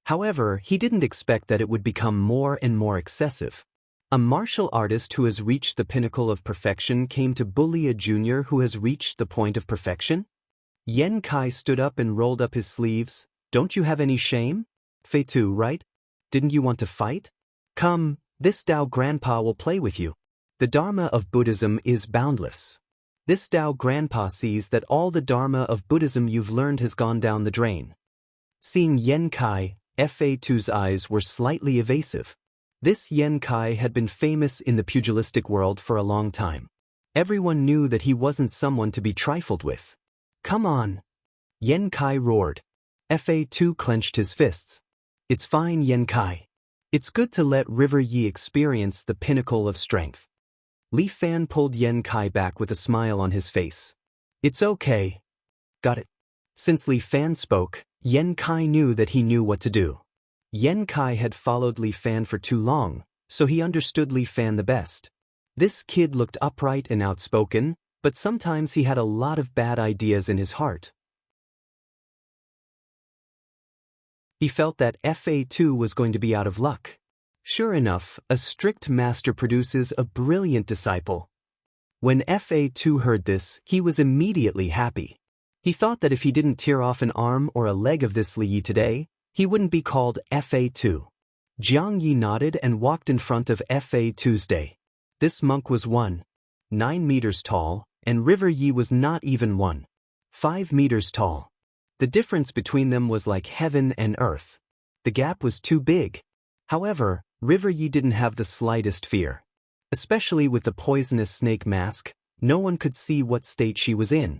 However, he didn't expect that it would become more and more excessive. A martial artist who has reached the pinnacle of perfection came to bully a junior who has reached the point of perfection? Yan Kai stood up and rolled up his sleeves. Don't you have any shame? Fei Tu, right? Didn't you want to fight? Come, this Dao Grandpa will play with you. The Dharma of Buddhism is boundless. This Dao Grandpa sees that all the Dharma of Buddhism you've learned has gone down the drain. Seeing Yan Kai, Fei Tu's eyes were slightly evasive. This Yan Kai had been famous in the pugilistic world for a long time. Everyone knew that he wasn't someone to be trifled with. Come on! Yan Kai roared. Fei Tu clenched his fists. It's fine, Yan Kai. It's good to let River Yi experience the pinnacle of strength. Li Fan pulled Yan Kai back with a smile on his face. It's okay. Got it. Since Li Fan spoke, Yan Kai knew that he knew what to do. Yan Kai had followed Li Fan for too long, so he understood Li Fan the best. This kid looked upright and outspoken, but sometimes he had a lot of bad ideas in his heart. He felt that Fei Tu was going to be out of luck. Sure enough, a strict master produces a brilliant disciple. When Fei Tu heard this, he was immediately happy. He thought that if he didn't tear off an arm or a leg of this Li Yi today, he wouldn't be called Fei Tu. Jiang Yi nodded and walked in front of Fei Tuesday. This monk was 1.9 meters tall, and River Yi was not even 1.5 meters tall. The difference between them was like heaven and earth. The gap was too big. However, River Yi didn't have the slightest fear. Especially with the poisonous snake mask, no one could see what state she was in.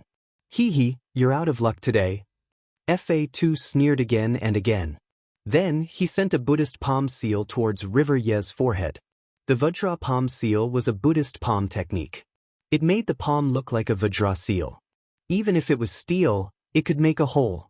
Hee, you're out of luck today. Fei Tu sneered again and again. Then, he sent a Buddhist palm seal towards River Ye's forehead. The Vajra palm seal was a Buddhist palm technique. It made the palm look like a Vajra seal. Even if it was steel, it could make a hole.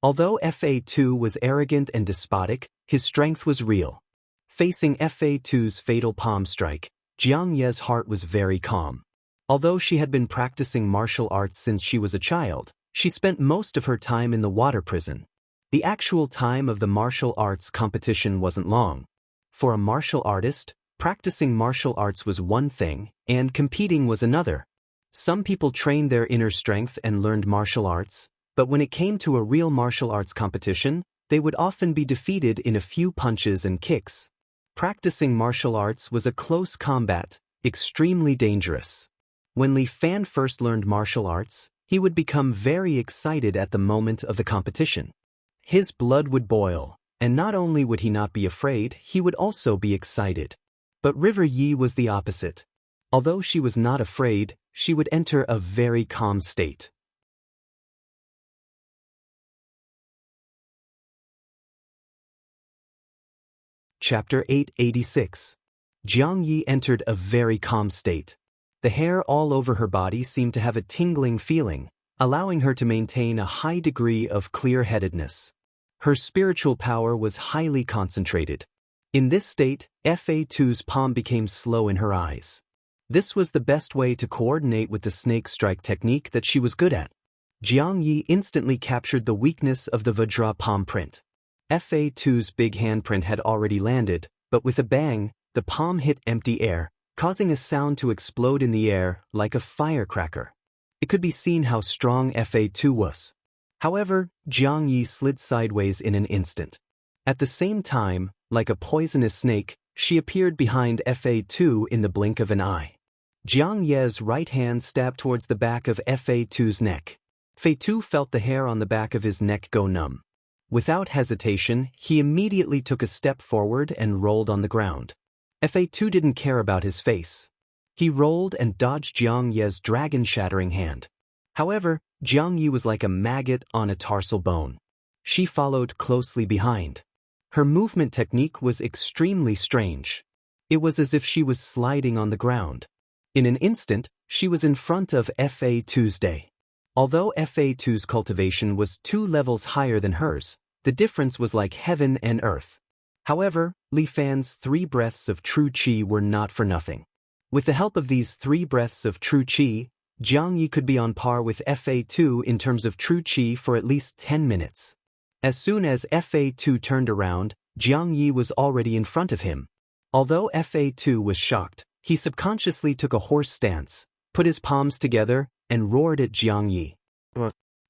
Although Fei Tu was arrogant and despotic, his strength was real. Facing Fei Tu's fatal palm strike, Jiang Ye's heart was very calm. Although she had been practicing martial arts since she was a child, she spent most of her time in the water prison. The actual time of the martial arts competition wasn't long. For a martial artist, practicing martial arts was one thing, and competing was another. Some people trained their inner strength and learned martial arts, but when it came to a real martial arts competition, they would often be defeated in a few punches and kicks. Practicing martial arts was a close combat, extremely dangerous. When Li Fan first learned martial arts, he would become very excited at the moment of the competition. His blood would boil, and not only would he not be afraid, he would also be excited. But River Yi was the opposite. Although she was not afraid, she would enter a very calm state. Chapter 886. Jiang Yi entered a very calm state. The hair all over her body seemed to have a tingling feeling, allowing her to maintain a high degree of clear-headedness. Her spiritual power was highly concentrated. In this state, Fei Tu's palm became slow in her eyes. This was the best way to coordinate with the snake strike technique that she was good at. Jiang Yi instantly captured the weakness of the Vajra palm print. Fei Tu's big handprint had already landed, but with a bang, the palm hit empty air, causing a sound to explode in the air like a firecracker. It could be seen how strong Fei Tu was. However, Jiang Yi slid sideways in an instant. At the same time, like a poisonous snake, she appeared behind Fei Tu in the blink of an eye. Jiang Ye's right hand stabbed towards the back of Fei Tu's neck. Fei Tu felt the hair on the back of his neck go numb. Without hesitation, he immediately took a step forward and rolled on the ground. Fei Tu didn't care about his face. He rolled and dodged Jiang Ye's dragon-shattering hand. However, Jiang Yi was like a maggot on a tarsal bone. She followed closely behind. Her movement technique was extremely strange. It was as if she was sliding on the ground. In an instant, she was in front of Fei Tuesday. Although Fei Tu's cultivation was 2 levels higher than hers, the difference was like heaven and earth. However, Li Fan's 3 breaths of true qi were not for nothing. With the help of these 3 breaths of true qi, Jiang Yi could be on par with FA2 in terms of true qi for at least 10 minutes. As soon as FA2 turned around, Jiang Yi was already in front of him. Although FA2 was shocked, he subconsciously took a horse stance, put his palms together, and roared at Jiang Yi.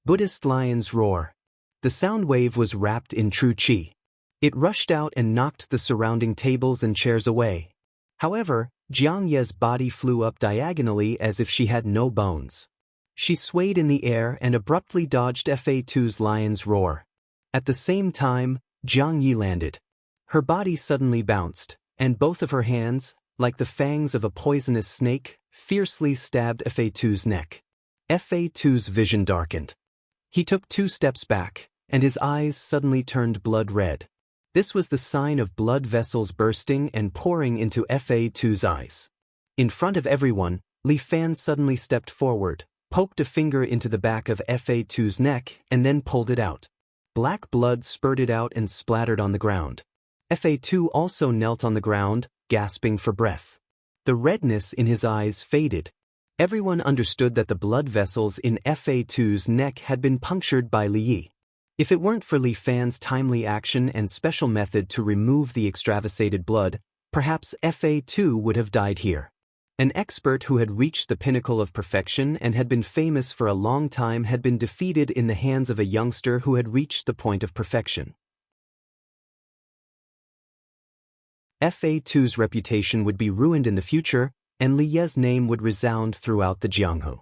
Buddhist lion's roar. The sound wave was wrapped in true qi. It rushed out and knocked the surrounding tables and chairs away. However, Jiang Ye's body flew up diagonally as if she had no bones. She swayed in the air and abruptly dodged FA2's lion's roar. At the same time, Jiang Yi landed. Her body suddenly bounced, and both of her hands, like the fangs of a poisonous snake, fiercely stabbed FA2's neck. FA2's vision darkened. He took 2 steps back, and his eyes suddenly turned blood red. This was the sign of blood vessels bursting and pouring into FA2's eyes. In front of everyone, Li Fan suddenly stepped forward, poked a finger into the back of FA2's neck, and then pulled it out. Black blood spurted out and splattered on the ground. FA2 also knelt on the ground, gasping for breath. The redness in his eyes faded. Everyone understood that the blood vessels in FA2's neck had been punctured by Li Yi. If it weren't for Li Fan's timely action and special method to remove the extravasated blood, perhaps FA2 would have died here. An expert who had reached the pinnacle of perfection and had been famous for a long time had been defeated in the hands of a youngster who had reached the point of perfection. FA2's reputation would be ruined in the future, and Li Ye's name would resound throughout the Jianghu.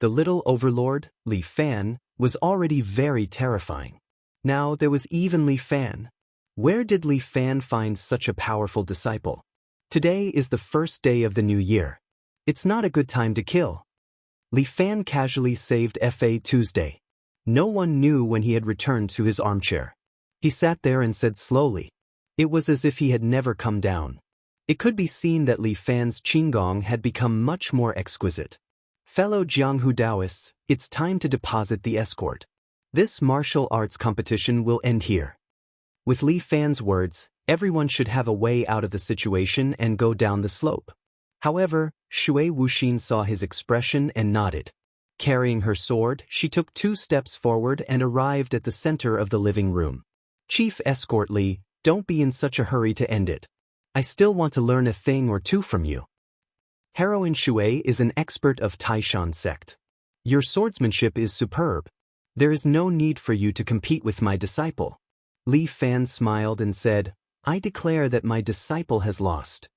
The little overlord, Li Fan, was already very terrifying. Now there was even Li Fan. Where did Li Fan find such a powerful disciple? Today is the first day of the new year. It's not a good time to kill. Li Fan casually saved FA2's day. No one knew when he had returned to his armchair. He sat there and said slowly. It was as if he had never come down. It could be seen that Li Fan's qigong had become much more exquisite. Fellow Jianghu Taoists, it's time to deposit the escort. This martial arts competition will end here. With Li Fan's words, everyone should have a way out of the situation and go down the slope. However, Shui Wuxin saw his expression and nodded. Carrying her sword, she took 2 steps forward and arrived at the center of the living room. Chief Escort Li, don't be in such a hurry to end it. I still want to learn a thing or two from you. Heroine Shui is an expert of Taishan sect. Your swordsmanship is superb. There is no need for you to compete with my disciple. Li Fan smiled and said, I declare that my disciple has lost.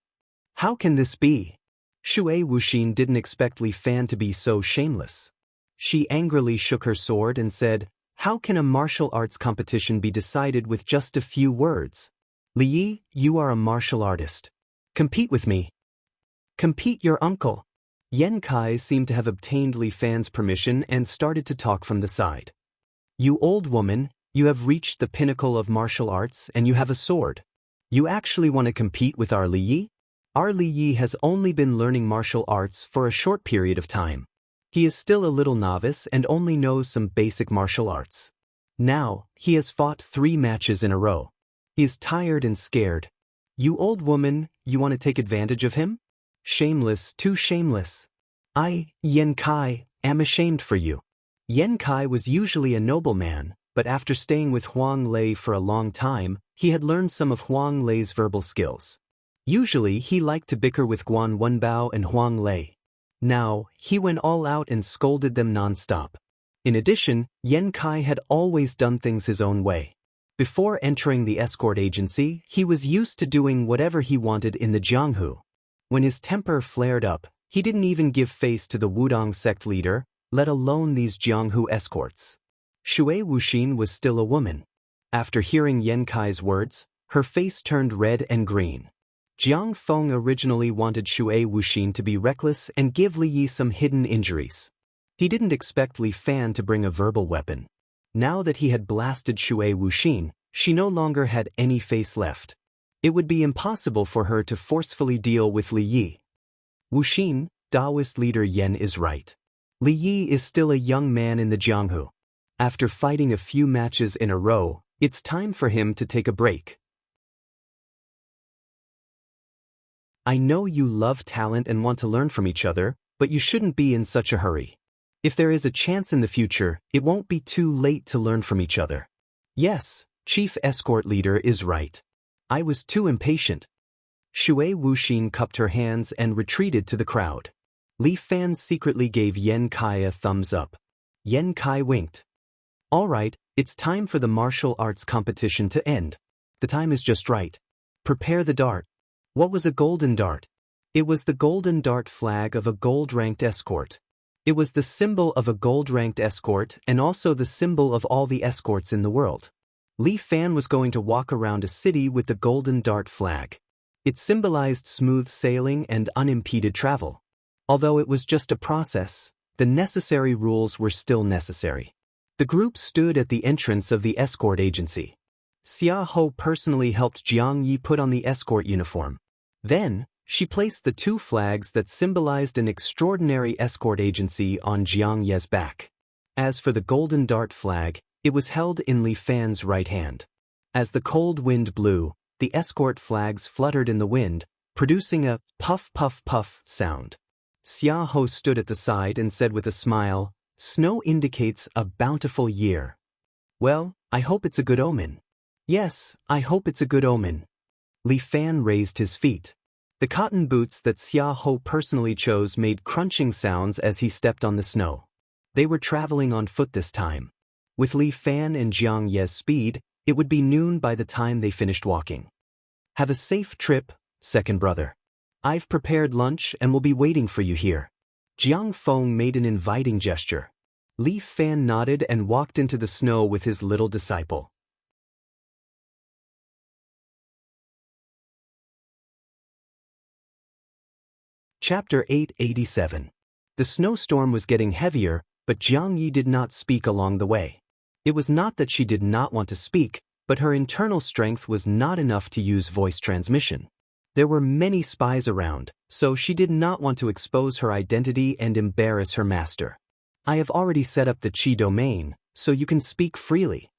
How can this be? Shui Wuxin didn't expect Li Fan to be so shameless. She angrily shook her sword and said, how can a martial arts competition be decided with just a few words? Li Yi, you are a martial artist. Compete with me. Compete your uncle. Yan Kai seemed to have obtained Li Fan's permission and started to talk from the side. You old woman, you have reached the pinnacle of martial arts and you have a sword. You actually want to compete with our Li Yi? Our Li Yi has only been learning martial arts for a short period of time. He is still a little novice and only knows some basic martial arts. Now, he has fought 3 matches in a row. He is tired and scared. You old woman, you want to take advantage of him? Shameless, too shameless. I, Yan Kai, am ashamed for you. Yan Kai was usually a nobleman, but after staying with Huang Lei for a long time, he had learned some of Huang Lei's verbal skills. Usually he liked to bicker with Guan Wenbao and Huang Lei. Now, he went all out and scolded them non-stop. In addition, Yan Kai had always done things his own way. Before entering the escort agency, he was used to doing whatever he wanted in the Jianghu. When his temper flared up, he didn't even give face to the Wudong sect leader, let alone these Jianghu escorts. Shui Wuxin was still a woman. After hearing Yan Kai's words, her face turned red and green. Jiang Feng originally wanted Shui Wuxin to be reckless and give Li Yi some hidden injuries. He didn't expect Li Fan to bring a verbal weapon. Now that he had blasted Shui Wuxin, she no longer had any face left. It would be impossible for her to forcefully deal with Li Yi. Wuxin, Taoist leader Yan is right. Li Yi is still a young man in the Jianghu. After fighting a few matches in a row, it's time for him to take a break. I know you love talent and want to learn from each other, but you shouldn't be in such a hurry. If there is a chance in the future, it won't be too late to learn from each other. Yes, Chief Escort Leader is right. I was too impatient. Shui Wuxin cupped her hands and retreated to the crowd. Li Fan secretly gave Yen Kai a thumbs up. Yen Kai winked. All right, it's time for the martial arts competition to end. The time is just right. Prepare the dart. What was a golden dart? It was the golden dart flag of a gold-ranked escort. It was the symbol of a gold-ranked escort and also the symbol of all the escorts in the world. Li Fan was going to walk around a city with the golden dart flag. It symbolized smooth sailing and unimpeded travel. Although it was just a process, the necessary rules were still necessary. The group stood at the entrance of the escort agency. Xia Ho personally helped Jiang Yi put on the escort uniform. Then, she placed the two flags that symbolized an extraordinary escort agency on Jiang Ye's back. As for the golden dart flag, it was held in Li Fan's right hand. As the cold wind blew, the escort flags fluttered in the wind, producing a puff puff puff sound. Xia Ho stood at the side and said with a smile, "Snow indicates a bountiful year." Well, I hope it's a good omen. Yes, I hope it's a good omen. Li Fan raised his feet. The cotton boots that Xia Ho personally chose made crunching sounds as he stepped on the snow. They were traveling on foot this time. With Li Fan and Jiang Ye's speed, it would be noon by the time they finished walking. Have a safe trip, second brother. I've prepared lunch and will be waiting for you here. Jiang Feng made an inviting gesture. Li Fan nodded and walked into the snow with his little disciple. Chapter 887. The snowstorm was getting heavier, but Jiang Yi did not speak along the way. It was not that she did not want to speak, but her internal strength was not enough to use voice transmission. There were many spies around, so she did not want to expose her identity and embarrass her master. I have already set up the Qi domain, so you can speak freely.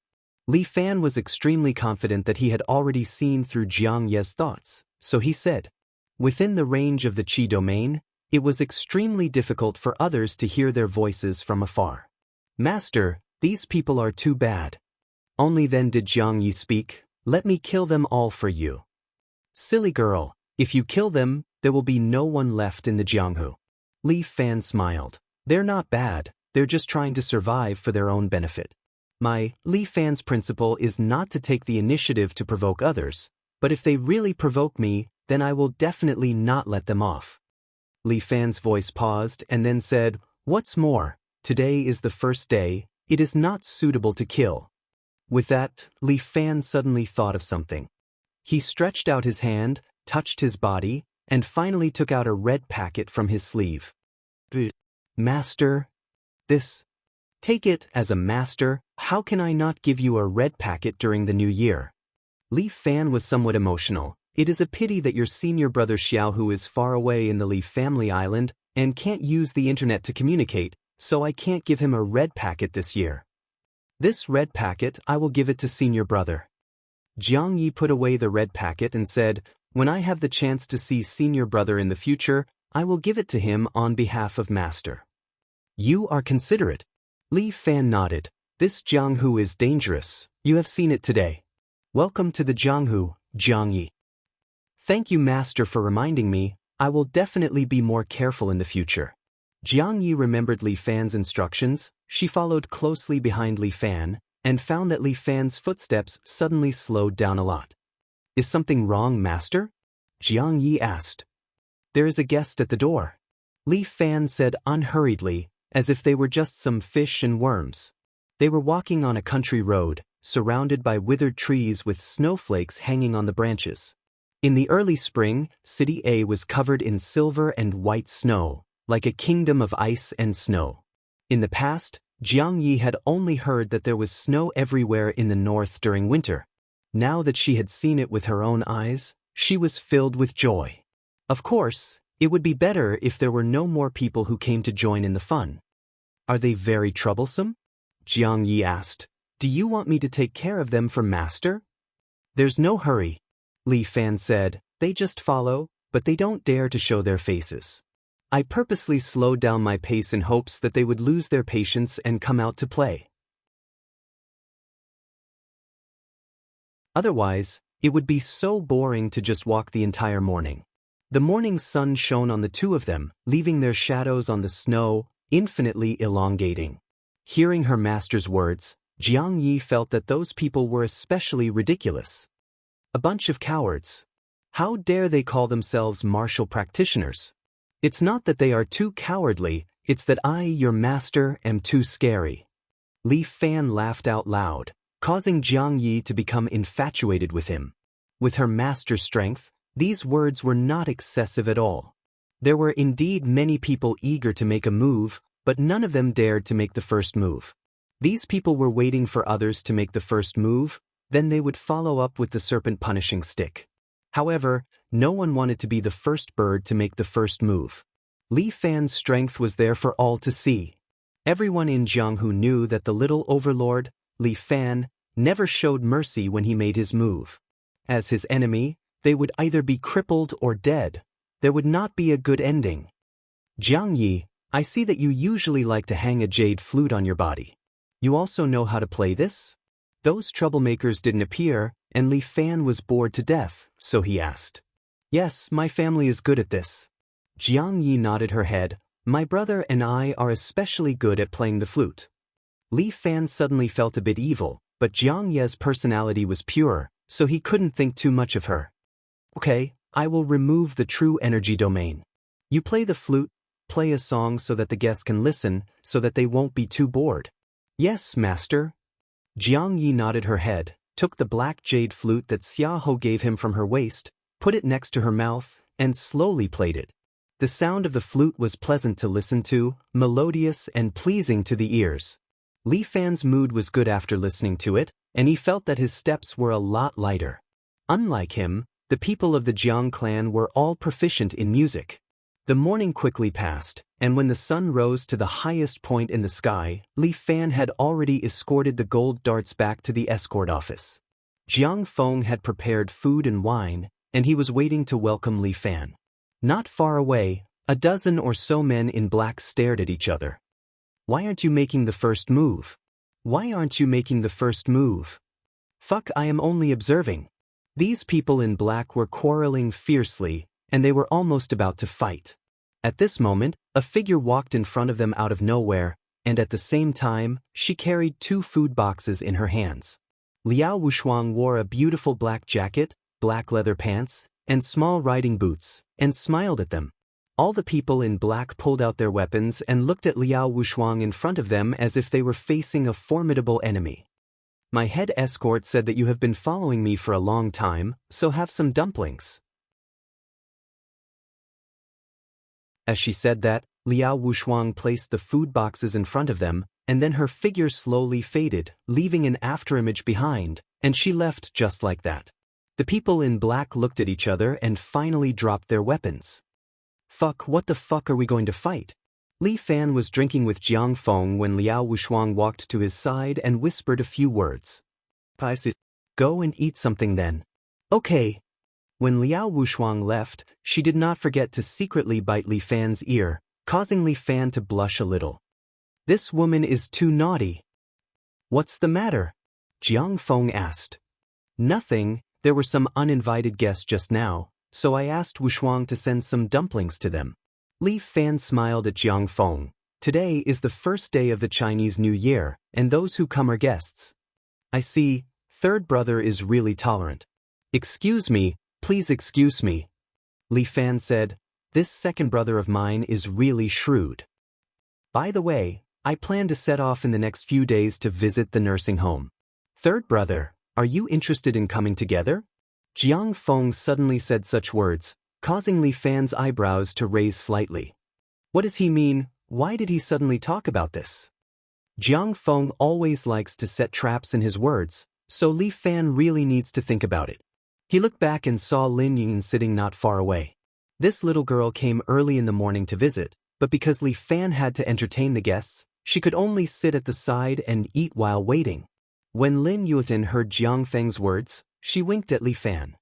Li Fan was extremely confident that he had already seen through Jiang Ye's thoughts, so he said, within the range of the Qi domain, it was extremely difficult for others to hear their voices from afar. Master, these people are too bad. Only then did Jiang Yi speak, let me kill them all for you. Silly girl, if you kill them, there will be no one left in the Jianghu. Li Fan smiled. They're not bad, they're just trying to survive for their own benefit. My, Li Fan's principle is not to take the initiative to provoke others, but if they really provoke me, then I will definitely not let them off. Li Fan's voice paused and then said, what's more, today is the first day, it is not suitable to kill. With that, Li Fan suddenly thought of something. He stretched out his hand, touched his body, and finally took out a red packet from his sleeve. Master, this. Take it as a master, how can I not give you a red packet during the new year? Li Fan was somewhat emotional. It is a pity that your senior brother Xiaohu is far away in the Li family island and can't use the internet to communicate, so I can't give him a red packet this year. This red packet, I will give it to senior brother. Jiang Yi put away the red packet and said, when I have the chance to see senior brother in the future, I will give it to him on behalf of master. You are considerate. Li Fan nodded. This Jianghu is dangerous, you have seen it today. Welcome to the Jianghu, Jiang Yi. Thank you master for reminding me, I will definitely be more careful in the future. Jiang Yi remembered Li Fan's instructions, she followed closely behind Li Fan, and found that Li Fan's footsteps suddenly slowed down a lot. Is something wrong, master? Jiang Yi asked. There is a guest at the door. Li Fan said unhurriedly, as if they were just some fish and worms. They were walking on a country road, surrounded by withered trees with snowflakes hanging on the branches. In the early spring, City A was covered in silver and white snow, like a kingdom of ice and snow. In the past, Jiang Yi had only heard that there was snow everywhere in the north during winter. Now that she had seen it with her own eyes, she was filled with joy. Of course, it would be better if there were no more people who came to join in the fun. Are they very troublesome? Jiang Yi asked. Do you want me to take care of them for master? There's no hurry. Li Fan said, they just follow, but they don't dare to show their faces. I purposely slowed down my pace in hopes that they would lose their patience and come out to play. Otherwise, it would be so boring to just walk the entire morning. The morning sun shone on the two of them, leaving their shadows on the snow, infinitely elongating. Hearing her master's words, Jiang Yi felt that those people were especially ridiculous. A bunch of cowards. How dare they call themselves martial practitioners? It's not that they are too cowardly, it's that I, your master, am too scary. Li Fan laughed out loud, causing Jiang Yi to become infatuated with him. With her master's strength, these words were not excessive at all. There were indeed many people eager to make a move, but none of them dared to make the first move. These people were waiting for others to make the first move, then they would follow up with the serpent punishing stick. However, no one wanted to be the first bird to make the first move. Li Fan's strength was there for all to see. Everyone in Jianghu knew that the little overlord, Li Fan, never showed mercy when he made his move. As his enemy, they would either be crippled or dead. There would not be a good ending. Jiang Yi, I see that you usually like to hang a jade flute on your body. You also know how to play this? Those troublemakers didn't appear, and Li Fan was bored to death, so he asked. Yes, my family is good at this. Jiang Yi nodded her head. My brother and I are especially good at playing the flute. Li Fan suddenly felt a bit evil, but Jiang Ye's personality was pure, so he couldn't think too much of her. Okay, I will remove the true energy domain. You play the flute, play a song so that the guests can listen, so that they won't be too bored. Yes, master. Jiang Yi nodded her head, took the black jade flute that Xiaohou gave him from her waist, put it next to her mouth, and slowly played it. The sound of the flute was pleasant to listen to, melodious and pleasing to the ears. Li Fan's mood was good after listening to it, and he felt that his steps were a lot lighter. Unlike him, the people of the Jiang clan were all proficient in music. The morning quickly passed, and when the sun rose to the highest point in the sky, Li Fan had already escorted the gold darts back to the escort office. Jiang Feng had prepared food and wine, and he was waiting to welcome Li Fan. Not far away, a dozen or so men in black stared at each other. Why aren't you making the first move? Why aren't you making the first move? Fuck, I am only observing. These people in black were quarreling fiercely, and they were almost about to fight. At this moment, a figure walked in front of them out of nowhere, and at the same time, she carried 2 food boxes in her hands. Liao Wushuang wore a beautiful black jacket, black leather pants, and small riding boots, and smiled at them. All the people in black pulled out their weapons and looked at Liao Wushuang in front of them as if they were facing a formidable enemy. My head escort said that you have been following me for a long time, so have some dumplings. As she said that, Liao Wushuang placed the food boxes in front of them, and then her figure slowly faded, leaving an afterimage behind, and she left just like that. The people in black looked at each other and finally dropped their weapons. Fuck, what the fuck are we going to fight? Li Fan was drinking with Jiang Feng when Liao Wushuang walked to his side and whispered a few words. Go and eat something then. Okay. When Liao Wushuang left, she did not forget to secretly bite Li Fan's ear, causing Li Fan to blush a little. This woman is too naughty. What's the matter? Jiang Feng asked. Nothing, there were some uninvited guests just now, so I asked Wushuang to send some dumplings to them. Li Fan smiled at Jiang Feng. Today is the first day of the Chinese New Year, and those who come are guests. I see, third brother is really tolerant. Excuse me, please excuse me. Li Fan said, this second brother of mine is really shrewd. By the way, I plan to set off in the next few days to visit the nursing home. Third brother, are you interested in coming together? Jiang Feng suddenly said such words, causing Li Fan's eyebrows to raise slightly. What does he mean? Why did he suddenly talk about this? Jiang Feng always likes to set traps in his words, so Li Fan really needs to think about it. He looked back and saw Lin Ying sitting not far away. This little girl came early in the morning to visit, but because Li Fan had to entertain the guests, she could only sit at the side and eat while waiting. When Lin Yuten heard Jiang Feng's words, she winked at Li Fan.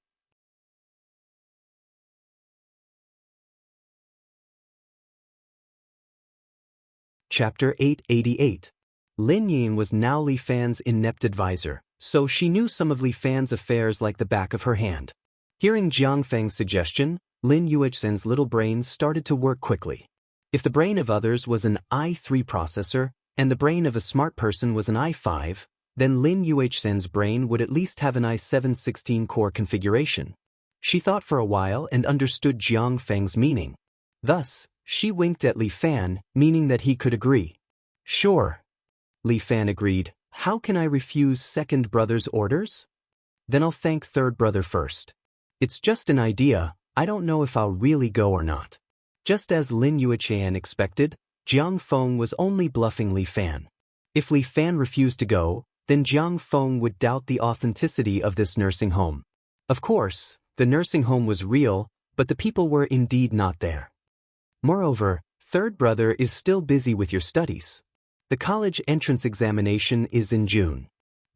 Chapter 888. Lin Ying was now Li Fan's inept advisor, so she knew some of Li Fan's affairs like the back of her hand. Hearing Jiang Feng's suggestion, Lin Yuexin's little brain started to work quickly. If the brain of others was an i3 processor, and the brain of a smart person was an i5, then Lin Yuexin's brain would at least have an i7 16-core configuration. She thought for a while and understood Jiang Feng's meaning. Thus, she winked at Li Fan, meaning that he could agree. Sure. Li Fan agreed. How can I refuse second brother's orders? Then I'll thank third brother first. It's just an idea, I don't know if I'll really go or not. Just as Lin Yueqian expected, Jiang Feng was only bluffing Li Fan. If Li Fan refused to go, then Jiang Feng would doubt the authenticity of this nursing home. Of course, the nursing home was real, but the people were indeed not there. Moreover, third brother is still busy with your studies. The college entrance examination is in June.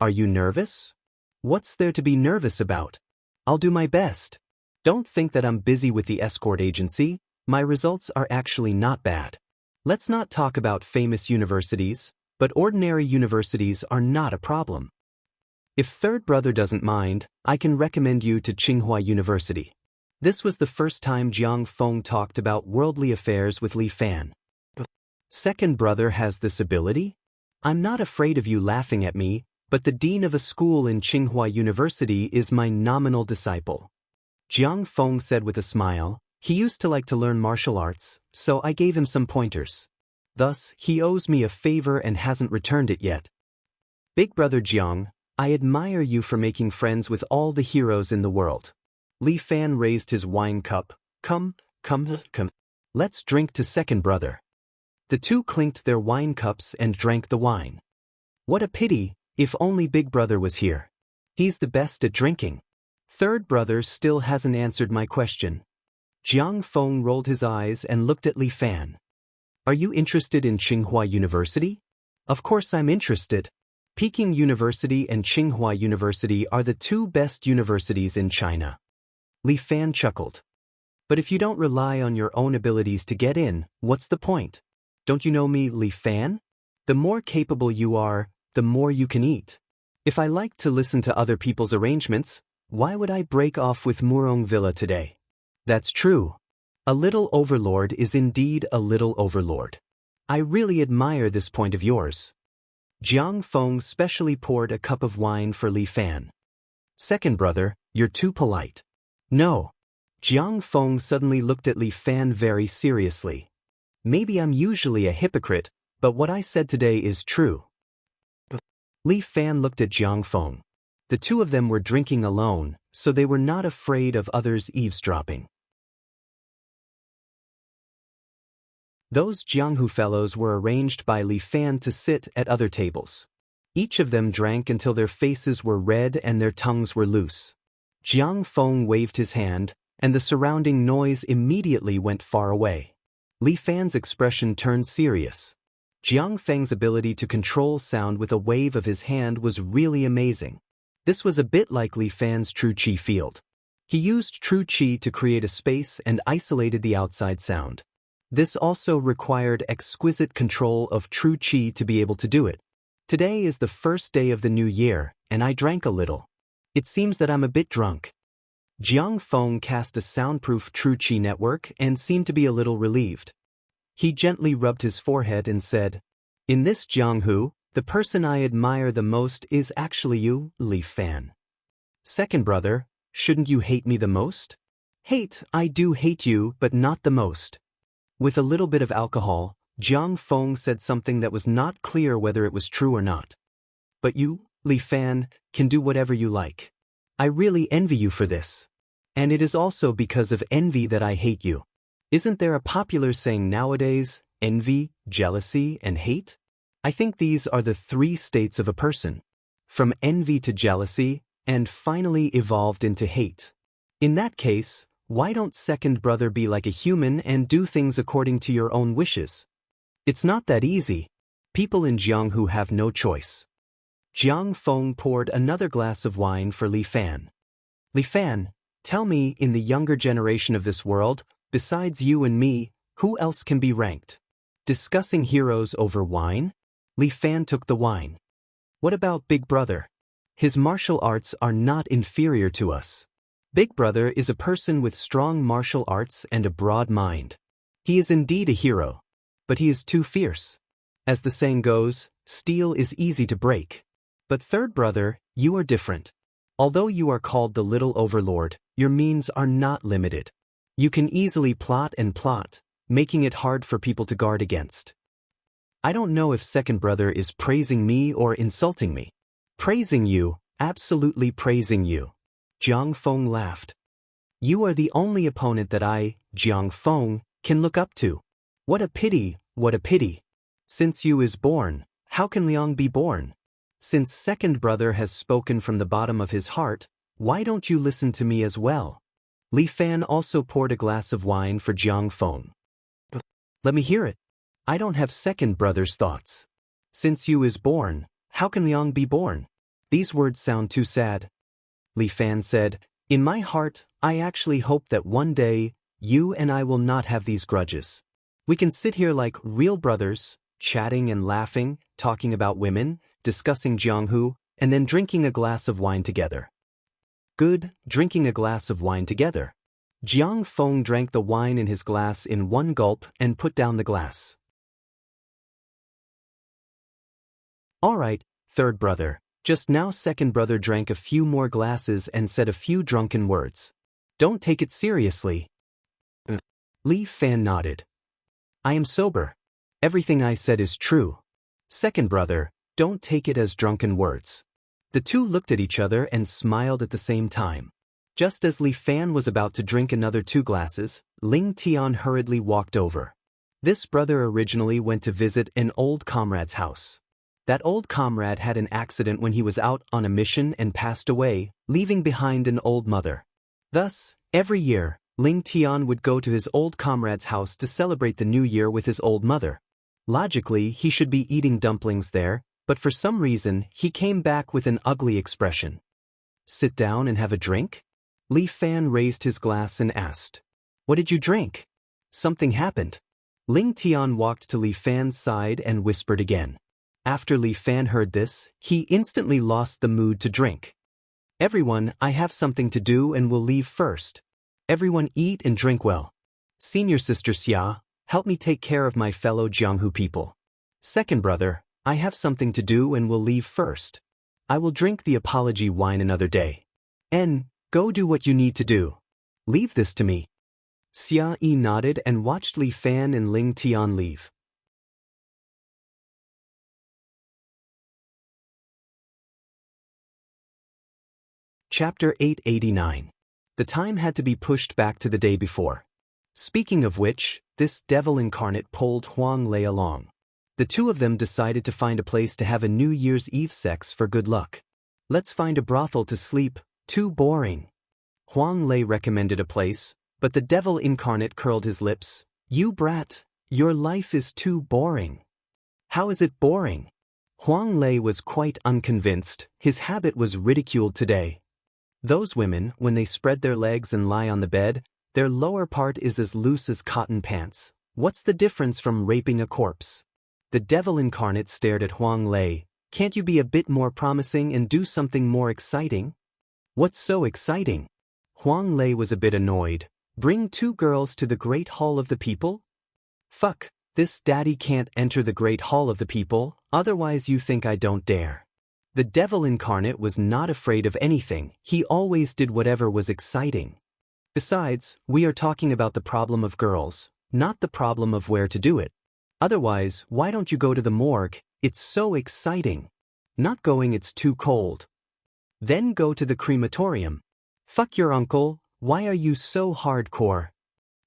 Are you nervous? What's there to be nervous about? I'll do my best. Don't think that I'm busy with the escort agency, my results are actually not bad. Let's not talk about famous universities, but ordinary universities are not a problem. If third brother doesn't mind, I can recommend you to Tsinghua University. This was the first time Jiang Feng talked about worldly affairs with Li Fan. Second brother has this ability? I'm not afraid of you laughing at me, but the dean of a school in Tsinghua University is my nominal disciple. Jiang Feng said with a smile. He used to like to learn martial arts, so I gave him some pointers. Thus, he owes me a favor and hasn't returned it yet. Big brother Jiang, I admire you for making friends with all the heroes in the world. Li Fan raised his wine cup. Come. Let's drink to second brother. The two clinked their wine cups and drank the wine. What a pity, if only big brother was here. He's the best at drinking. Third brother still hasn't answered my question. Jiang Feng rolled his eyes and looked at Li Fan. Are you interested in Tsinghua University? Of course I'm interested. Peking University and Tsinghua University are the two best universities in China. Li Fan chuckled. But if you don't rely on your own abilities to get in, what's the point? Don't you know me, Li Fan? The more capable you are, the more you can eat. If I like to listen to other people's arrangements, why would I break off with Murong Villa today? That's true. A little overlord is indeed a little overlord. I really admire this point of yours. Jiang Feng specially poured a cup of wine for Li Fan. Second brother, you're too polite. No. Jiang Feng suddenly looked at Li Fan very seriously. Maybe I'm usually a hypocrite, but what I said today is true. Li Fan looked at Jiang Feng. The two of them were drinking alone, so they were not afraid of others eavesdropping. Those Jianghu fellows were arranged by Li Fan to sit at other tables. Each of them drank until their faces were red and their tongues were loose. Jiang Feng waved his hand, and the surrounding noise immediately went far away. Li Fan's expression turned serious. Jiang Feng's ability to control sound with a wave of his hand was really amazing. This was a bit like Li Fan's true qi field. He used true qi to create a space and isolated the outside sound. This also required exquisite control of true qi to be able to do it. Today is the first day of the new year, and I drank a little. It seems that I'm a bit drunk. Jiang Feng cast a soundproof true qi network and seemed to be a little relieved. He gently rubbed his forehead and said, In this Jianghu, the person I admire the most is actually you, Li Fan. Second brother, shouldn't you hate me the most? Hate, I do hate you, but not the most. With a little bit of alcohol, Jiang Feng said something that was not clear whether it was true or not. But you, Li Fan, can do whatever you like. I really envy you for this. And it is also because of envy that I hate you. Isn't there a popular saying nowadays, envy, jealousy, and hate? I think these are the three states of a person. From envy to jealousy, and finally evolved into hate. In that case, why don't second brother be like a human and do things according to your own wishes? It's not that easy. People in Jianghu have no choice. Jiang Feng poured another glass of wine for Li Fan. Li Fan, tell me, in the younger generation of this world, besides you and me, who else can be ranked? Discussing heroes over wine? Li Fan took the wine. What about Big Brother? His martial arts are not inferior to us. Big Brother is a person with strong martial arts and a broad mind. He is indeed a hero, but he is too fierce. As the saying goes, steel is easy to break. But third brother, you are different. Although you are called the Little Overlord, your means are not limited. You can easily plot and plot, making it hard for people to guard against. I don't know if second brother is praising me or insulting me. Praising you, absolutely praising you. Jiang Feng laughed. You are the only opponent that I, Jiang Feng, can look up to. What a pity, what a pity. Since you is born, how can Liang be born? Since second brother has spoken from the bottom of his heart, why don't you listen to me as well? Li Fan also poured a glass of wine for Jiang Feng. Let me hear it. I don't have second brother's thoughts. Since you is born, how can Liang be born? These words sound too sad. Li Fan said, in my heart, I actually hope that one day, you and I will not have these grudges. We can sit here like real brothers, chatting and laughing, talking about women, discussing Jianghu, and then drinking a glass of wine together. Good, drinking a glass of wine together. Jiang Feng drank the wine in his glass in one gulp and put down the glass. All right, third brother. Just now second brother drank a few more glasses and said a few drunken words. Don't take it seriously. Li Fan nodded. I am sober. Everything I said is true. Second brother, don't take it as drunken words. The two looked at each other and smiled at the same time. Just as Li Fan was about to drink another 2 glasses, Ling Tian hurriedly walked over. This brother originally went to visit an old comrade's house. That old comrade had an accident when he was out on a mission and passed away, leaving behind an old mother. Thus, every year, Ling Tian would go to his old comrade's house to celebrate the new year with his old mother. Logically, he should be eating dumplings there, but for some reason, he came back with an ugly expression. Sit down and have a drink? Li Fan raised his glass and asked. What did you drink? Something happened. Ling Tian walked to Li Fan's side and whispered again. After Li Fan heard this, he instantly lost the mood to drink. Everyone, I have something to do and will leave first. Everyone eat and drink well. Senior sister Xia, help me take care of my fellow Jianghu people. Second brother, I have something to do and will leave first. I will drink the apology wine another day. Go do what you need to do. Leave this to me. Xia Yi nodded and watched Li Fan and Ling Tian leave. Chapter 889. The time had to be pushed back to the day before. Speaking of which, this devil incarnate pulled Huang Lei along. The two of them decided to find a place to have a New Year's Eve sex for good luck. Let's find a brothel to sleep, too boring. Huang Lei recommended a place, but the devil incarnate curled his lips. You brat, your life is too boring. How is it boring? Huang Lei was quite unconvinced. His habit was ridiculed today. Those women, when they spread their legs and lie on the bed, their lower part is as loose as cotton pants. What's the difference from raping a corpse? The devil incarnate stared at Huang Lei. Can't you be a bit more promising and do something more exciting? What's so exciting? Huang Lei was a bit annoyed. Bring 2 girls to the Great Hall of the People? Fuck, this daddy can't enter the Great Hall of the People, otherwise you think I don't dare. The devil incarnate was not afraid of anything, he always did whatever was exciting. Besides, we are talking about the problem of girls, not the problem of where to do it. Otherwise, why don't you go to the morgue? It's so exciting. Not going, it's too cold. Then go to the crematorium. Fuck your uncle, why are you so hardcore?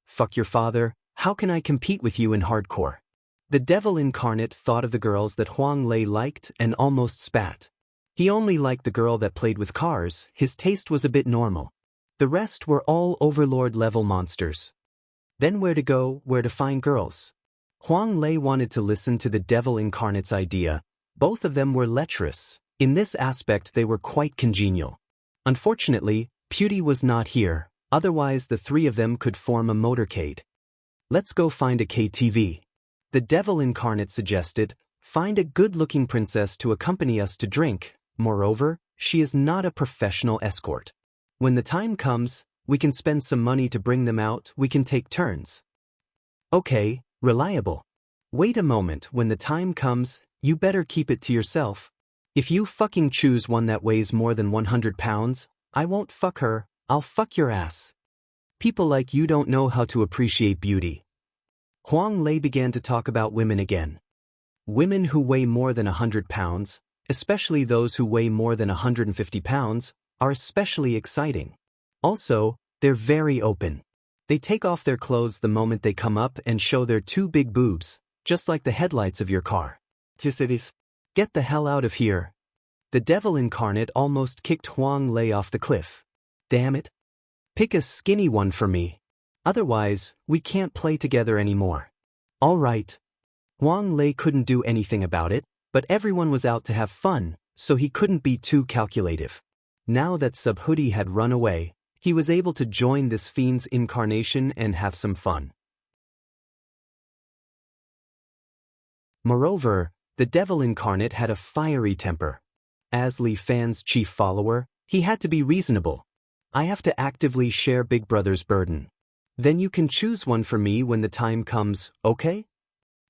Fuck your father, how can I compete with you in hardcore? The devil incarnate thought of the girls that Huang Lei liked and almost spat. He only liked the girl that played with cars, his taste was a bit normal. The rest were all overlord-level monsters. Then where to go, where to find girls? Huang Lei wanted to listen to the devil incarnate's idea. Both of them were lecherous. In this aspect they were quite congenial. Unfortunately, Pewdie was not here, otherwise the 3 of them could form a motorcade. Let's go find a KTV. The devil incarnate suggested, find a good-looking princess to accompany us to drink. Moreover, she is not a professional escort. When the time comes, we can spend some money to bring them out, we can take turns. Okay, reliable. Wait a moment, when the time comes, you better keep it to yourself. If you fucking choose one that weighs more than 100 pounds, I won't fuck her, I'll fuck your ass. People like you don't know how to appreciate beauty. Huang Lei began to talk about women again. Women who weigh more than 100 pounds, especially those who weigh more than 150 pounds, are especially exciting. Also, they're very open. They take off their clothes the moment they come up and show their two big boobs, just like the headlights of your car. Get the hell out of here. The devil incarnate almost kicked Huang Lei off the cliff. Damn it. Pick a skinny one for me. Otherwise, we can't play together anymore. All right. Huang Lei couldn't do anything about it, but everyone was out to have fun, so he couldn't be too calculative. Now that Subhoodie had run away, he was able to join this fiend's incarnation and have some fun. Moreover, the devil incarnate had a fiery temper. As Li Fan's chief follower, he had to be reasonable. I have to actively share Big Brother's burden. Then you can choose one for me when the time comes, okay?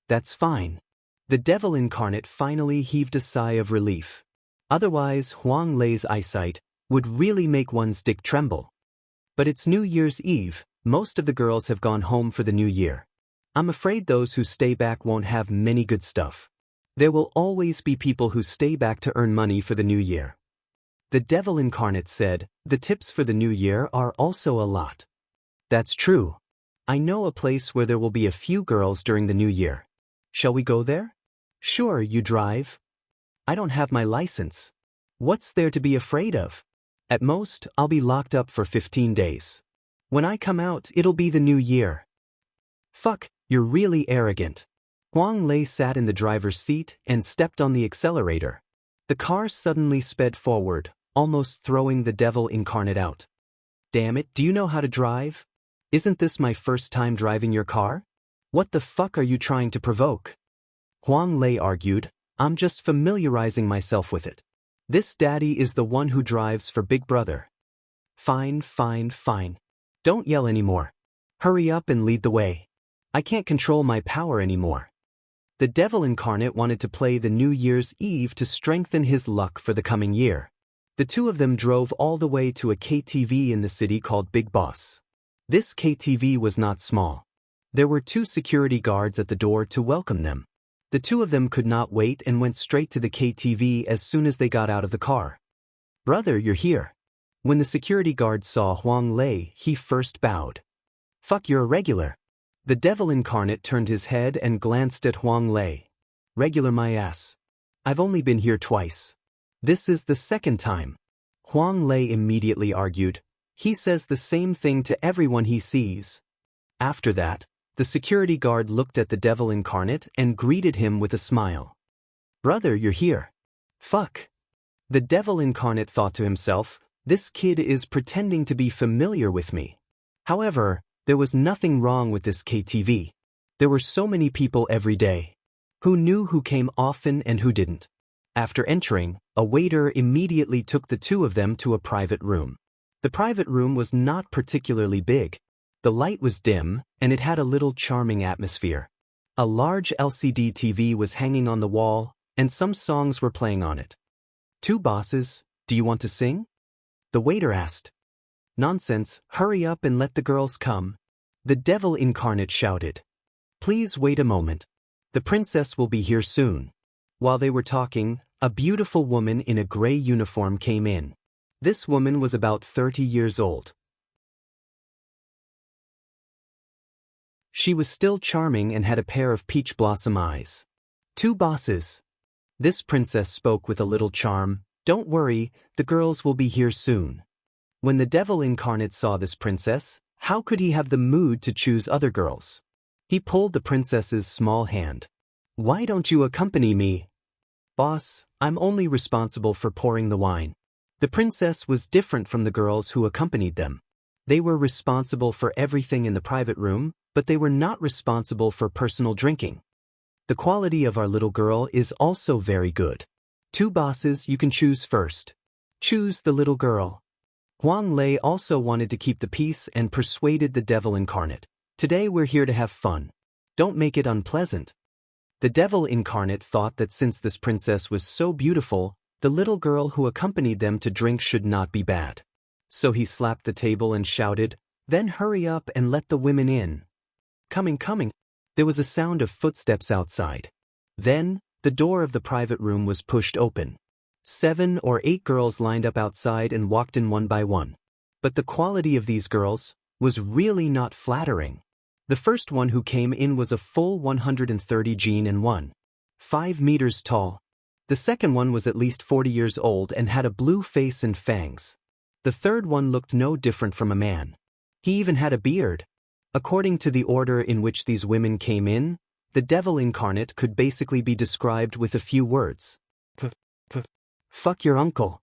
That's fine. The devil incarnate finally heaved a sigh of relief. Otherwise, Huang Lei's eyesight would really make one's dick tremble. But it's New Year's Eve, most of the girls have gone home for the new year. I'm afraid those who stay back won't have many good stuff. There will always be people who stay back to earn money for the new year. The devil incarnate said, the tips for the new year are also a lot. That's true. I know a place where there will be a few girls during the new year. Shall we go there? Sure, you drive. I don't have my license. What's there to be afraid of? At most, I'll be locked up for 15 days. When I come out, it'll be the new year. Fuck, you're really arrogant. Huang Lei sat in the driver's seat and stepped on the accelerator. The car suddenly sped forward, almost throwing the devil incarnate out. Damn it, do you know how to drive? Isn't this my first time driving your car? What the fuck are you trying to provoke? Huang Lei argued, I'm just familiarizing myself with it. This daddy is the one who drives for Big Brother. Fine, fine, fine. Don't yell anymore. Hurry up and lead the way. I can't control my power anymore. The devil incarnate wanted to play the New Year's Eve to strengthen his luck for the coming year. The two of them drove all the way to a KTV in the city called Big Boss. This KTV was not small. There were 2 security guards at the door to welcome them. The two of them could not wait and went straight to the KTV as soon as they got out of the car. Brother, you're here. When the security guard saw Huang Lei, he first bowed. Fuck, you're a regular. The devil incarnate turned his head and glanced at Huang Lei. Regular my ass. I've only been here twice. This is the second time. Huang Lei immediately argued. He says the same thing to everyone he sees. After that, the security guard looked at the devil incarnate and greeted him with a smile. Brother, you're here. Fuck. The devil incarnate thought to himself, this kid is pretending to be familiar with me. However, there was nothing wrong with this KTV. There were so many people every day. Who knew who came often and who didn't? After entering, a waiter immediately took the two of them to a private room. The private room was not particularly big. The light was dim, and it had a little charming atmosphere. A large LCD TV was hanging on the wall, and some songs were playing on it. 2 bosses, do you want to sing? The waiter asked. Nonsense, hurry up and let the girls come. The devil incarnate shouted. Please wait a moment. The princess will be here soon. While they were talking, a beautiful woman in a gray uniform came in. This woman was about 30 years old. She was still charming and had a pair of peach blossom eyes. 2 bosses. This princess spoke with a little charm. Don't worry, the girls will be here soon. When the devil incarnate saw this princess, how could he have the mood to choose other girls? He pulled the princess's small hand. Why don't you accompany me? Boss, I'm only responsible for pouring the wine. The princess was different from the girls who accompanied them. They were responsible for everything in the private room, but they were not responsible for personal drinking. The quality of our little girl is also very good. 2 bosses, you can choose first. Choose the little girl. Huang Lei also wanted to keep the peace and persuaded the devil incarnate. Today we're here to have fun. Don't make it unpleasant. The devil incarnate thought that since this princess was so beautiful, the little girl who accompanied them to drink should not be bad. So he slapped the table and shouted, "Then hurry up and let the women in." Coming. There was a sound of footsteps outside. Then, the door of the private room was pushed open. 7 or 8 girls lined up outside and walked in one by one. But the quality of these girls was really not flattering. The first one who came in was a full 130 jean and 1.5 meters tall. The second one was at least 40 years old and had a blue face and fangs. The third one looked no different from a man. He even had a beard. According to the order in which these women came in, the devil incarnate could basically be described with a few words. Fuck your uncle.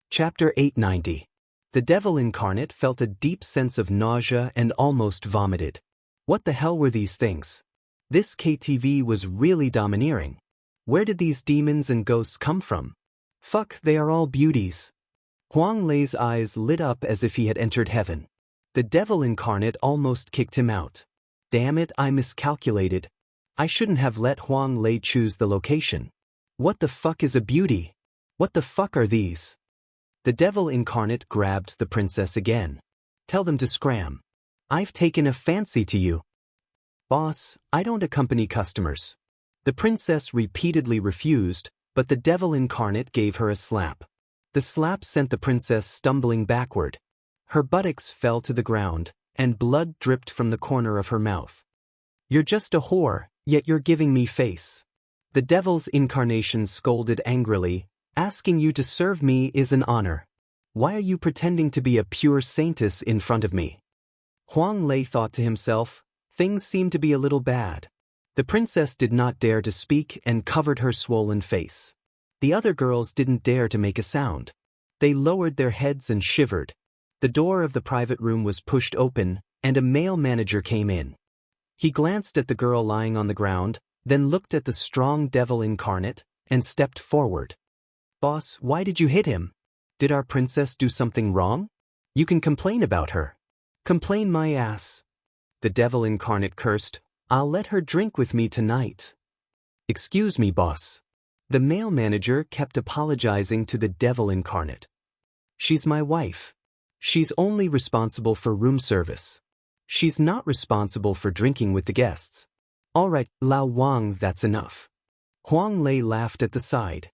Chapter 890. The devil incarnate felt a deep sense of nausea and almost vomited. What the hell were these things? This KTV was really domineering. Where did these demons and ghosts come from? Fuck, they are all beauties. Huang Lei's eyes lit up as if he had entered heaven. The devil incarnate almost kicked him out. Damn it, I miscalculated. I shouldn't have let Huang Lei choose the location. What the fuck is a beauty? What the fuck are these? The devil incarnate grabbed the princess again. Tell them to scram. I've taken a fancy to you. Boss, I don't accompany customers. The princess repeatedly refused, but the devil incarnate gave her a slap. The slap sent the princess stumbling backward. Her buttocks fell to the ground, and blood dripped from the corner of her mouth. You're just a whore, yet you're giving me face. The devil's incarnation scolded angrily, asking you to serve me is an honor. Why are you pretending to be a pure saintess in front of me? Huang Lei thought to himself, things seem to be a little bad. The princess did not dare to speak and covered her swollen face. The other girls didn't dare to make a sound. They lowered their heads and shivered. The door of the private room was pushed open, and a male manager came in. He glanced at the girl lying on the ground, then looked at the strong devil incarnate, and stepped forward. Boss, why did you hit him? Did our princess do something wrong? You can complain about her. Complain my ass. The devil incarnate cursed. I'll let her drink with me tonight. Excuse me, boss. The male manager kept apologizing to the devil incarnate. She's my wife. She's only responsible for room service. She's not responsible for drinking with the guests. All right, Lao Wang, that's enough. Huang Lei laughed at the side.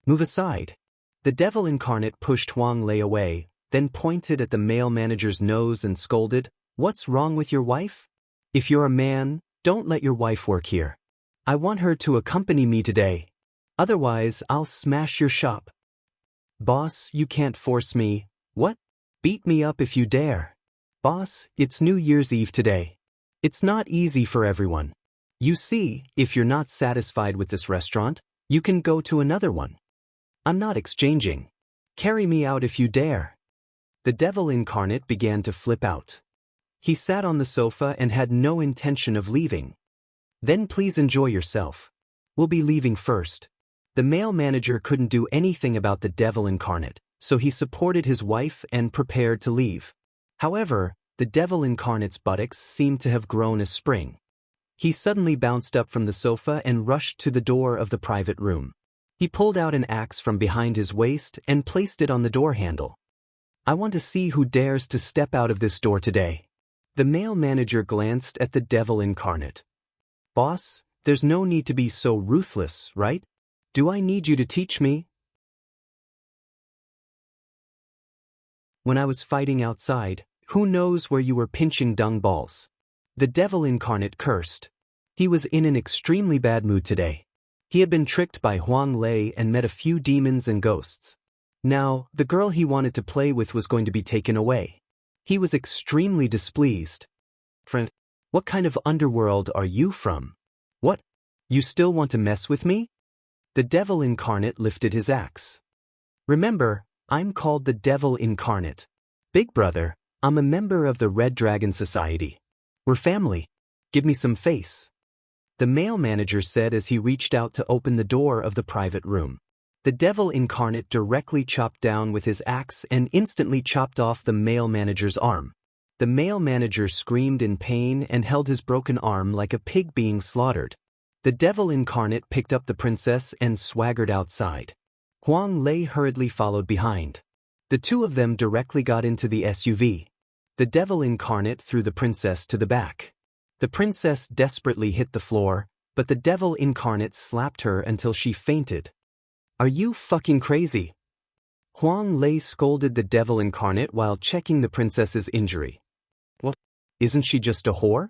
Move aside. The devil incarnate pushed Huang Lei away, then pointed at the male manager's nose and scolded, "What's wrong with your wife? If you're a man, don't let your wife work here. I want her to accompany me today. Otherwise, I'll smash your shop." Boss, you can't force me. What? Beat me up if you dare. Boss, it's New Year's Eve today. It's not easy for everyone. You see, if you're not satisfied with this restaurant, you can go to another one. I'm not exchanging. Carry me out if you dare. The devil incarnate began to flip out. He sat on the sofa and had no intention of leaving. Then please enjoy yourself. We'll be leaving first. The male manager couldn't do anything about the devil incarnate, so he supported his wife and prepared to leave. However, the devil incarnate's buttocks seemed to have grown a spring. He suddenly bounced up from the sofa and rushed to the door of the private room. He pulled out an axe from behind his waist and placed it on the door handle. I want to see who dares to step out of this door today. The male manager glanced at the devil incarnate. Boss, there's no need to be so ruthless, right? Do I need you to teach me? When I was fighting outside, who knows where you were pinching dung balls? The devil incarnate cursed. He was in an extremely bad mood today. He had been tricked by Huang Lei and met a few demons and ghosts. Now, the girl he wanted to play with was going to be taken away. He was extremely displeased. Friend, what kind of underworld are you from? What? You still want to mess with me? The devil incarnate lifted his axe. Remember, I'm called the devil incarnate. Big brother, I'm a member of the Red Dragon Society. We're family. Give me some face. The male manager said as he reached out to open the door of the private room. The devil incarnate directly chopped down with his axe and instantly chopped off the male manager's arm. The male manager screamed in pain and held his broken arm like a pig being slaughtered. The devil incarnate picked up the princess and swaggered outside. Huang Lei hurriedly followed behind. The two of them directly got into the SUV. The devil incarnate threw the princess to the back. The princess desperately hit the floor, but the devil incarnate slapped her until she fainted. Are you fucking crazy? Huang Lei scolded the devil incarnate while checking the princess's injury. Well, isn't she just a whore?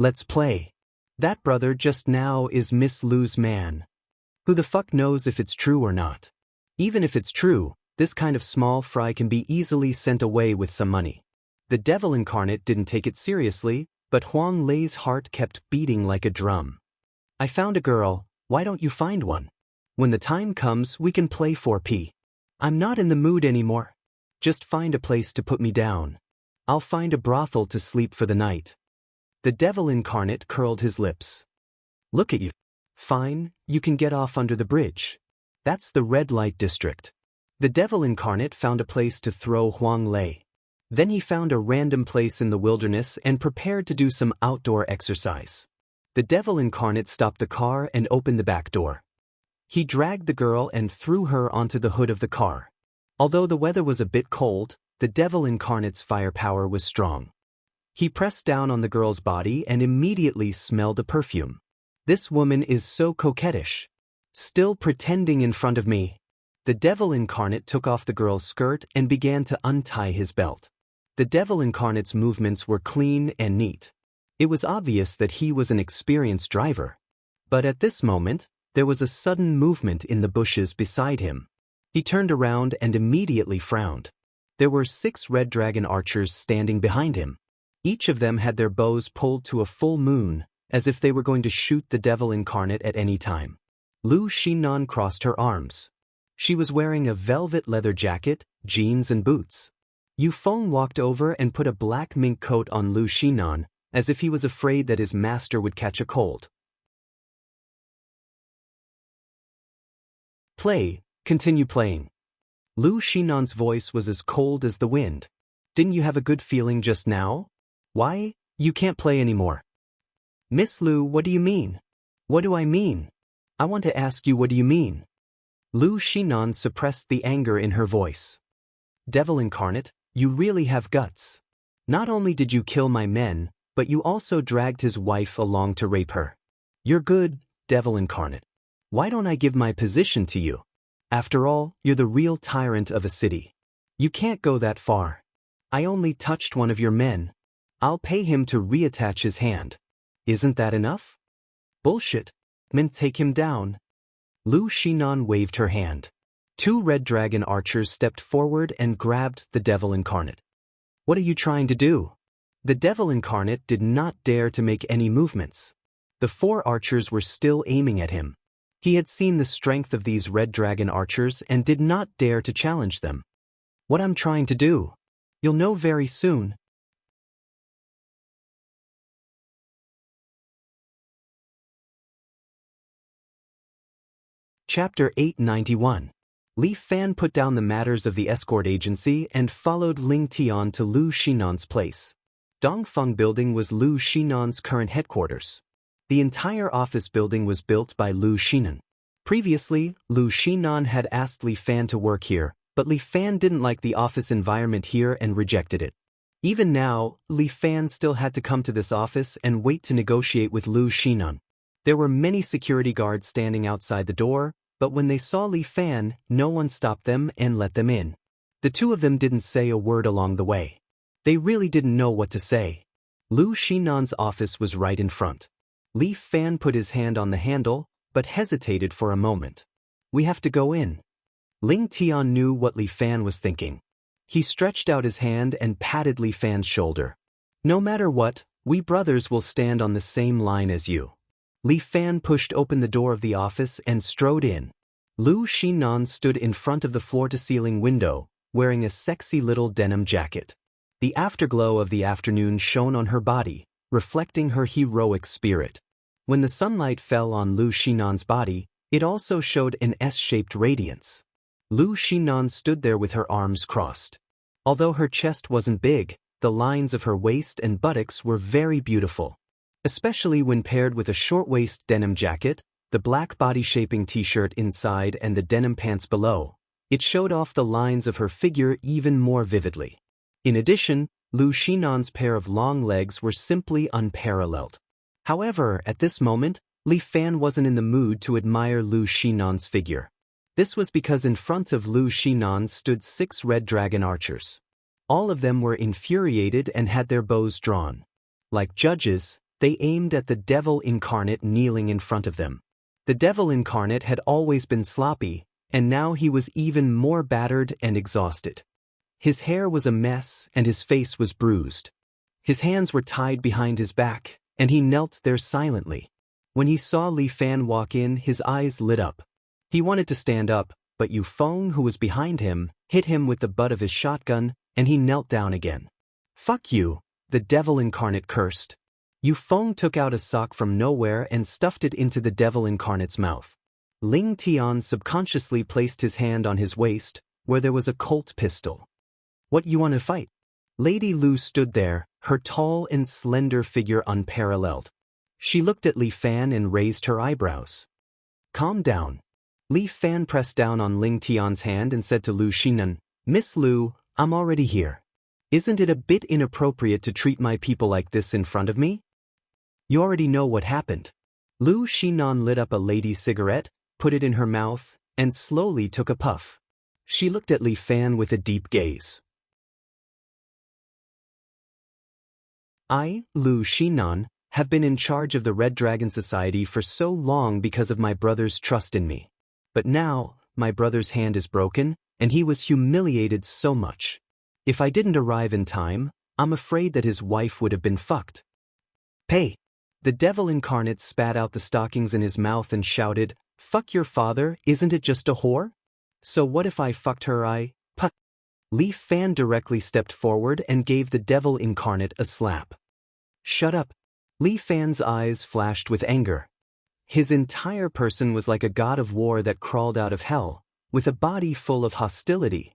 Let's play. That brother just now is Miss Lu's man. Who the fuck knows if it's true or not? Even if it's true, this kind of small fry can be easily sent away with some money. The devil incarnate didn't take it seriously, but Huang Lei's heart kept beating like a drum. I found a girl, why don't you find one? When the time comes, we can play 4P. I'm not in the mood anymore. Just find a place to put me down. I'll find a brothel to sleep for the night. The devil incarnate curled his lips. Look at you. Fine, you can get off under the bridge. That's the red light district. The devil incarnate found a place to throw Huang Lei. Then he found a random place in the wilderness and prepared to do some outdoor exercise. The devil incarnate stopped the car and opened the back door. He dragged the girl and threw her onto the hood of the car. Although the weather was a bit cold, the devil incarnate's firepower was strong. He pressed down on the girl's body and immediately smelled a perfume. This woman is so coquettish. Still pretending in front of me. The devil incarnate took off the girl's skirt and began to untie his belt. The devil incarnate's movements were clean and neat. It was obvious that he was an experienced driver. But at this moment, there was a sudden movement in the bushes beside him. He turned around and immediately frowned. There were 6 red dragon archers standing behind him. Each of them had their bows pulled to a full moon, as if they were going to shoot the devil incarnate at any time. Lu Xinan crossed her arms. She was wearing a velvet leather jacket, jeans and boots. Yu Feng walked over and put a black mink coat on Lu Xinan, as if he was afraid that his master would catch a cold. Play, continue playing. Lu Xinan's voice was as cold as the wind. Didn't you have a good feeling just now? Why, you can't play anymore. Miss Lu, what do you mean? What do I mean? I want to ask you, what do you mean? Lu Xinan suppressed the anger in her voice. Devil incarnate, you really have guts. Not only did you kill my men, but you also dragged his wife along to rape her. You're good, devil incarnate. Why don't I give my position to you? After all, you're the real tyrant of a city. You can't go that far. I only touched one of your men. I'll pay him to reattach his hand. Isn't that enough? Bullshit. Men, take him down. Lu Xinan waved her hand. 2 red dragon archers stepped forward and grabbed the devil incarnate. What are you trying to do? The devil incarnate did not dare to make any movements. The 4 archers were still aiming at him. He had seen the strength of these red dragon archers and did not dare to challenge them. What I'm trying to do? You'll know very soon. Chapter 891. Li Fan put down the matters of the escort agency and followed Ling Tian to Lu Xinan's place. Dongfeng Building was Lu Xinan's current headquarters. The entire office building was built by Lu Xinan. Previously, Lu Xinan had asked Li Fan to work here, but Li Fan didn't like the office environment here and rejected it. Even now, Li Fan still had to come to this office and wait to negotiate with Lu Xinan. There were many security guards standing outside the door, but when they saw Li Fan, no one stopped them and let them in. The two of them didn't say a word along the way. They really didn't know what to say. Lu Xinan's office was right in front. Li Fan put his hand on the handle, but hesitated for a moment. We have to go in. Ling Tian knew what Li Fan was thinking. He stretched out his hand and patted Li Fan's shoulder. No matter what, we brothers will stand on the same line as you. Li Fan pushed open the door of the office and strode in. Lu Xinan stood in front of the floor-to-ceiling window, wearing a sexy little denim jacket. The afterglow of the afternoon shone on her body, reflecting her heroic spirit. When the sunlight fell on Lu Xinan's body, it also showed an S-shaped radiance. Lu Xinan stood there with her arms crossed. Although her chest wasn't big, the lines of her waist and buttocks were very beautiful. Especially when paired with a short-waist denim jacket, the black body-shaping t-shirt inside and the denim pants below. It showed off the lines of her figure even more vividly. In addition, Lu Xinan's pair of long legs were simply unparalleled. However, at this moment, Li Fan wasn't in the mood to admire Lu Xinan's figure. This was because in front of Lu Xinan stood 6 red dragon archers. All of them were infuriated and had their bows drawn. Like judges, they aimed at the devil incarnate kneeling in front of them. The devil incarnate had always been sloppy, and now he was even more battered and exhausted. His hair was a mess and his face was bruised. His hands were tied behind his back, and he knelt there silently. When he saw Li Fan walk in, his eyes lit up. He wanted to stand up, but Yu Feng, who was behind him, hit him with the butt of his shotgun, and he knelt down again. "Fuck you," the devil incarnate cursed. Yu Feng took out a sock from nowhere and stuffed it into the devil incarnate's mouth. Ling Tian subconsciously placed his hand on his waist, where there was a Colt pistol. "What, you want to fight?" Lady Lu stood there, her tall and slender figure unparalleled. She looked at Li Fan and raised her eyebrows. "Calm down." Li Fan pressed down on Ling Tian's hand and said to Lu Xinan, "Miss Lu, I'm already here. Isn't it a bit inappropriate to treat my people like this in front of me?" "You already know what happened." Lu Xinan lit up a lady's cigarette, put it in her mouth, and slowly took a puff. She looked at Li Fan with a deep gaze. "I, Lu Xinan, have been in charge of the Red Dragon Society for so long because of my brother's trust in me. But now, my brother's hand is broken, and he was humiliated so much. If I didn't arrive in time, I'm afraid that his wife would have been fucked." "Hey!" The devil incarnate spat out the stockings in his mouth and shouted, "Fuck your father, isn't it just a whore? So what if I fucked her? Puh." Li Fan directly stepped forward and gave the devil incarnate a slap. "Shut up." Li Fan's eyes flashed with anger. His entire person was like a god of war that crawled out of hell, with a body full of hostility.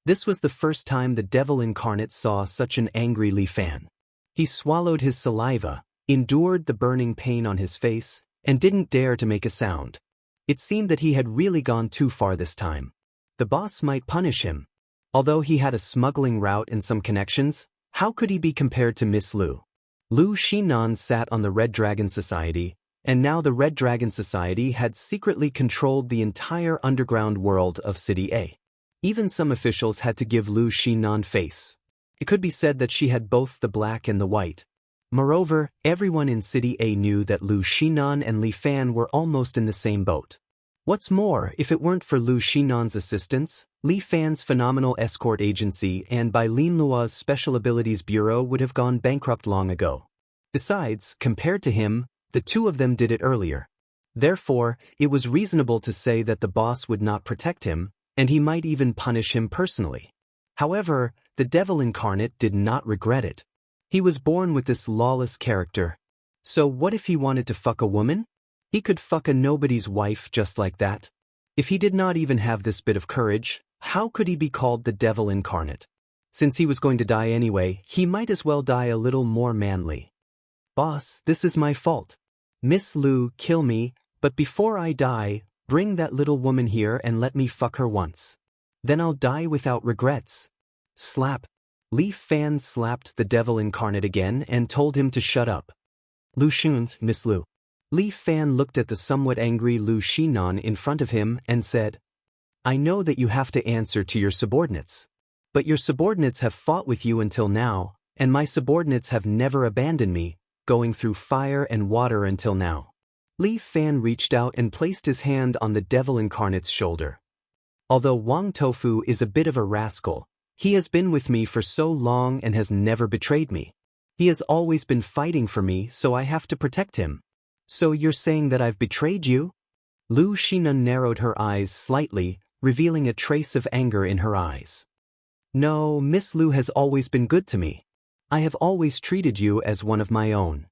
This was the first time the devil incarnate saw such an angry Li Fan. He swallowed his saliva, endured the burning pain on his face, and didn't dare to make a sound. It seemed that he had really gone too far this time. The boss might punish him. Although he had a smuggling route and some connections, how could he be compared to Miss Lu? Lu Xinan sat on the Red Dragon Society, and now the Red Dragon Society had secretly controlled the entire underground world of City A. Even some officials had to give Lu Xinan face. It could be said that she had both the black and the white. Moreover, everyone in City A knew that Lu Xinan and Li Fan were almost in the same boat. What's more, if it weren't for Lu Xinan's assistance, Li Fan's phenomenal escort agency and Bai Linlua's Special Abilities Bureau would have gone bankrupt long ago. Besides, compared to him, the two of them did it earlier. Therefore, it was reasonable to say that the boss would not protect him, and he might even punish him personally. However, the devil incarnate did not regret it. He was born with this lawless character. So what if he wanted to fuck a woman? He could fuck a nobody's wife just like that. If he did not even have this bit of courage, how could he be called the devil incarnate? Since he was going to die anyway, he might as well die a little more manly. "Boss, this is my fault. Miss Lu, kill me, but before I die, bring that little woman here and let me fuck her once. Then I'll die without regrets." Slap. Li Fan slapped the devil incarnate again and told him to shut up. "Lu Xun, Miss Lu." Li Fan looked at the somewhat angry Lu Xinan in front of him and said, "I know that you have to answer to your subordinates. But your subordinates have fought with you until now, and my subordinates have never abandoned me, going through fire and water until now." Li Fan reached out and placed his hand on the devil incarnate's shoulder. "Although Wang Tofu is a bit of a rascal, he has been with me for so long and has never betrayed me. He has always been fighting for me, so I have to protect him. So you're saying that I've betrayed you?" Lu Xinan narrowed her eyes slightly, revealing a trace of anger in her eyes. No, Miss Lu has always been good to me. I have always treated you as one of my own.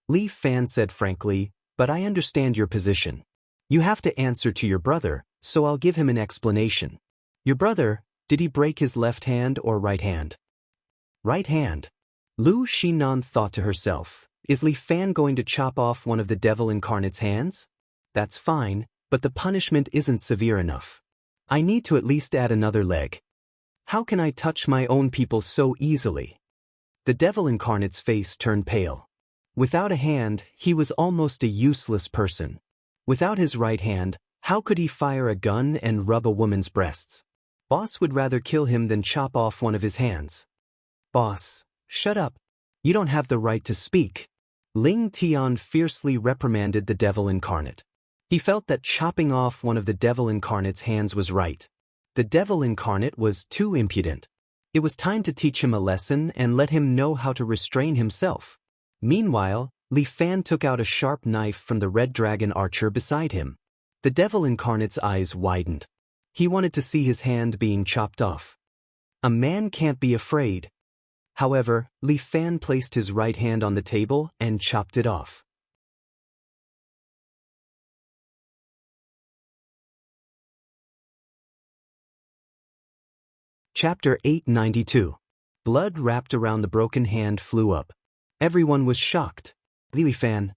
Li Fan said frankly, but I understand your position. You have to answer to your brother, so I'll give him an explanation. Your brother, did he break his left hand or right hand? Right hand. Lu Xinan thought to herself, is Li Fan going to chop off one of the devil incarnate's hands? That's fine, but the punishment isn't severe enough. I need to at least add another leg. How can I touch my own people so easily? The devil incarnate's face turned pale. Without a hand, he was almost a useless person. Without his right hand, how could he fire a gun and rub a woman's breasts? Boss would rather kill him than chop off one of his hands. Boss, shut up. You don't have the right to speak. Ling Tian fiercely reprimanded the devil incarnate. He felt that chopping off one of the devil incarnate's hands was right. The devil incarnate was too impudent. It was time to teach him a lesson and let him know how to restrain himself. Meanwhile, Li Fan took out a sharp knife from the red dragon archer beside him. The devil incarnate's eyes widened. He wanted to see his hand being chopped off. A man can't be afraid. However, Li Fan placed his right hand on the table and chopped it off. Chapter 892. Blood wrapped around the broken hand flew up. Everyone was shocked. Li Fan.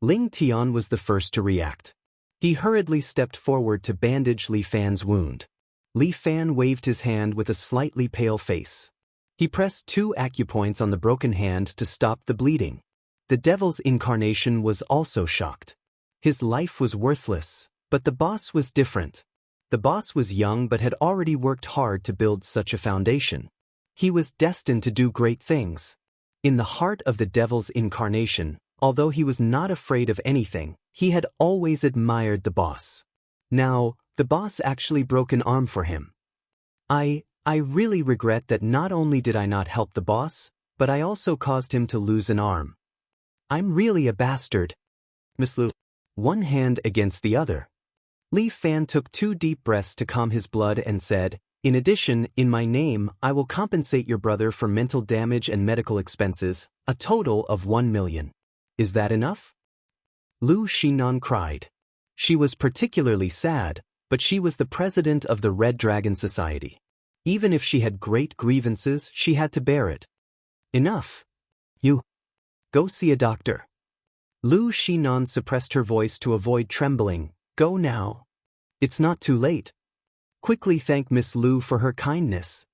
Ling Tian was the first to react. He hurriedly stepped forward to bandage Li Fan's wound. Li Fan waved his hand with a slightly pale face. He pressed 2 acupoints on the broken hand to stop the bleeding. The devil's incarnation was also shocked. His life was worthless, but the boss was different. The boss was young but had already worked hard to build such a foundation. He was destined to do great things. In the heart of the devil's incarnation, although he was not afraid of anything, he had always admired the boss. Now, the boss actually broke an arm for him. I really regret that not only did I not help the boss, but I also caused him to lose an arm. I'm really a bastard. Miss Lu. One hand against the other. Li Fan took 2 deep breaths to calm his blood and said, in addition, in my name, I will compensate your brother for mental damage and medical expenses, a total of 1 million. Is that enough? Lu Xinan cried. She was particularly sad, but she was the president of the Red Dragon Society. Even if she had great grievances, she had to bear it. Enough. You. Go see a doctor. Lu Xinan suppressed her voice to avoid trembling. Go now. It's not too late. Quickly thank Miss Lu for her kindness.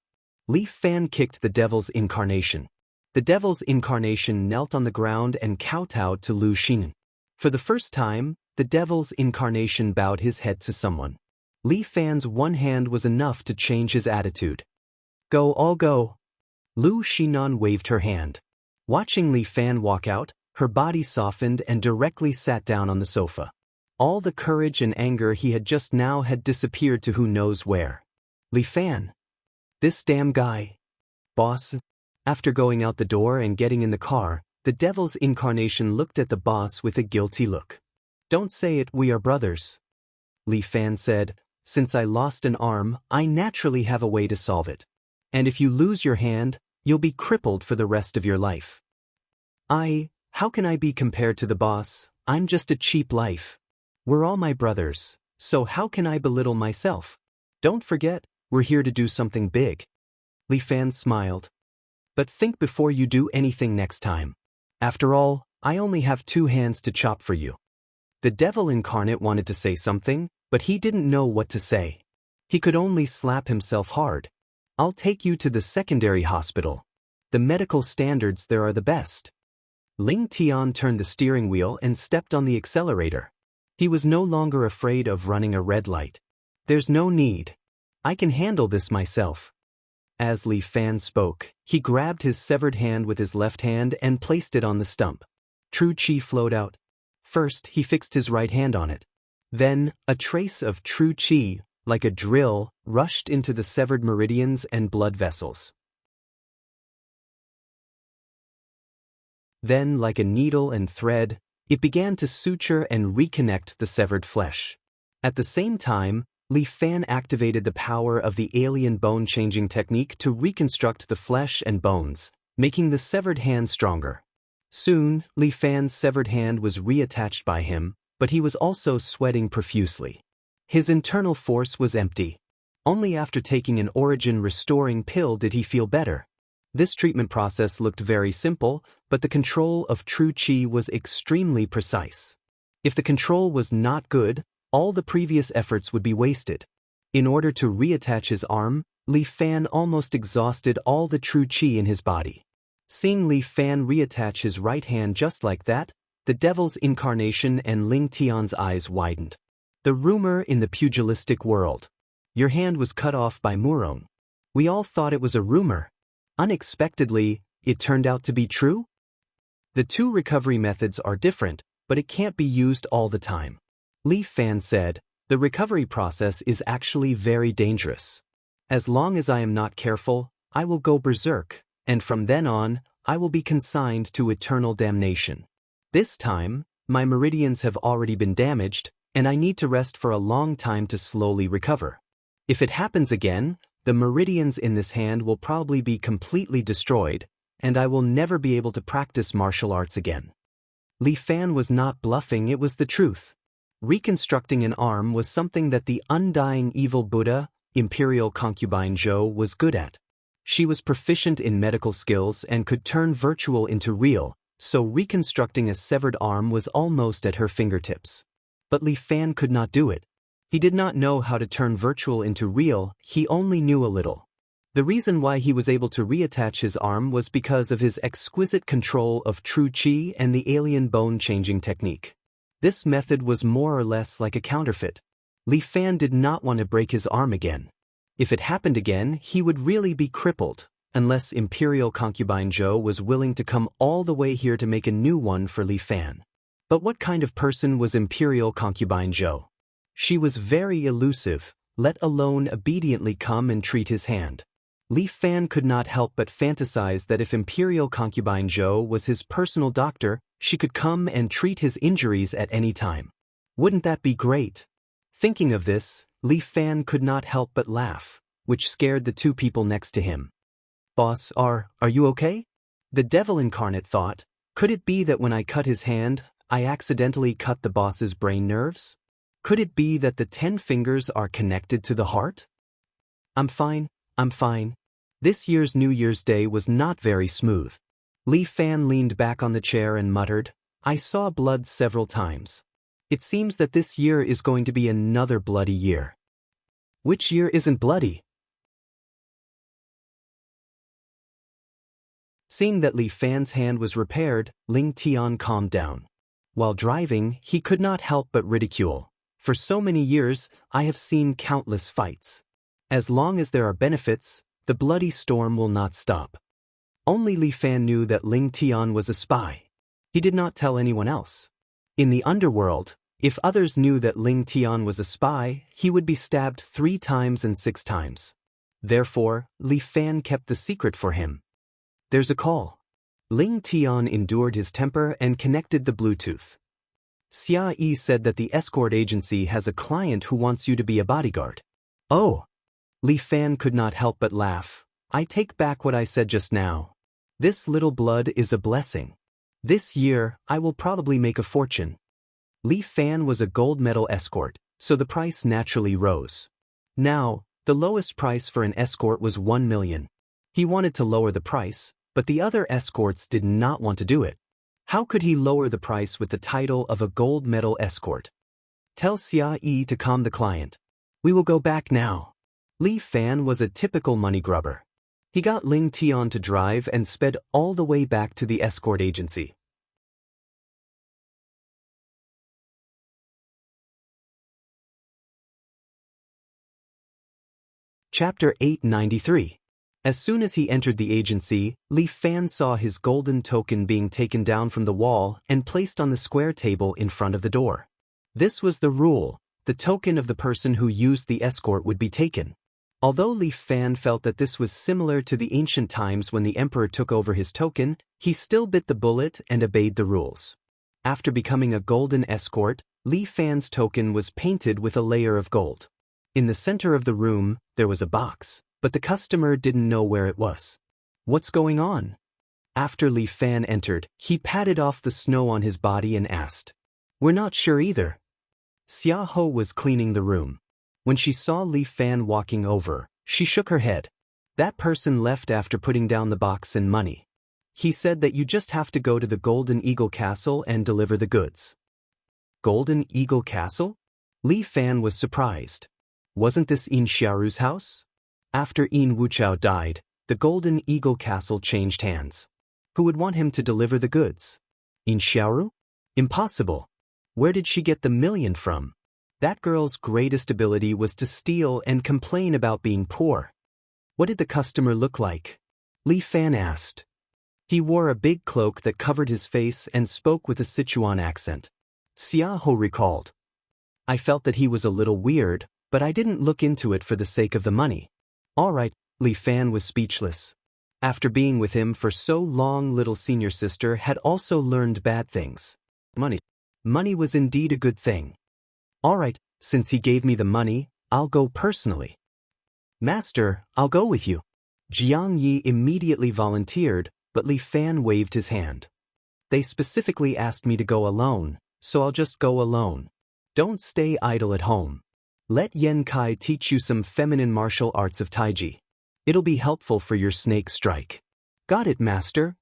Li Fan kicked the devil's incarnation. The devil's incarnation knelt on the ground and kowtowed to Lu Xinan. For the first time, the devil's incarnation bowed his head to someone. Li Fan's one hand was enough to change his attitude. Go, all go. Lu Xinan waved her hand. Watching Li Fan walk out, her body softened and directly sat down on the sofa. All the courage and anger he had just now had disappeared to who knows where. Li Fan. This damn guy. Boss. After going out the door and getting in the car, the devil's incarnation looked at the boss with a guilty look. Don't say it, we are brothers. Li Fan said, since I lost an arm, I naturally have a way to solve it. And if you lose your hand, you'll be crippled for the rest of your life. How can I be compared to the boss? I'm just a cheap life. We're all my brothers, so how can I belittle myself? Don't forget, we're here to do something big. Li Fan smiled. But think before you do anything next time. After all, I only have 2 hands to chop for you. The devil incarnate wanted to say something, but he didn't know what to say. He could only slap himself hard. I'll take you to the secondary hospital. The medical standards there are the best. Ling Tian turned the steering wheel and stepped on the accelerator. He was no longer afraid of running a red light. There's no need. I can handle this myself. As Li Fan spoke, he grabbed his severed hand with his left hand and placed it on the stump. True Qi flowed out. First, he fixed his right hand on it. Then, a trace of true Qi, like a drill, rushed into the severed meridians and blood vessels. Then, like a needle and thread, it began to suture and reconnect the severed flesh. At the same time, Li Fan activated the power of the alien bone-changing technique to reconstruct the flesh and bones, making the severed hand stronger. Soon, Li Fan's severed hand was reattached by him, but he was also sweating profusely. His internal force was empty. Only after taking an origin-restoring pill did he feel better. This treatment process looked very simple, but the control of true qi was extremely precise. If the control was not good, all the previous efforts would be wasted. In order to reattach his arm, Li Fan almost exhausted all the true qi in his body. Seeing Li Fan reattach his right hand just like that, the devil's incarnation and Ling Tian's eyes widened. The rumor in the pugilistic world. Your hand was cut off by Murong. We all thought it was a rumor. Unexpectedly, it turned out to be true? The two recovery methods are different, but it can't be used all the time. Li Fan said, the recovery process is actually very dangerous. As long as I am not careful, I will go berserk, and from then on, I will be consigned to eternal damnation. This time, my meridians have already been damaged, and I need to rest for a long time to slowly recover. If it happens again, the meridians in this hand will probably be completely destroyed, and I will never be able to practice martial arts again. Li Fan was not bluffing, it was the truth. Reconstructing an arm was something that the undying evil Buddha, Imperial Concubine Zhou, was good at. She was proficient in medical skills and could turn virtual into real, so reconstructing a severed arm was almost at her fingertips. But Li Fan could not do it. He did not know how to turn virtual into real, he only knew a little. The reason why he was able to reattach his arm was because of his exquisite control of true qi and the alien bone-changing technique. This method was more or less like a counterfeit. Li Fan did not want to break his arm again. If it happened again, he would really be crippled, unless Imperial Concubine Zhou was willing to come all the way here to make a new one for Li Fan. But what kind of person was Imperial Concubine Zhou? She was very elusive, let alone obediently come and treat his hand. Li Fan could not help but fantasize that if Imperial Concubine Zhou was his personal doctor, she could come and treat his injuries at any time. Wouldn't that be great? Thinking of this, Li Fan could not help but laugh, which scared the two people next to him. Boss, are you okay? The devil incarnate thought, could it be that when I cut his hand, I accidentally cut the boss's brain nerves? Could it be that the 10 fingers are connected to the heart? I'm fine. This year's New Year's Day was not very smooth. Li Fan leaned back on the chair and muttered, I saw blood several times. It seems that this year is going to be another bloody year. Which year isn't bloody? Seeing that Li Fan's hand was repaired, Ling Tian calmed down. While driving, he could not help but ridicule. For so many years, I have seen countless fights. As long as there are benefits, the bloody storm will not stop. Only Li Fan knew that Ling Tian was a spy. He did not tell anyone else. In the underworld, if others knew that Ling Tian was a spy, he would be stabbed 3 times and 6 times. Therefore, Li Fan kept the secret for him. There's a call. Ling Tian endured his temper and connected the Bluetooth. Xia Yi said that the escort agency has a client who wants you to be a bodyguard. Oh! Li Fan could not help but laugh. I take back what I said just now. This little blood is a blessing. This year, I will probably make a fortune. Li Fan was a gold medal escort, so the price naturally rose. Now, the lowest price for an escort was 1 million. He wanted to lower the price, but the other escorts did not want to do it. How could he lower the price with the title of a gold medal escort? Tell Xia Yi to calm the client. We will go back now. Li Fan was a typical money grubber. He got Ling Tian to drive and sped all the way back to the escort agency. Chapter 893. As soon as he entered the agency, Li Fan saw his golden token being taken down from the wall and placed on the square table in front of the door. This was the rule. The token of the person who used the escort would be taken. Although Li Fan felt that this was similar to the ancient times when the emperor took over his token, he still bit the bullet and obeyed the rules. After becoming a golden escort, Li Fan's token was painted with a layer of gold. In the center of the room, there was a box, but the customer didn't know where it was. What's going on? After Li Fan entered, he patted off the snow on his body and asked. We're not sure either. Xia Ho was cleaning the room. When she saw Li Fan walking over, she shook her head. That person left after putting down the box and money. He said that you just have to go to the Golden Eagle Castle and deliver the goods. Golden Eagle Castle? Li Fan was surprised. Wasn't this Yin Xiaoru's house? After Yin Wuchao died, the Golden Eagle Castle changed hands. Who would want him to deliver the goods? Yin Xiaoru? Impossible. Where did she get the million from? That girl's greatest ability was to steal and complain about being poor. What did the customer look like? Li Fan asked. He wore a big cloak that covered his face and spoke with a Sichuan accent. Xia Ho recalled. I felt that he was a little weird, but I didn't look into it for the sake of the money. All right, Li Fan was speechless. After being with him for so long, little senior sister had also learned bad things. Money was indeed a good thing. All right, since he gave me the money, I'll go personally. Master, I'll go with you. Jiang Yi immediately volunteered, but Li Fan waved his hand. They specifically asked me to go alone, so I'll just go alone. Don't stay idle at home. Let Yen Kai teach you some feminine martial arts of Taiji. It'll be helpful for your snake strike. Got it, master?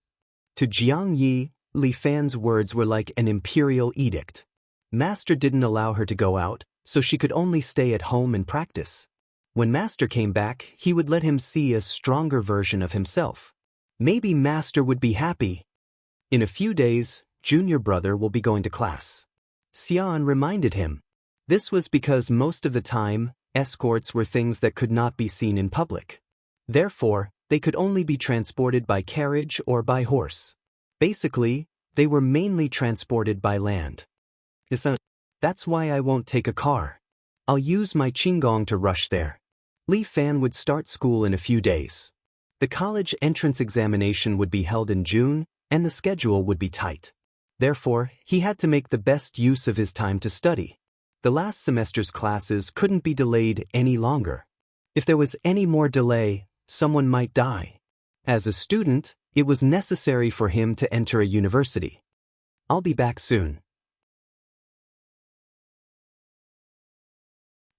To Jiang Yi, Li Fan's words were like an imperial edict. Master didn't allow her to go out, so she could only stay at home and practice. When Master came back, he would let him see a stronger version of himself. Maybe Master would be happy. In a few days, junior brother will be going to class. Xian reminded him. This was because most of the time, escorts were things that could not be seen in public. Therefore, they could only be transported by carriage or by horse. Basically, they were mainly transported by land. That's why I won't take a car. I'll use my Qinggong to rush there. Li Fan would start school in a few days. The college entrance examination would be held in June, and the schedule would be tight. Therefore, he had to make the best use of his time to study. The last semester's classes couldn't be delayed any longer. If there was any more delay, someone might die. As a student, it was necessary for him to enter a university. I'll be back soon.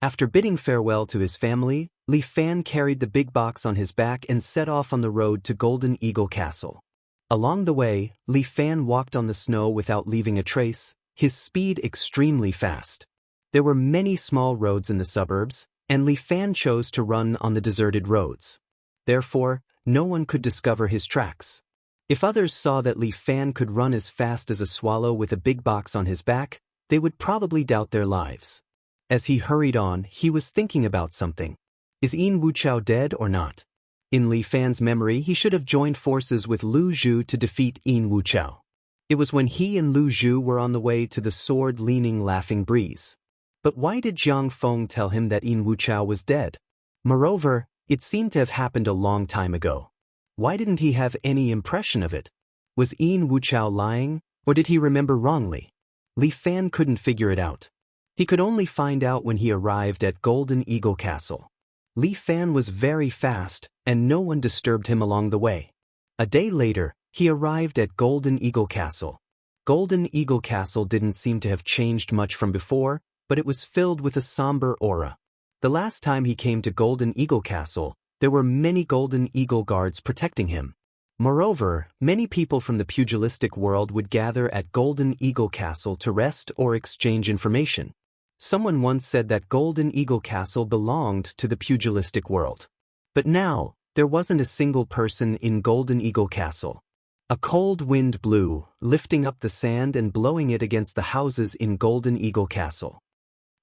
After bidding farewell to his family, Li Fan carried the big box on his back and set off on the road to Golden Eagle Castle. Along the way, Li Fan walked on the snow without leaving a trace, his speed extremely fast. There were many small roads in the suburbs, and Li Fan chose to run on the deserted roads. Therefore, no one could discover his tracks. If others saw that Li Fan could run as fast as a swallow with a big box on his back, they would probably doubt their lives. As he hurried on, he was thinking about something. Is Yin Wuchao dead or not? In Li Fan's memory, he should have joined forces with Lu Zhu to defeat Yin Wuchao. It was when he and Lu Zhu were on the way to the sword-leaning Laughing Breeze. But why did Jiang Feng tell him that Yin Wuchao was dead? Moreover, it seemed to have happened a long time ago. Why didn't he have any impression of it? Was Yin Wuchao lying, or did he remember wrongly? Li Fan couldn't figure it out. He could only find out when he arrived at Golden Eagle Castle. Li Fan was very fast, and no one disturbed him along the way. A day later, he arrived at Golden Eagle Castle. Golden Eagle Castle didn't seem to have changed much from before, but it was filled with a somber aura. The last time he came to Golden Eagle Castle, there were many Golden Eagle guards protecting him. Moreover, many people from the pugilistic world would gather at Golden Eagle Castle to rest or exchange information. Someone once said that Golden Eagle Castle belonged to the pugilistic world. But now, there wasn't a single person in Golden Eagle Castle. A cold wind blew, lifting up the sand and blowing it against the houses in Golden Eagle Castle.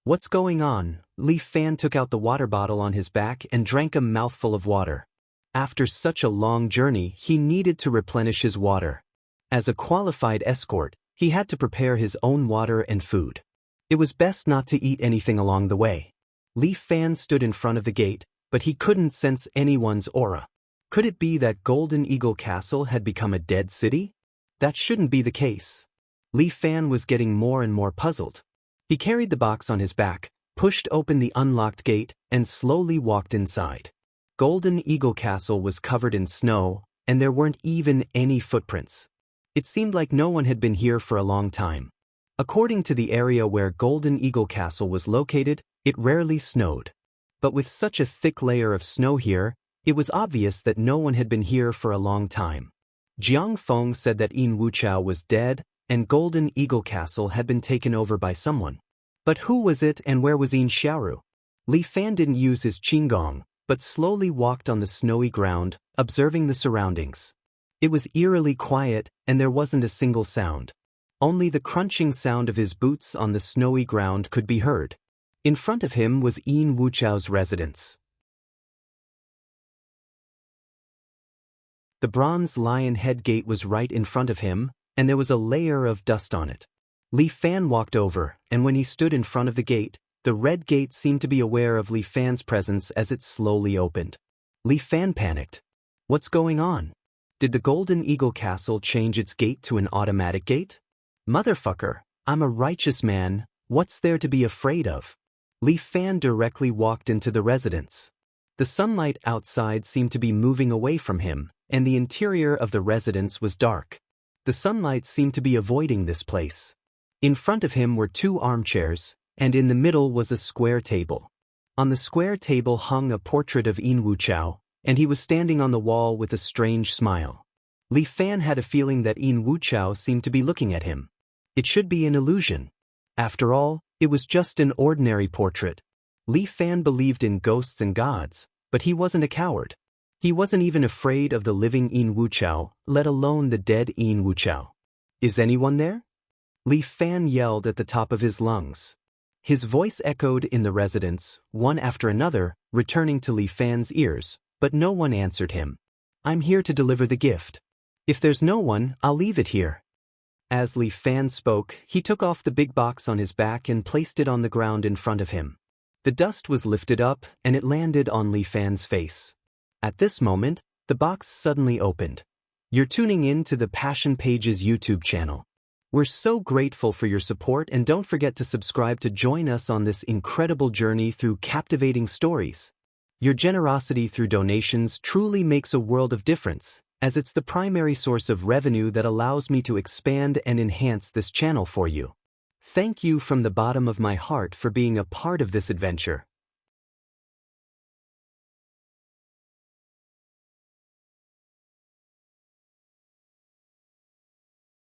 What's going on? Li Fan took out the water bottle on his back and drank a mouthful of water. After such a long journey, he needed to replenish his water. As a qualified escort, he had to prepare his own water and food. It was best not to eat anything along the way. Li Fan stood in front of the gate, but he couldn't sense anyone's aura. Could it be that Golden Eagle Castle had become a dead city? That shouldn't be the case. Li Fan was getting more and more puzzled. He carried the box on his back, pushed open the unlocked gate, and slowly walked inside. Golden Eagle Castle was covered in snow, and there weren't even any footprints. It seemed like no one had been here for a long time. According to the area where Golden Eagle Castle was located, it rarely snowed. But with such a thick layer of snow here, it was obvious that no one had been here for a long time. Jiang Feng said that Yin Wuchao was dead, and Golden Eagle Castle had been taken over by someone. But who was it and where was Yin Xiaoru? Li Fan didn't use his qinggong, but slowly walked on the snowy ground, observing the surroundings. It was eerily quiet, and there wasn't a single sound. Only the crunching sound of his boots on the snowy ground could be heard. In front of him was Yin Wuchao's residence. The bronze lion head gate was right in front of him, and there was a layer of dust on it. Li Fan walked over, and when he stood in front of the gate, the red gate seemed to be aware of Li Fan's presence as it slowly opened. Li Fan panicked. What's going on? Did the Golden Eagle Castle change its gate to an automatic gate? Motherfucker, I'm a righteous man, what's there to be afraid of? Li Fan directly walked into the residence. The sunlight outside seemed to be moving away from him, and the interior of the residence was dark. The sunlight seemed to be avoiding this place. In front of him were 2 armchairs, and in the middle was a square table. On the square table hung a portrait of Yin Wuchao, and he was standing on the wall with a strange smile. Li Fan had a feeling that Yin Wuchao seemed to be looking at him. It should be an illusion. After all, it was just an ordinary portrait. Li Fan believed in ghosts and gods, but he wasn't a coward. He wasn't even afraid of the living Yin Wuchao, let alone the dead Yin Wuchao. Is anyone there? Li Fan yelled at the top of his lungs. His voice echoed in the residence, one after another, returning to Li Fan's ears, but no one answered him. I'm here to deliver the gift. If there's no one, I'll leave it here. As Li Fan spoke, he took off the big box on his back and placed it on the ground in front of him. The dust was lifted up, and it landed on Li Fan's face. At this moment, the box suddenly opened. You're tuning in to the Passion Pages YouTube channel. We're so grateful for your support, and don't forget to subscribe to join us on this incredible journey through captivating stories. Your generosity through donations truly makes a world of difference, as it's the primary source of revenue that allows me to expand and enhance this channel for you. Thank you from the bottom of my heart for being a part of this adventure.